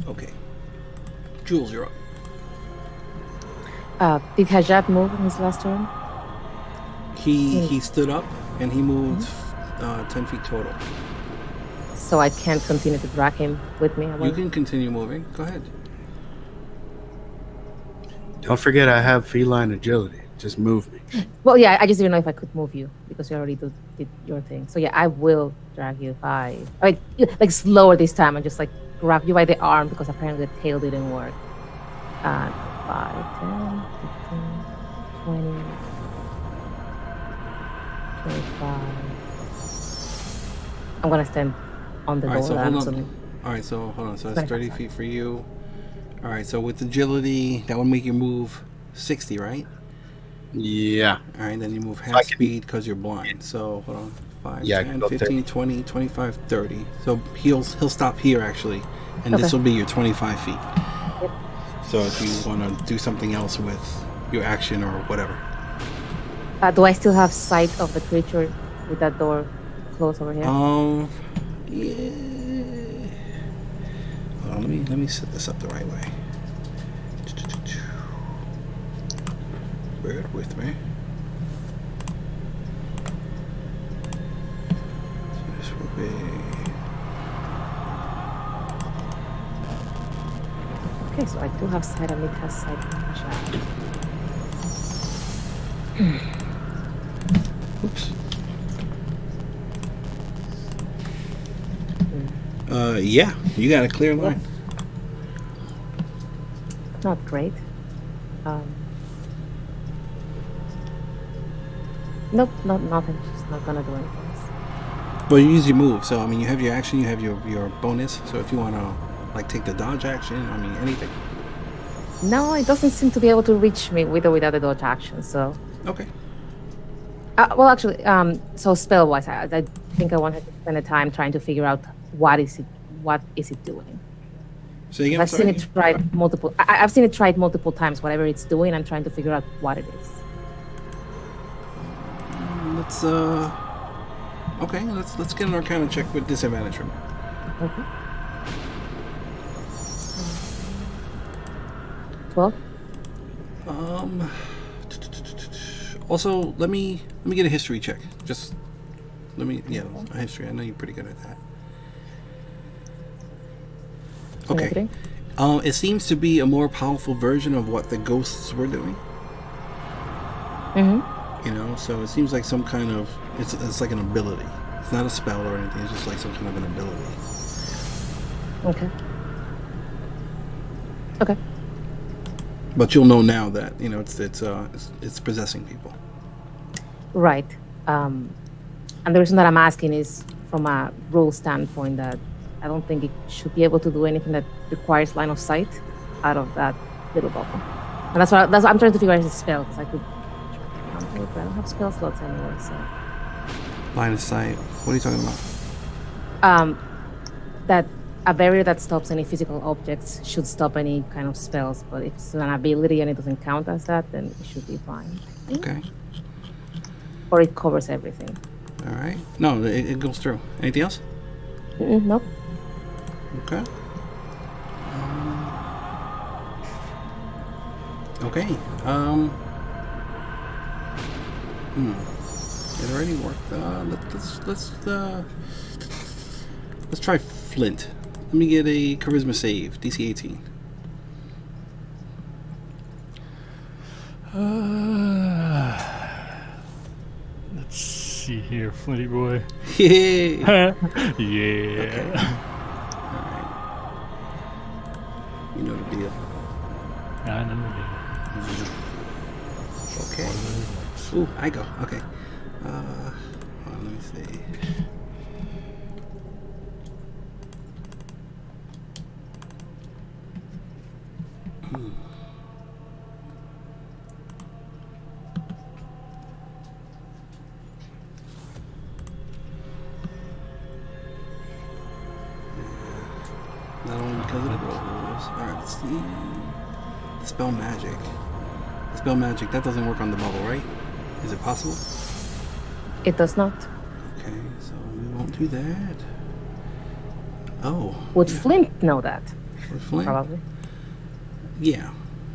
Okay. Jules, you're up. Did Hajab move in his last turn? He stood up and he moved 10 feet total. So I can't continue to drag him with me. You can continue moving. Go ahead. Don't forget I have feline agility. Just move me. Well, yeah, I just didn't know if I could move you because you already did your thing. So yeah, I will drag you 5. Like slower this time and just like grab you by the arm because apparently the tail didn't work. 5, 10, 15, 20, 25. I'm gonna stand on the door. All right, so hold on. So that's 30 feet for you. All right, so with agility, that would make you move 60, right? Yeah. All right, then you move half speed because you're blind. So hold on. 5, 10, 15, 20, 25, 30. So he'll stop here actually, and this will be your 25 feet. Yep. So if you want to do something else with your action or whatever. Do I still have sight of the creature with that door closed over here? Yeah. Hold on, let me set this up the right way. Bear with me. So I do have sight and it has sight chat. Oops. Yeah, you got a clear line. Not great. Nope, nothing. She's not gonna do anything. But you use your move, so I mean, you have your action, you have your bonus. So if you want to like take the dodge action, I mean, anything. No, it doesn't seem to be able to reach me with or without a dodge action. So, Okay. well, actually, so spell wise, I think I wanted to spend the time trying to figure out what is it doing. So again, I've seen it tried multiple. I've seen it tried multiple times. Whatever it's doing, I'm trying to figure out what it is. Let's okay, let's get an Arcana check with disadvantage from it. Okay. 12. Also, let me get a history check. Just a history. I know you're pretty good at that. Okay. 23. It seems to be a more powerful version of what the ghosts were doing. Mm-hmm. You know, so it seems like some kind of it's like an ability. It's not a spell or anything. It's just like some kind of an ability. Okay. Okay. But you'll know now that it's possessing people. Right. And the reason that I'm asking is from a rule standpoint that I don't think it should be able to do anything that requires line of sight out of that little bubble. And that's what I'm trying to figure out as a spell, because I could try to counter it, but I don't have spell slots anyway, so. Line of sight. What are you talking about? That a barrier that stops any physical objects should stop any kind of spells, but if it's an ability and it doesn't count as that, then it should be fine. Okay. Or it covers everything. All right. No, it goes through. Anything else? Nope. Okay. Okay. It already worked. Let's try Flint. Let me get a charisma save, DC 18. Let's see here, Flinty boy. Yeah. Yeah. Okay. Alright. You know the deal. I know. Okay. Ooh, I go. Okay. Hold on, let me see. Not only because of the rules. Alright, let's see. Spell magic. Spell magic, that doesn't work on the bubble, right? Is it possible? It does not. Okay, so we won't do that. Oh. Would Flint know that? With Flint? Probably. Yeah.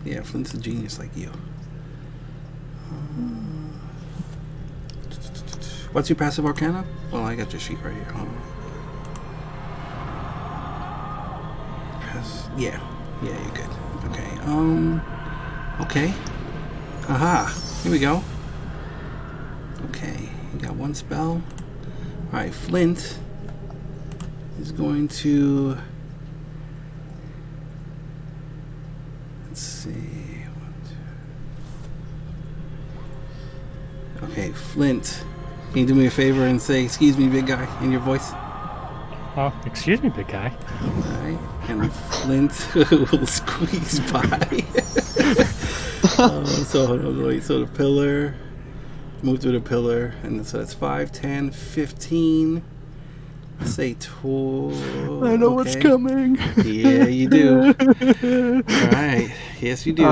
Yeah, Flint's a genius like you. What's your passive arcana? Well, I got your sheet right here. Hold on. Yeah. Yeah, you're good. Okay. Okay. Aha. Here we go. Okay. You got one spell. Alright, Flint is going to... Let's see. Okay, Flint. Can you do me a favor and say, "Excuse me, big guy," in your voice? Oh, excuse me, big guy. Alright. And Flint will squeeze by. So the pillar. Move through the pillar. And so that's 5, 10, 15. Say 12. I know what's coming. Yeah, you do. Alright. Yes, you do.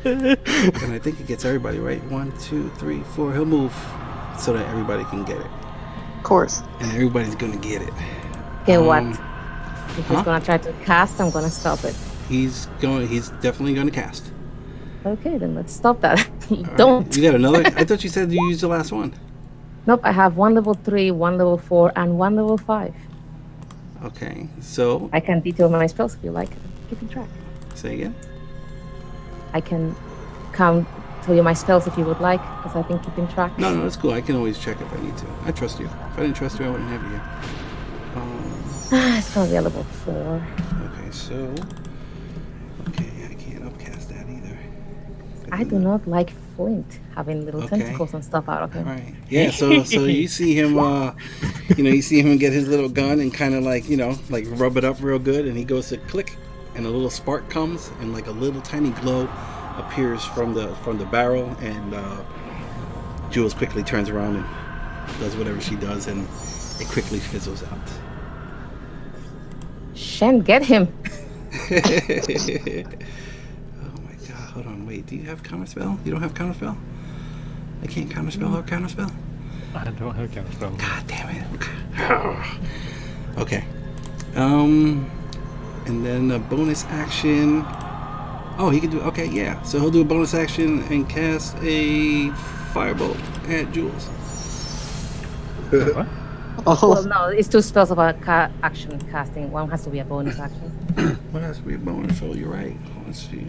And I think it gets everybody, right? 1, 2, 3, 4. He'll move so that everybody can get it. Of course. And everybody's gonna get it. Okay, what? If he's huh? gonna try to cast, I'm gonna stop it. He's definitely gonna cast. Okay, then let's stop that. Alright. Don't. You got another? I thought you said you used the last one. Nope, I have 1 level 3, 1 level 4, and 1 level 5. Okay, so I can detail my spells if you like. Keep in track. Say again? I can tell you my spells if you would like, because I think keeping track. No, that's cool. I can always check if I need to. I trust you. If I didn't trust you, I wouldn't have you here. It's gonna be a level 4. Okay, so... Okay, I can't upcast that either. I do not like Flint having little Okay. tentacles and stuff out of him. Right. Yeah, so you see him, you see him get his little gun and kind of like, like rub it up real good, and he goes to click, and a little spark comes, and like a little tiny glow appears from the barrel, and Jules quickly turns around and does whatever she does, and it quickly fizzles out. Shen, get him! Oh my god, hold on, wait, do you have counterspell? You don't have counterspell? I can't counterspell or counterspell? I don't have counterspell. God damn it. Okay. And then a bonus action. Oh, he can do, okay, yeah. So he'll do a bonus action and cast a firebolt at Jules. What? Well, no, it's 2 spells of action casting. One has to be a bonus action. What has to be a bonus? Oh, you're right. Let's see.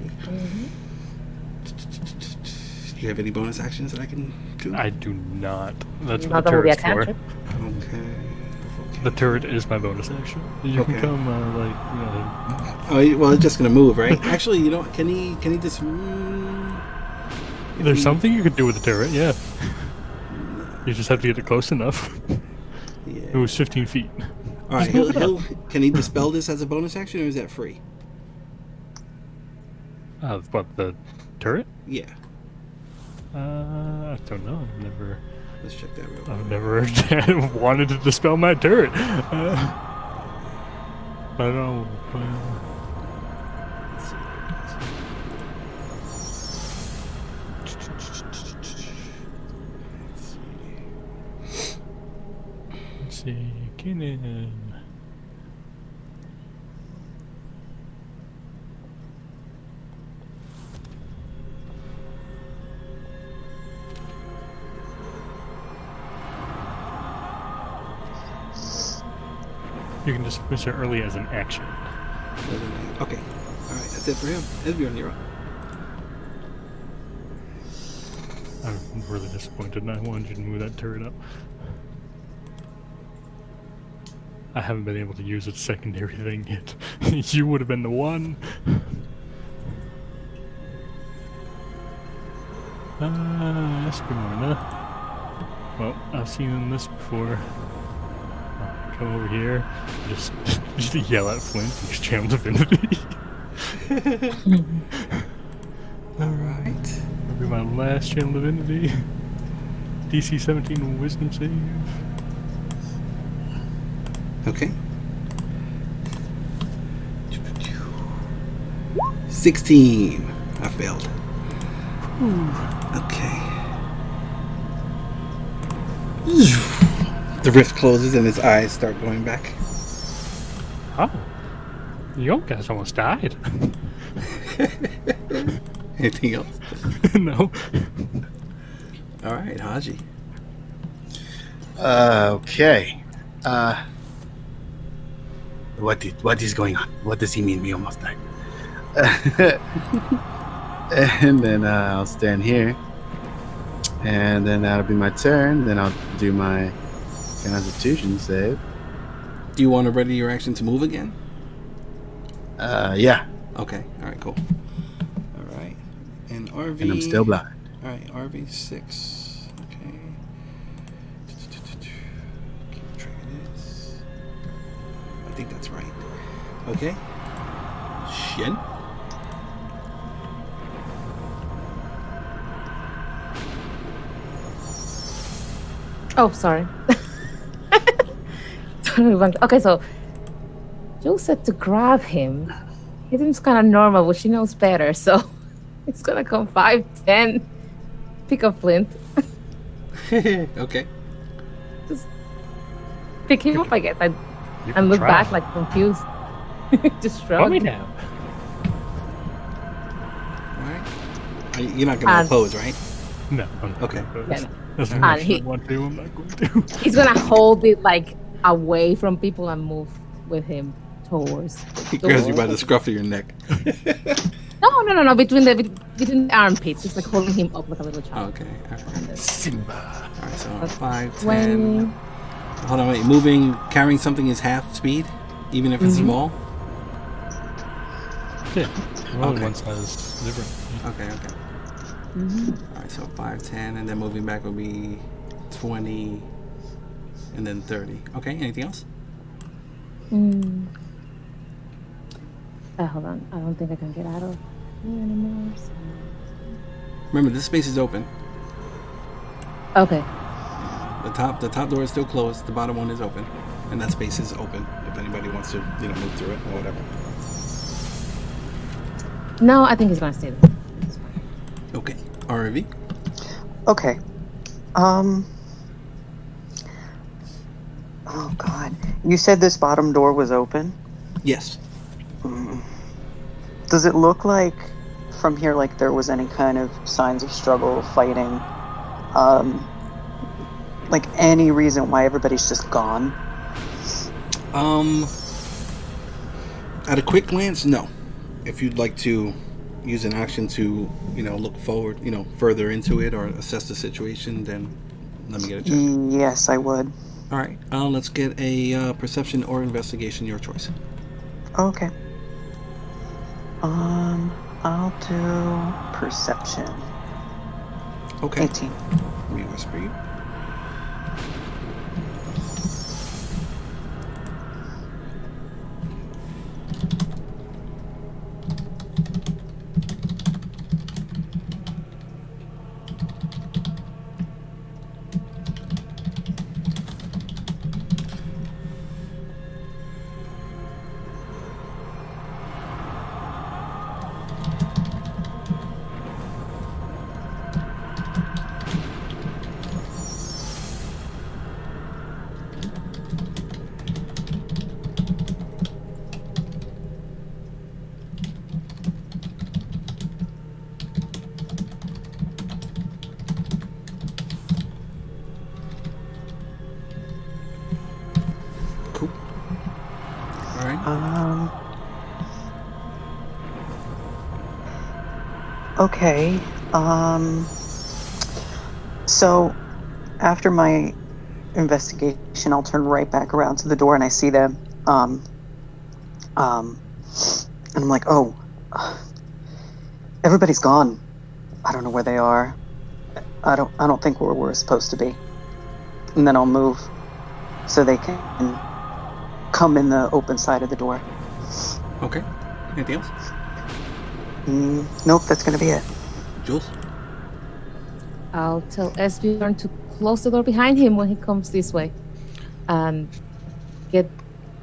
Do you have any bonus actions that I can do? I do not. That's Not what the that would be a turret's for. cantrip. Okay. The turret is my bonus action. You Okay. can come, Oh, well, it's just gonna move, right? Actually, can he just... there's something you could do with the turret, yeah. You just have to get it close enough. Yeah. It was 15 feet. All right, can he dispel this as a bonus action, or is that free? What, the turret? Yeah. I don't know. Let's check that real quick. I've never wanted to dispel my turret. I don't know. Let's see. Let's see. Cannon. You can dismiss it early as an action. Okay. All right, that's it for him. Esbjorn, you're up. I'm really disappointed, and I wanted you to move that turret up. I haven't been able to use its secondary thing yet. You would have been the one. Esbjorn, well, I've seen this before. Come over here, just yell at Flint and just channel divinity. Alright. That'll be my last channel divinity. DC 17 wisdom save. Okay. 16. I failed. Okay. The rift closes and his eyes start going back. Oh. You guys almost died. Anything else? No. Alright, Haji. Okay. What is going on? What does he mean we almost died? And then I'll stand here. And then that'll be my turn. Then I'll do my Constitution save. Do you want to ready your action to move again? Yeah. Okay, alright, cool. Alright. And RV. And I'm still blind. Alright, RV 6. Okay. Keep track of this. I think that's right. Okay. Shen. Oh, sorry. Okay, so Jules said to grab him. He seems kind of normal, but she knows better, so it's gonna come 5, 10. Pick up Flint. Okay. Just pick him up, I guess. You And can look try. back like confused. Just Put shrug. me down. Alright. You're not going to oppose, right? No. I'm not Okay. gonna Yeah, oppose. no. As And much as he- I want to, I'm not going to. He's gonna hold it like away from people and move with him towards He the grabs you by the door. scruff of your neck. No. Between the armpits, just like holding him up like a little child. Okay. All right. And then Simba. All right. So that's 5, 20. 10. Hold on. Wait. Moving, carrying something is half speed, even if it's small. Yeah. Well, Okay. one side is different. Okay. Mhm. All right. So 5, 10, and then moving back will be 20, and then 30. Okay. Anything else? Mm. Hold on. I don't think I can get out of here anymore. So. Remember, this space is open. Okay. The top door is still closed. The bottom one is open, and that space is open if anybody wants to, move through it or whatever. No, I think he's gonna stay there. It's fine. Okay. RV. Okay. Oh God. You said this bottom door was open. Yes. Does it look like from here like there was any kind of signs of struggle, fighting? Like any reason why everybody's just gone? At a quick glance, no. If you'd like to use an action to, look forward, further into it or assess the situation, then let me get a check. Yes, I would. All right. Let's get a perception or investigation, your choice. Okay. I'll do perception. Okay. 18. Let me whisper you. Cool. All right. Okay. So after my investigation, I'll turn right back around to the door and I see them. And I'm like, oh, everybody's gone. I don't know where they are. I don't think we're supposed to be. And then I'll move so they can come in the open side of the door. Okay. Anything else? Nope, that's gonna be it. Jules? I'll tell Esbjorn to close the door behind him when he comes this way. And get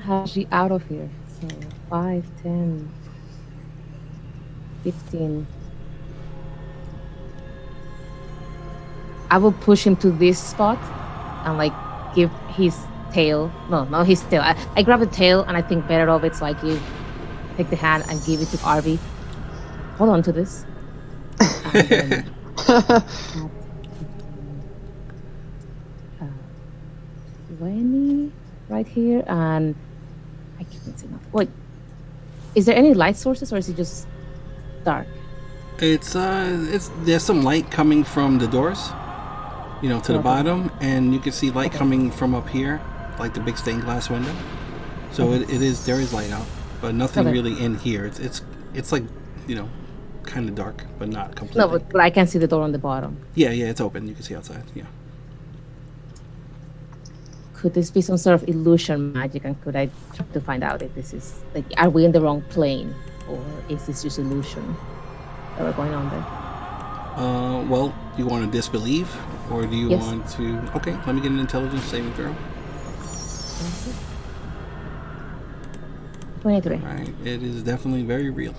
Haji out of here. So 5, 10, 15. I will push him to this spot and like give his tail. No, not his tail. I grab the tail and I think better of it, so I take the hand and give it to Arby. Hold on to this. And then add 20 right here, and I can't see nothing. Wait, is there any light sources or is it just dark? It's there's some light coming from the doors, to the bottom, and you can see light coming from up here, like the big stained glass window. So there is light out, but nothing really in here. It's like, kind of dark, but not completely. No, but I can see the door on the bottom. Yeah, it's open. You can see outside. Yeah. Could this be some sort of illusion magic, and could I try to find out if this is like, are we in the wrong plane, or is this just illusion that we're going on there? Well, do you want to disbelieve, or do you Yes. want to? Okay, let me get an intelligence saving throw. 23. All right, it is definitely very real.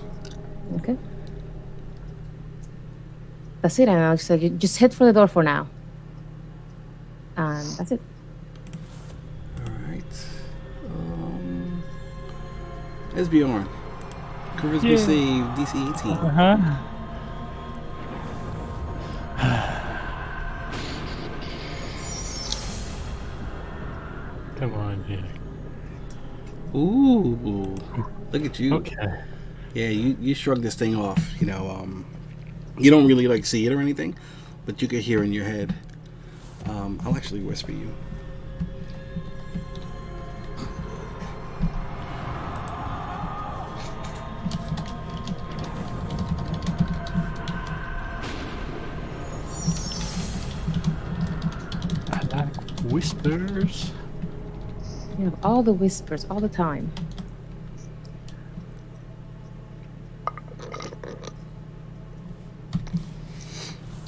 Okay. That's it, and I'll say you just head for the door for now. And that's it. All right. Esbjorn. Charisma save DC 18. Come on, Jack. Ooh, look at you. Okay. Yeah, you shrug this thing off. You don't really like see it or anything, but you can hear in your head. I'll actually whisper you. I like whispers. You have all the whispers all the time.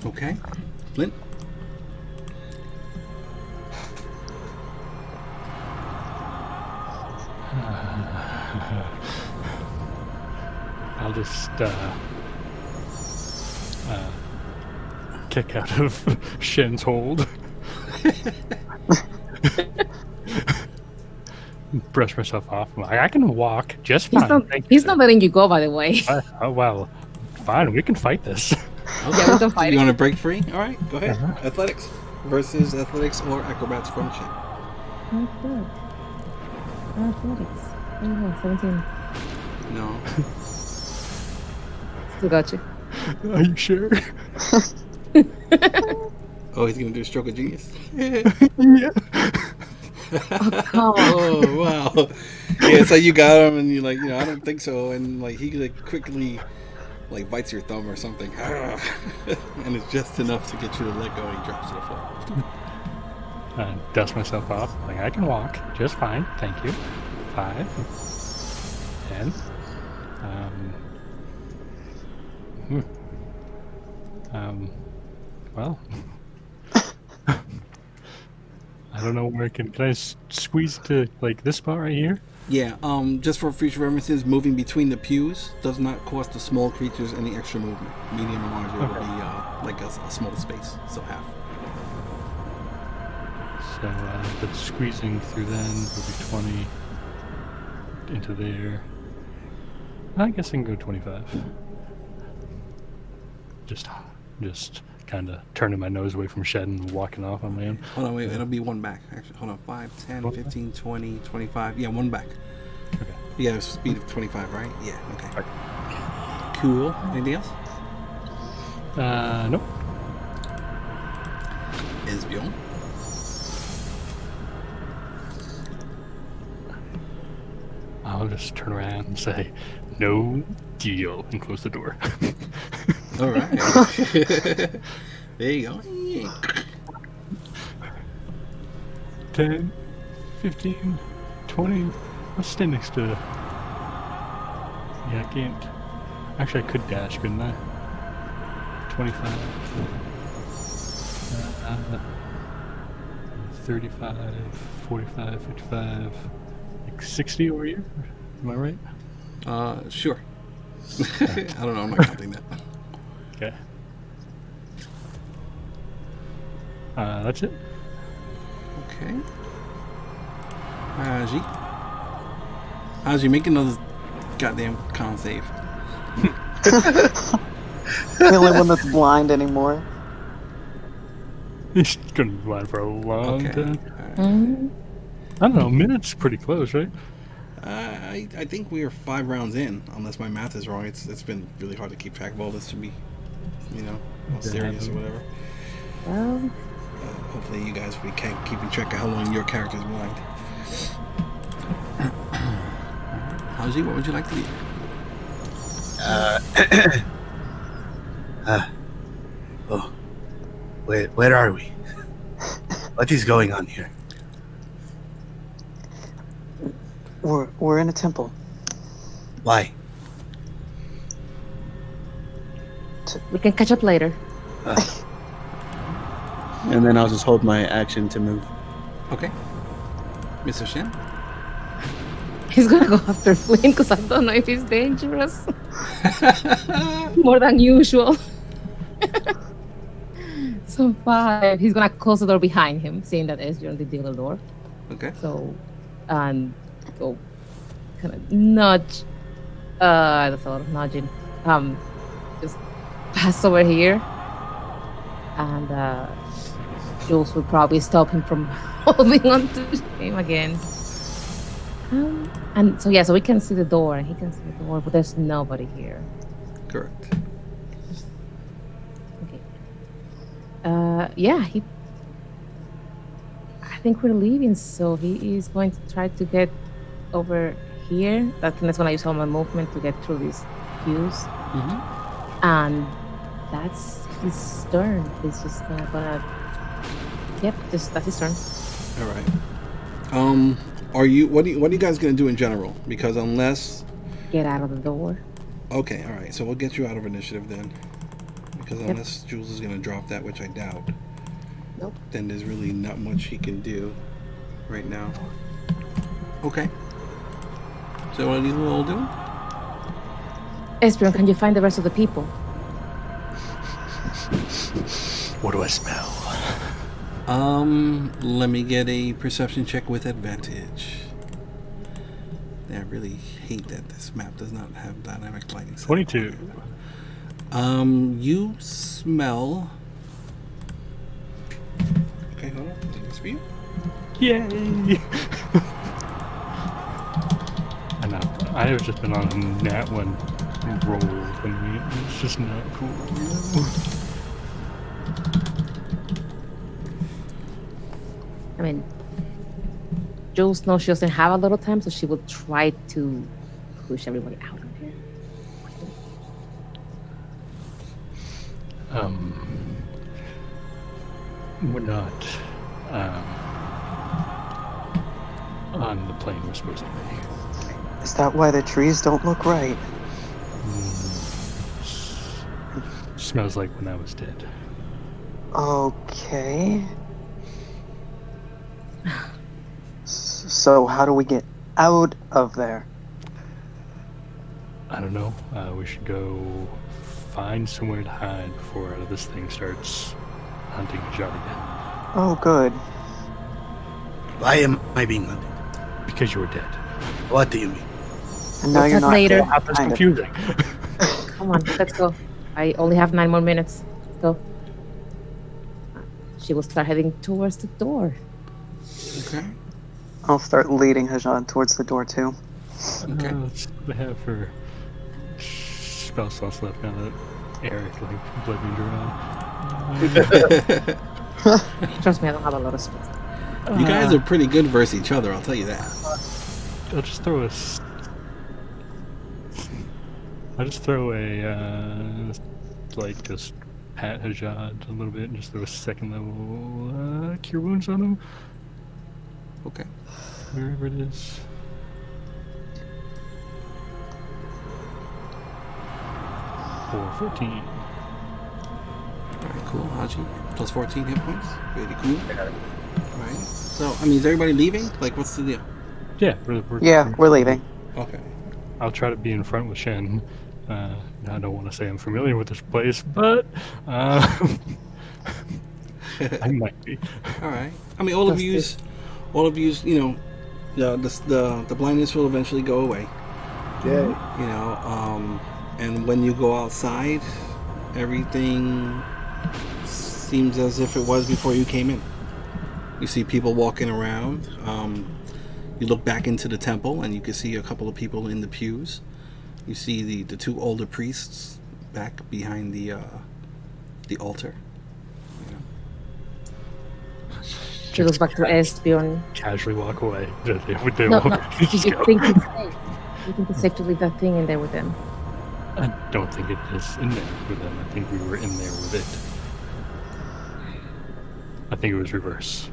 Okay, Flint. I'll just kick out of Shen's hold. Brush myself off. I'm like, I can walk just fine. Thank you, He's sir. not letting you go, by the way. Oh well, fine. We can fight this. Okay. Yeah, we can So fight you it. want to break free? All right, go ahead. Uh-huh. Athletics versus athletics or acrobats function. Oh, good. Athletics. Oh, no, 17. No. Still got you. Are you sure? Oh, he's gonna do a stroke of genius. Yeah. Come on. Oh wow. Yeah, so you got him, and you're like, I don't think so, and like he like quickly like bites your thumb or something, and it's just enough to get you to let go, and he drops to the floor. Dust myself off. Like, I can walk just fine. Thank you. 5, 10. Well, I don't know where I can. Can I squeeze to like this spot right here? Yeah. Just for future references, moving between the pews does not cost the small creatures any extra movement. Medium and larger will be like a small space, so half. So, but squeezing through then would be 20 into there. I guess I can go 25. Just kind of turning my nose away from Shed and walking off on my own. Hold on, wait, it'll be one back. Actually, hold on, 5, 10, 15, 20, 25. Yeah, one back. Okay. You got a speed of 25, right? Yeah, okay. Right. Cool. Anything else? Nope. Is Bjorn? I'll just turn around and say, no deal, and close the door. All right. There you go. 10, 15, 20. I'll stay next to... Yeah, I can't... Actually, I could dash, couldn't I? 25. 35, 45, 55... Like 60 over here? Am I right? Sure. I don't know. I'm not counting that. Okay. That's it. Okay. Haji, make another goddamn con save. The only one that's blind anymore. He's gonna be blind for a long Okay. time. Mm. I don't know, minutes pretty close, right? I think we are 5 rounds in, unless my math is wrong. It's been really hard to keep track of all this to be, all serious or whatever. Well, Hopefully you guys will be keeping track of how long your character's blind. Haji, what would you like to do? Oh, where are we? What is going on here? We're in a temple. Why? we can catch up later. And then I'll just hold my action to move. Okay. Mr. Shen? He's gonna go after Flynn because I don't know if he's dangerous. More than usual. So 5. He's gonna close the door behind him, seeing that Ezra on the dealer door. Okay. So, go kind of nudge. That's a lot of nudging. Just pass over here, and Jules would probably stop him from holding on to him again. And so yeah, so we can see the door, and he can see the door, but there's nobody here. Correct. Okay. Yeah, I think we're leaving, so he is going to try to get over here. That's when I use all my movement to get through these queues. Mm-hmm. And that's his turn. He's just gonna yep, that's his turn. All right. Are you? What are you guys gonna do in general? Because unless, Get out of the door. okay, all right. So we'll get you out of initiative then. Because Yep. unless Jules is gonna drop that, which I doubt, Nope. then there's really not much he can do right now. Okay. So what are you all doing? Esprion, can you find the rest of the people? What do I smell? Let me get a perception check with advantage. Yeah, I really hate that this map does not have dynamic lighting. 22. You smell. Okay, hold on. This for you. Yay! I know. I have just been on a nat one roll, and it's just not cool. I mean, Jules knows she doesn't have a lot of time, so she will try to push everybody out of here. We're not on the plane we're supposed to be. Is that why the trees don't look right? Smells like when I was dead. Okay. So how do we get out of there? I don't know. We should go find somewhere to hide before this thing starts hunting Jard again. Oh, good. Why am I being hunted? Because you were dead. What do you mean? And now We'll you're talk not later. dead, That's kind of. confusing. Come on, let's go. I only have 9 more minutes. Let's go. She will start heading towards the door. Okay. I'll start leading Hajan towards the door too. Okay. Let's have her spell slots left now that Eric bled me around. Trust me, I don't have a lot of spells. You guys are pretty good versus each other, I'll tell you that. I'll just throw just pat Hajad a little bit and just throw a second level cure wounds on him. Okay. Wherever it is. For 14. Alright, cool. Haji, plus 14 hit points. Really cool. Alright. So, I mean, is everybody leaving? Like, what's the deal? Yeah, We're leaving. Okay. I'll try to be in front with Shen. I don't want to say I'm familiar with this place, but I might be. Alright. I mean, all of you's, you know, the blindness will eventually go away. Yay. You know, and when you go outside, everything seems as if it was before you came in. You see people walking around. You look back into the temple, and you can see a couple of people in the pews. You see the 2 older priests back behind the altar. She goes back to Esbjorn. Casually walk away. They No, won't. no. You Just go. think it's safe? You think it's safe to leave that thing in there with them? I don't think it is in there with them. I think we were in there with it. I think it was reverse.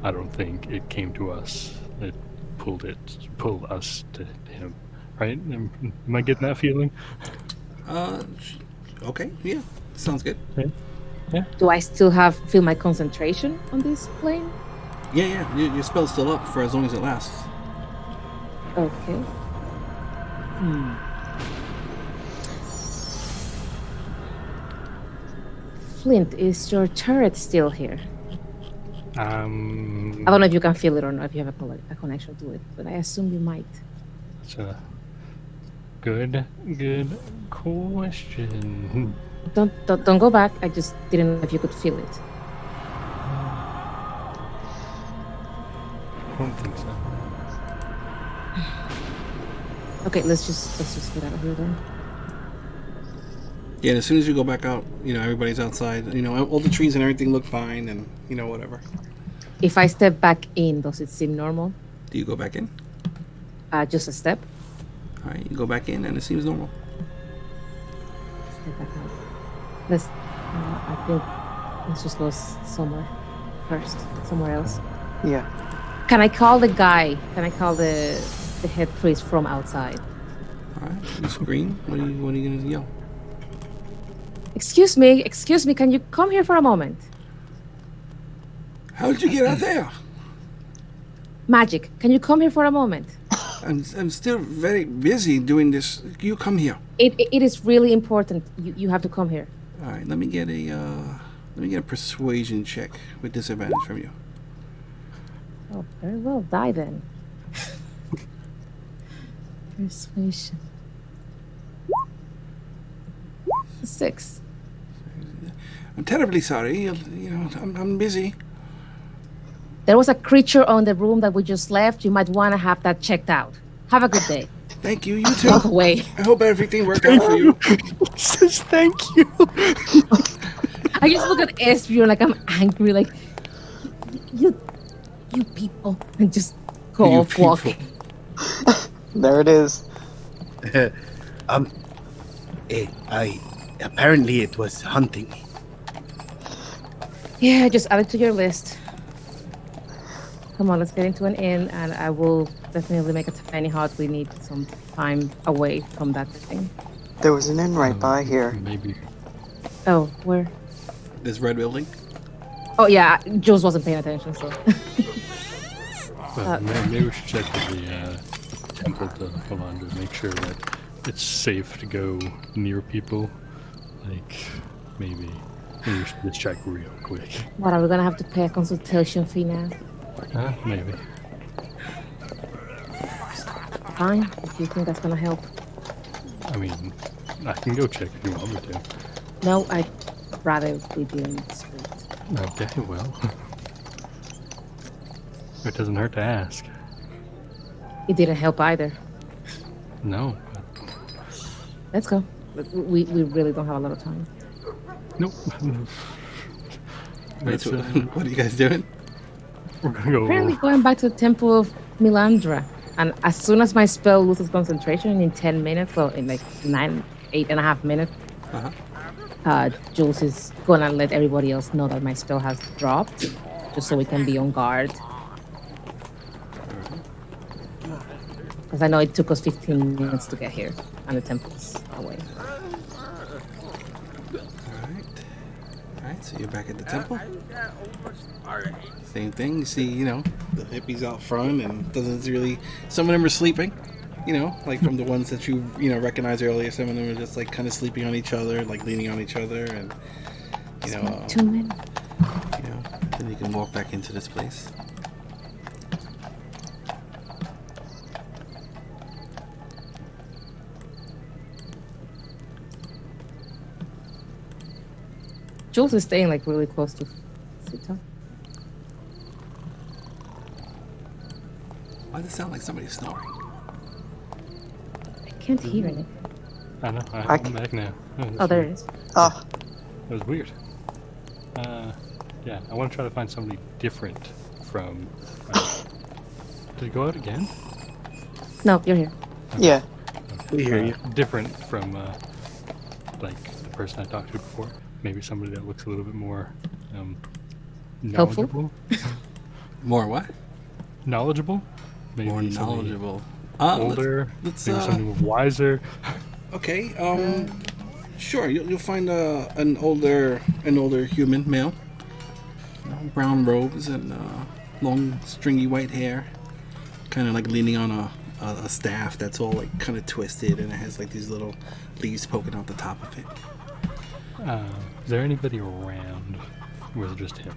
I don't think it came to us. It pulled us to him. Right? Am I getting that feeling? Okay, yeah, sounds good. Do I still feel my concentration on this plane? Yeah, your spell's still up for as long as it lasts. Okay. Flint, is your turret still here? I don't know if you can feel it or not, if you have a connection to it, but I assume you might. It's a good question. Don't go back. I just didn't know if you could feel it. I don't think so. Okay, let's just get out of here then. Yeah, and as soon as you go back out, everybody's outside. All the trees and everything look fine, and whatever. If I step back in, does it seem normal? Do you go back in? Just a step. All right, you go back in, and it seems normal. Step back out. I think let's just go somewhere first, somewhere else. Yeah. Can I call the guy? Can I call the head priest from outside? All right, you scream. What are you gonna yell? Excuse me, can you come here for a moment? How did you get out there? Magic, can you come here for a moment? I'm still very busy doing this. You come here. It is really important. You have to come here. All right, let me get a persuasion check with disadvantage from you. Oh, very well. Die then. Persuasion. 6. I'm terribly sorry. I'm busy. There was a creature on the room that we just left. You might want to have that checked out. Have a good day. Thank you. You too. Walk away. I hope everything worked out for you. Says thank you. I just look at Esbjorn like I'm angry, like you people, and just go You off walking. There it is. I apparently it was hunting. Yeah, just add it to your list. Come on, let's get into an inn, and I will definitely make a tiny hut. We need some time away from that thing. There was an inn right by here. Maybe. Oh, where? This red building. Oh yeah, Jules wasn't paying attention, so. Maybe we should check with the temple to make sure that it's safe to go near people. Like, maybe we should just check real quick. What, are we gonna have to pay a consultation fee now? Maybe. Fine, if you think that's gonna help. I mean, I can go check if you want me to. No, I'd rather we didn't split. Okay, well. It doesn't hurt to ask. It didn't help either. No. Let's go. We really don't have a lot of time. Nope. Wait, Let's, so, what are you guys doing? we're gonna go. Apparently going back to the Temple of Milandra. And as soon as my spell loses concentration in 10 minutes, well, in like 8.5 minutes, Jules is gonna let everybody else know that my spell has dropped, just so we can be on guard. Because I know it took us 15 minutes to get here, and the temple's away. Alright, so you're back at the temple. Same thing, you see, the hippies out front, and doesn't really, some of them are sleeping, like from the ones that you recognized earlier. Some of them are just like kind of sleeping on each other, like leaning on each other, and 2 minutes. Then you can walk back into this place. Jules is staying like really close to Sita. Why does it sound like somebody's snoring? I can't hear it. I know. I I'm back now. Oh, there it is. Oh, That was weird. Yeah, I want to try to find somebody different from. Did it go out again? No, you're here. yeah. We hear you. Different from, like, the person I talked to before. Maybe somebody that looks a little bit more Helpful? knowledgeable. More what? Knowledgeable? Maybe More somebody knowledgeable. older. let's, maybe somebody wiser. Okay, sure. You'll find an older human male, brown robes and long stringy white hair, kind of like leaning on a staff that's all like kind of twisted, and it has like these little leaves poking out the top of it. Is there anybody around, or is it just him?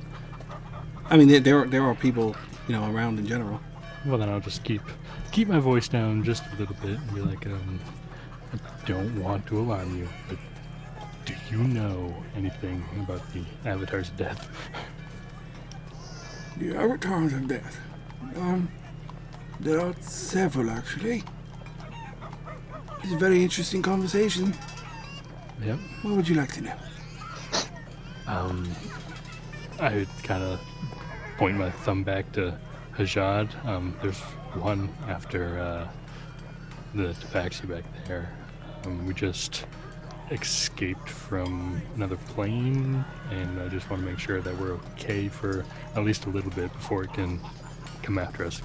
I mean, there are people around in general. Well, then I'll just keep my voice down just a little bit and be like, I don't want to alarm you, but do you know anything about the Avatar's death? The avatars of death. There are several actually. It's a very interesting conversation. Yep. What would you like to know? I would kind of point my thumb back to Hajad. There's one after the tabaxi back there. We just escaped from another plane, and I just want to make sure that we're okay for at least a little bit before it can come after us.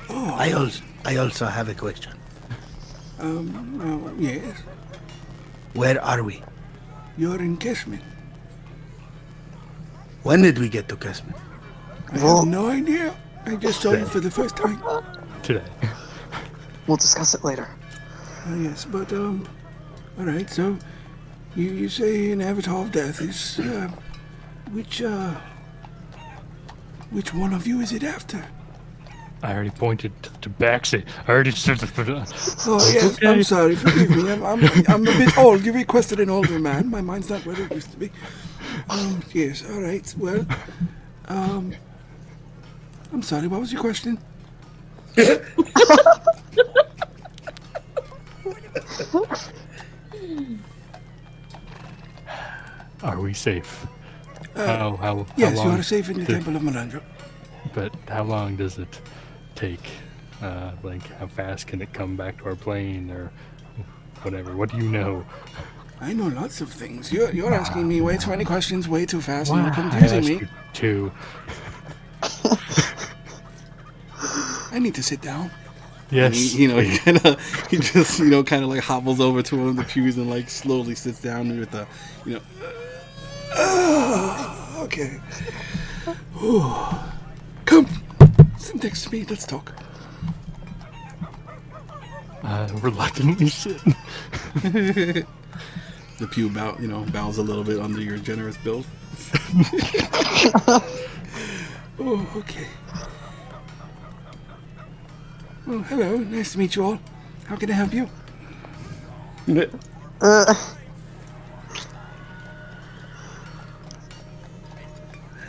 Oh, I also have a question. yes. Where are we? You're in Keshman. When did we get to Kesman? I have no idea. I just saw you for the first time. Today. We'll discuss it later. Yes, but, all right, so you say an avatar of death is, which one of you is it after? I already pointed to the tabaxi. I already said Oh, yes, Okay. I'm sorry, forgive me. I'm a bit old. You requested an older man. My mind's not where it used to be. Yes, all right, well, I'm sorry, what was your question? Are we safe? How Yes, long you are safe in the did- Temple of Melandra. But how long does it take? Like, how fast can it come back to our plane or whatever? What do you know? I know lots of things. You're asking me way too many questions way too fast, and you're I confusing asked me. you too. I need to sit down. Yes. He just, kind of like hobbles over to one of the pews and like slowly sits down with the, okay. Ooh. Come, sit next to me. Let's talk. Reluctantly sit. The pew bows a little bit under your generous build. Oh, okay. Well, hello. Nice to meet you all. How can I help you?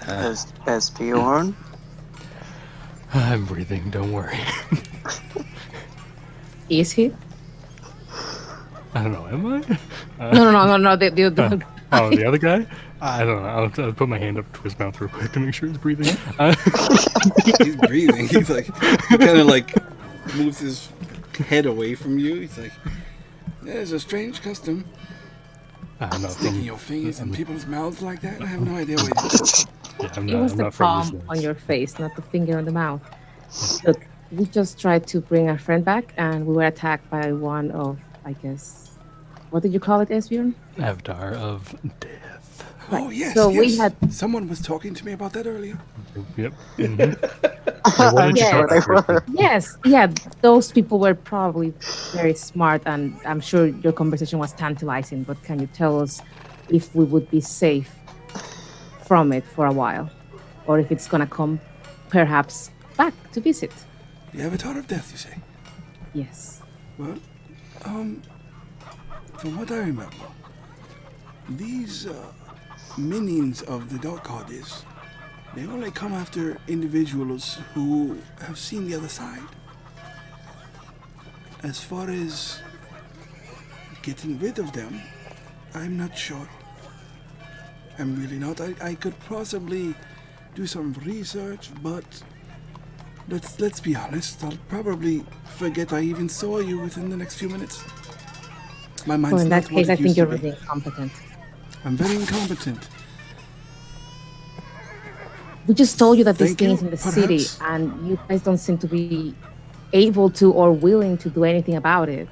As Bjorn? I'm breathing, don't worry. Is he? I don't know, am I? No. The Oh, the other guy? I don't know. I'll put my hand up to his mouth real quick to make sure he's breathing. He's breathing. He's like, he kind of like moves his head away from you. He's like, there's a strange custom. I don't know. Sticking your fingers in people's mouths like that. I have no idea what it is. Yeah, I'm It not, was I'm the not from palm this on place. your face, not the finger on the mouth. Look, we just tried to bring our friend back, and we were attacked by one of, I guess, what did you call it, Esbjorn? Avatar of death. Oh, yes, So yes. we had- Someone was talking to me about that earlier. Yep. Mm-hmm. What did you Yeah, talk they about? were. Yes, yeah, those people were probably very smart, and I'm sure your conversation was tantalizing, but can you tell us if we would be safe from it for a while? Or if it's gonna come, perhaps, back to visit? The Avatar of Death, you say? Yes. Well, from what I remember, these minions of the Dark Goddess, they only come after individuals who have seen the other side. As far as getting rid of them, I'm not sure. I'm really not. I could possibly do some research, but let's be honest. I'll probably forget I even saw you within the next few minutes. My mind's Well, in not that what case, it I think used you're to be. really incompetent. I'm very incompetent. We just told you that this Thank thing you, is in the perhaps. city, and you guys don't seem to be able to or willing to do anything about it.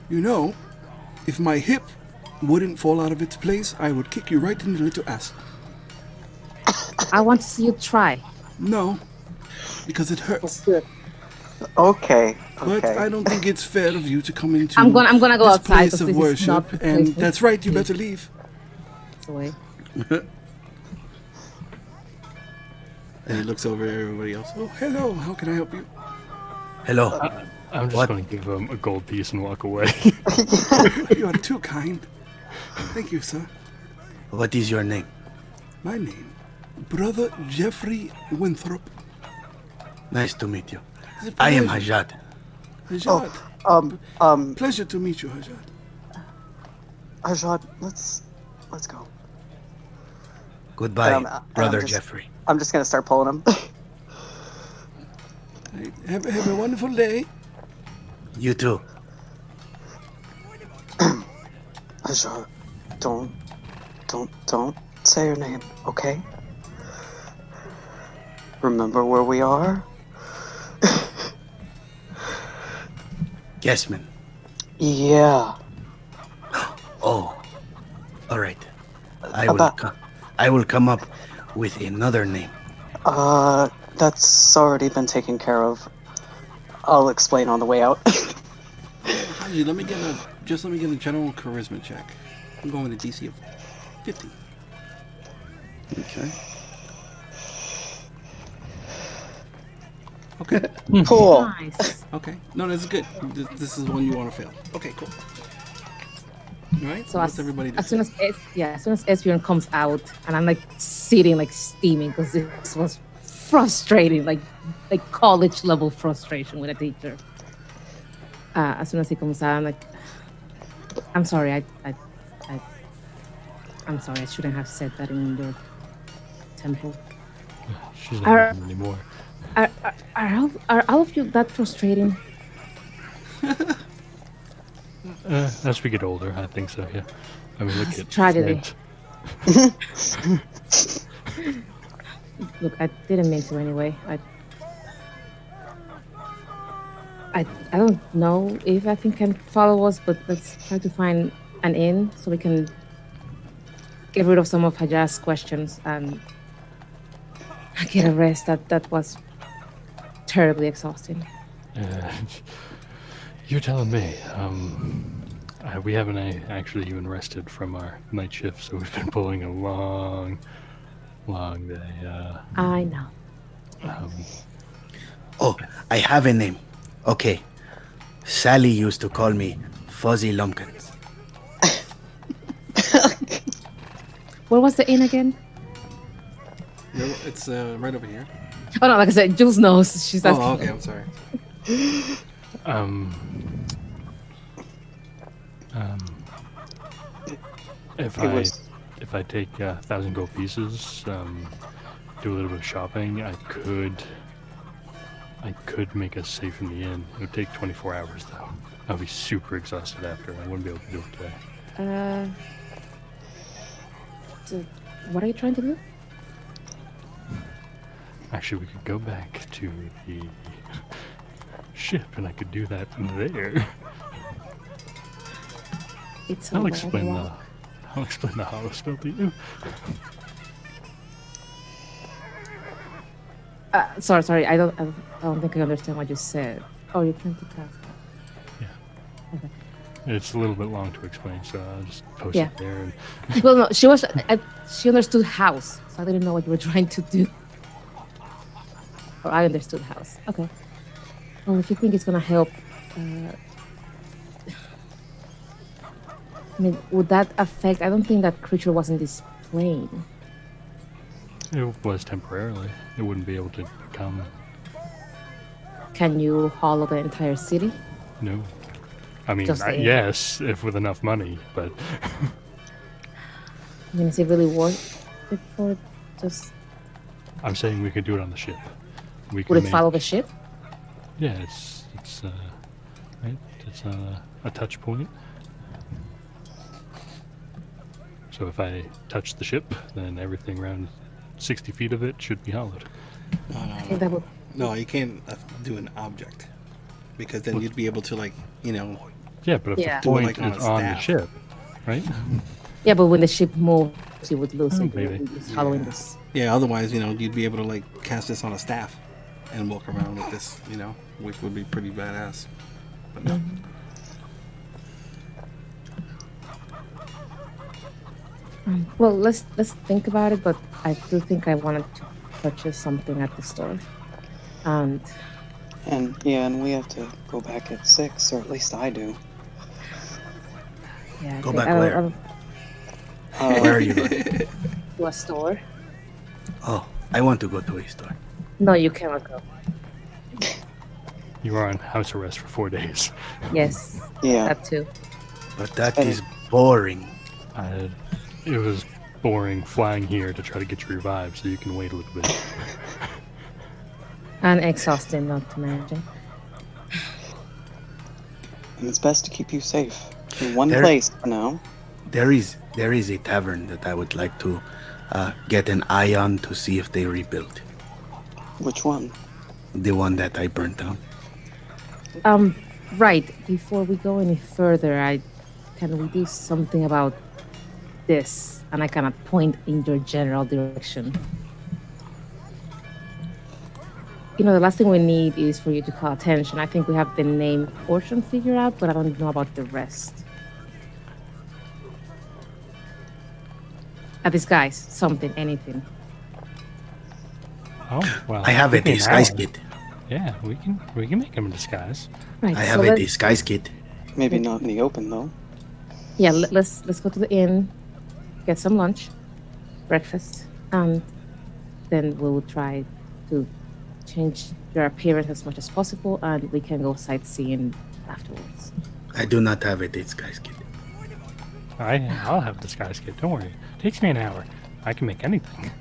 You know, if my hip wouldn't fall out of its place, I would kick you right in the little ass. I want to see you try. No, because it hurts. Okay. But I don't think it's fair of you to come into I'm gonna go this outside place because of this is not worship, the and place for that's right. You you. better leave. It's away. And he looks over at everybody else. Oh, hello. How can I help you? Hello. I'm just What? going to give him a gold piece and walk away. You are too kind. Thank you, sir. What is your name? My name, Brother Jeffrey Winthrop. Nice to meet you. It's a I am pleasure. Hajad. Hajat. Pleasure to meet you, Hajat. Ajad, let's go. Goodbye, And brother just, Jeffrey. I'm just gonna start pulling him. Right, have a wonderful day. You too. Ajad, don't say your name, okay? Remember where we are? Guessman. Yeah. Oh, all right. About I will come up with another name. that's already been taken care of. I'll explain on the way out. Haji, let me get a general charisma check. I'm going with a DC of 50. Okay. Okay. Cool. Nice. Okay. No, that's good. This is one you want to fail. Okay, cool. All right. So What's everybody do? as soon as Esbjorn comes out, and I'm like sitting like steaming because this was frustrating, like college level frustration with a teacher. As soon as he comes out, I'm like, I'm sorry, I'm sorry, I shouldn't have said that in your temple. She's not Are- with him anymore. Are all of you that frustrating? As we get older, I think so. Yeah. I mean, look It's at tragedy. Ned. Look, I didn't mean to anyway. I don't know if I think can follow us, but let's try to find an inn so we can get rid of some of Hajjah's questions and get a rest. That was terribly exhausting. You're telling me. We haven't actually even rested from our night shift, so we've been pulling a long day. I know. Oh, I have a name. Okay. Sally used to call me Fuzzy Lumpkins. Where was the inn again? It's right over here. Oh no, like I said, Jules knows. She's asking. Oh, okay. I'm sorry. If I take 1,000 gold pieces, do a little bit of shopping, I could make us safe in the inn. It would take 24 hours though. I'll be super exhausted after. I wouldn't be able to do it today. So what are you trying to do? Actually, we could go back to the ship, and I could do that there. It's I'll a explain long the walk. I'll explain the hollow spell to you. Sorry. I don't think I understand what you said. Oh, you're trying to cast that. Yeah. Okay. It's a little bit long to explain, so I'll just post Yeah. it there. And Well, no, she understood house, so I didn't know what you were trying to do. Or I understood house. Okay. Well, if you think it's gonna help, I mean, would that affect? I don't think that creature was in this plane. it was temporarily. It wouldn't be able to come. Can you hollow the entire city? No. I mean, Just saying. yes, if with enough money, but I mean, is it really worth it for just? I'm saying we could do it on the ship. We Would can it follow the ship? Yeah, it's right. It's a touch point. So if I touch the ship, then everything around 60 feet of it should be hollowed. I think that would. No, you can't do an object because then you'd be able to Yeah, but if Yeah. the Do it point like on is a on the staff. ship, right? Yeah, but when the ship moves, you would lose Oh, it. maybe. You would be following this. Yeah, otherwise, you'd be able to cast this on a staff and walk around with this, which would be pretty badass. But no. Well, let's think about it. But I do think I wanted to purchase something at the store, and And we have to go back at 6, or at least I do. yeah, I Go think back I don't- where? I don't- Where are you going? to a store. Oh, I want to go to a store. No, you cannot go. You are on house arrest for 4 days. Yes, Yeah. that too. But that And- is boring. It was boring flying here to try to get you revived so you can wait a little bit. And exhausting, not to mention. And it's best to keep you safe in one There- place for now. There is a tavern that I would like to get an eye on to see if they rebuilt. Which one? The one that I burnt down. Right. Before we go any further, can we do something about this? And I kind of point in your general direction. The last thing we need is for you to call attention. I think we have the name portion figured out, but I don't know about the rest. A disguise, something, anything. Oh, well. I have a give me an disguise hour. kit. Yeah, we can make him a disguise. Right. I so have a let's- disguise kit. Maybe not in the open though. Yeah, let's go to the inn, get some lunch, breakfast, and then we'll try to change your appearance as much as possible, and we can go sightseeing afterwards. I do not have a disguise kit. I'll have a disguise kit. Don't worry. Takes me an hour. I can make anything.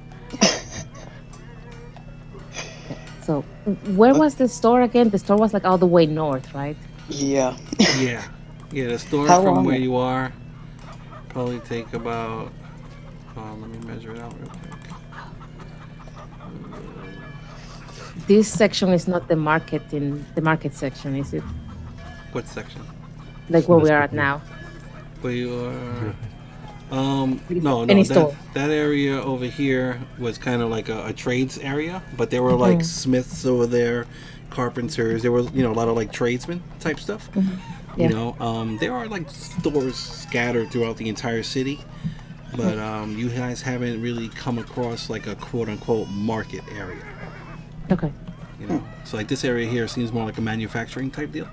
So, where was the store again? The store was like all the way north, right? Yeah. Yeah. Yeah, the store How from long- where you are probably take about. Let me measure it out real quick. This section is not the market section, is it? What section? Like where we This are one at here. now. Where you are? Any No. store. That area over here was kind of like a trades area, but there were like smiths over there, carpenters. There was a lot of like tradesmen type stuff. Yeah. There are like stores scattered throughout the entire city, but you guys haven't really come across like a quote unquote market area. Okay. So like this area here seems more like a manufacturing type deal.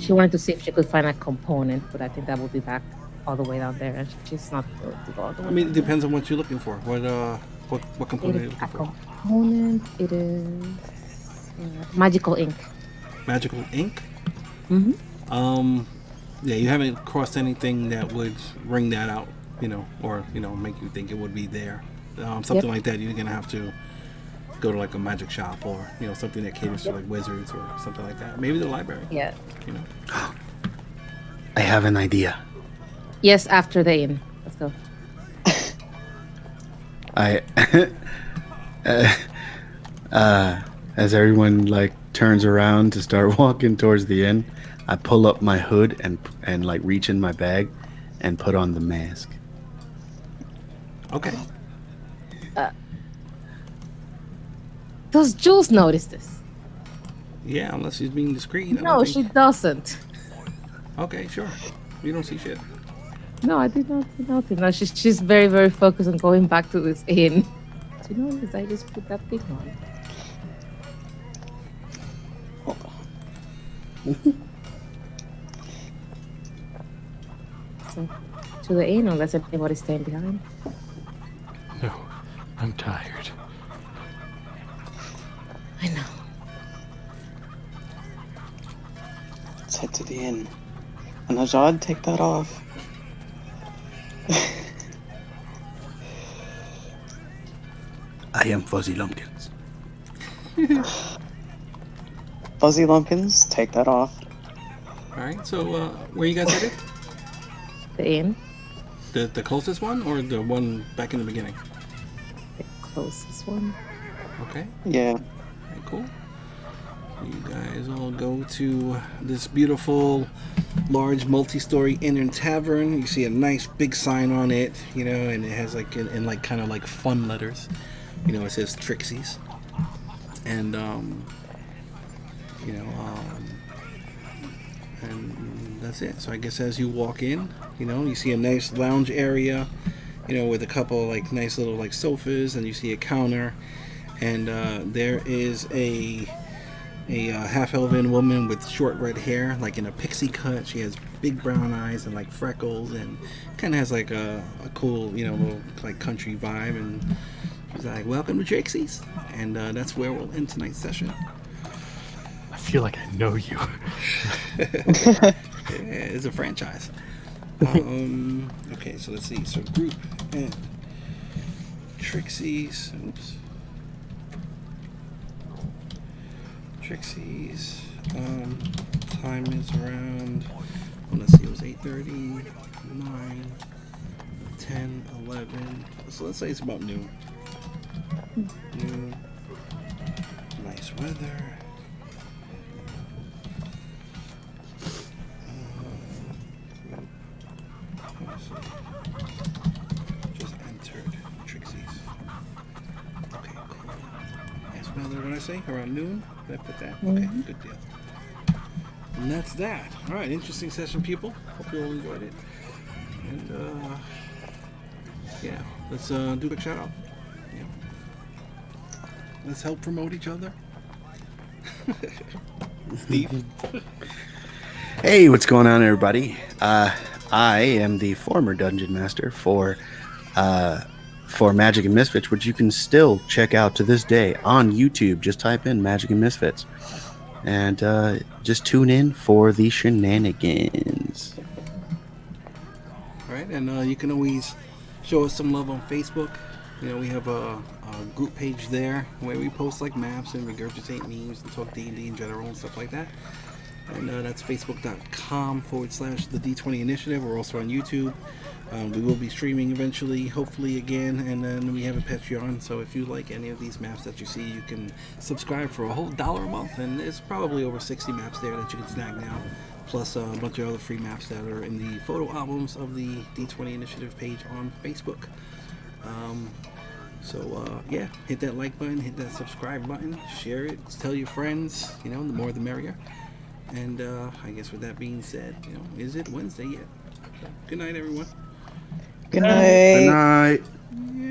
She wanted to see if she could find a component, but I think that will be back all the way down there, and she's not going to go all the way. I mean, it depends on what you're looking for. What component are It you is looking a for? component. It is magical ink. Magical ink. Mm-hmm. Yeah, you haven't crossed anything that would ring that out, or make you think it would be there. Something like that, you're gonna have to go to like a magic shop or something that caters to like wizards or something like that. Maybe the library. Yeah. I have an idea. Yes, after the inn. Let's go. As everyone like turns around to start walking towards the inn, I pull up my hood and like reach in my bag and put on the mask. Okay. Does Jules notice this? Yeah, unless she's being discreet. I don't No, think- she doesn't. Okay, sure. You don't see shit. No, I did not see nothing. No, she's very, very focused on going back to this inn. Do you notice I just put that thing on? So, to the inn, unless anybody's staying behind. No, I'm tired. I know. Let's head to the inn. And Ajad, take that off. I am Fuzzy Lumpkins. Fuzzy Lumpkins, take that off. All right. So, where you guys headed? The inn, The closest one or the one back in the beginning? the closest one. Okay. Yeah. Alright, cool. You guys all go to this beautiful, large, multi-story inn and tavern. You see a nice big sign on it, and it has like in like kind of like fun letters. It says Trixie's, and and that's it. So I guess as you walk in, you see a nice lounge area, with a couple like nice little like sofas, and you see a counter. And there is a half-elven woman with short red hair, like in a pixie cut. She has big brown eyes and like freckles, and kind of has like a cool, little like country vibe. And she's like, "Welcome to Trixie's," and that's where we'll end tonight's session. feel like I know you. Yeah, it's a franchise. Okay, so let's see. So group and Trixie's. Oops. Trixie's. Time is around. Let's see. It was 8:30, 9, 10, 11. So let's say it's about noon. Noon. Nice weather. Just entered Trixie's. Okay, cool. Nice weather. What did I say? Around noon? Did I put that? Okay, good deal. And that's that. All right, interesting session, people. Hope you all enjoyed it. And yeah, let's do a quick shout out. Yeah. Let's help promote each other. Steve. Hey, what's going on, everybody? I am the former dungeon master for Magic and Misfits, which you can still check out to this day on YouTube. Just type in Magic and Misfits, and just tune in for the shenanigans. All right, and you can always show us some love on Facebook. You know, we have a group page there where we post like maps and regurgitate memes and talk D&D in general and stuff like that. And that's facebook.com/the D20 Initiative. We're also on YouTube. We will be streaming eventually, hopefully again. And then we have a Patreon. So if you like any of these maps that you see, you can subscribe for a whole $1 a month. And there's probably over 60 maps there that you can snag now. Plus a bunch of other free maps that are in the photo albums of the D20 Initiative page on Facebook. Yeah, hit that like button, hit that subscribe button, share it, tell your friends. You know, the more the merrier. And I guess with that being said, you know, is it Wednesday yet? So, good night, everyone. Good night. Good night. Yeah.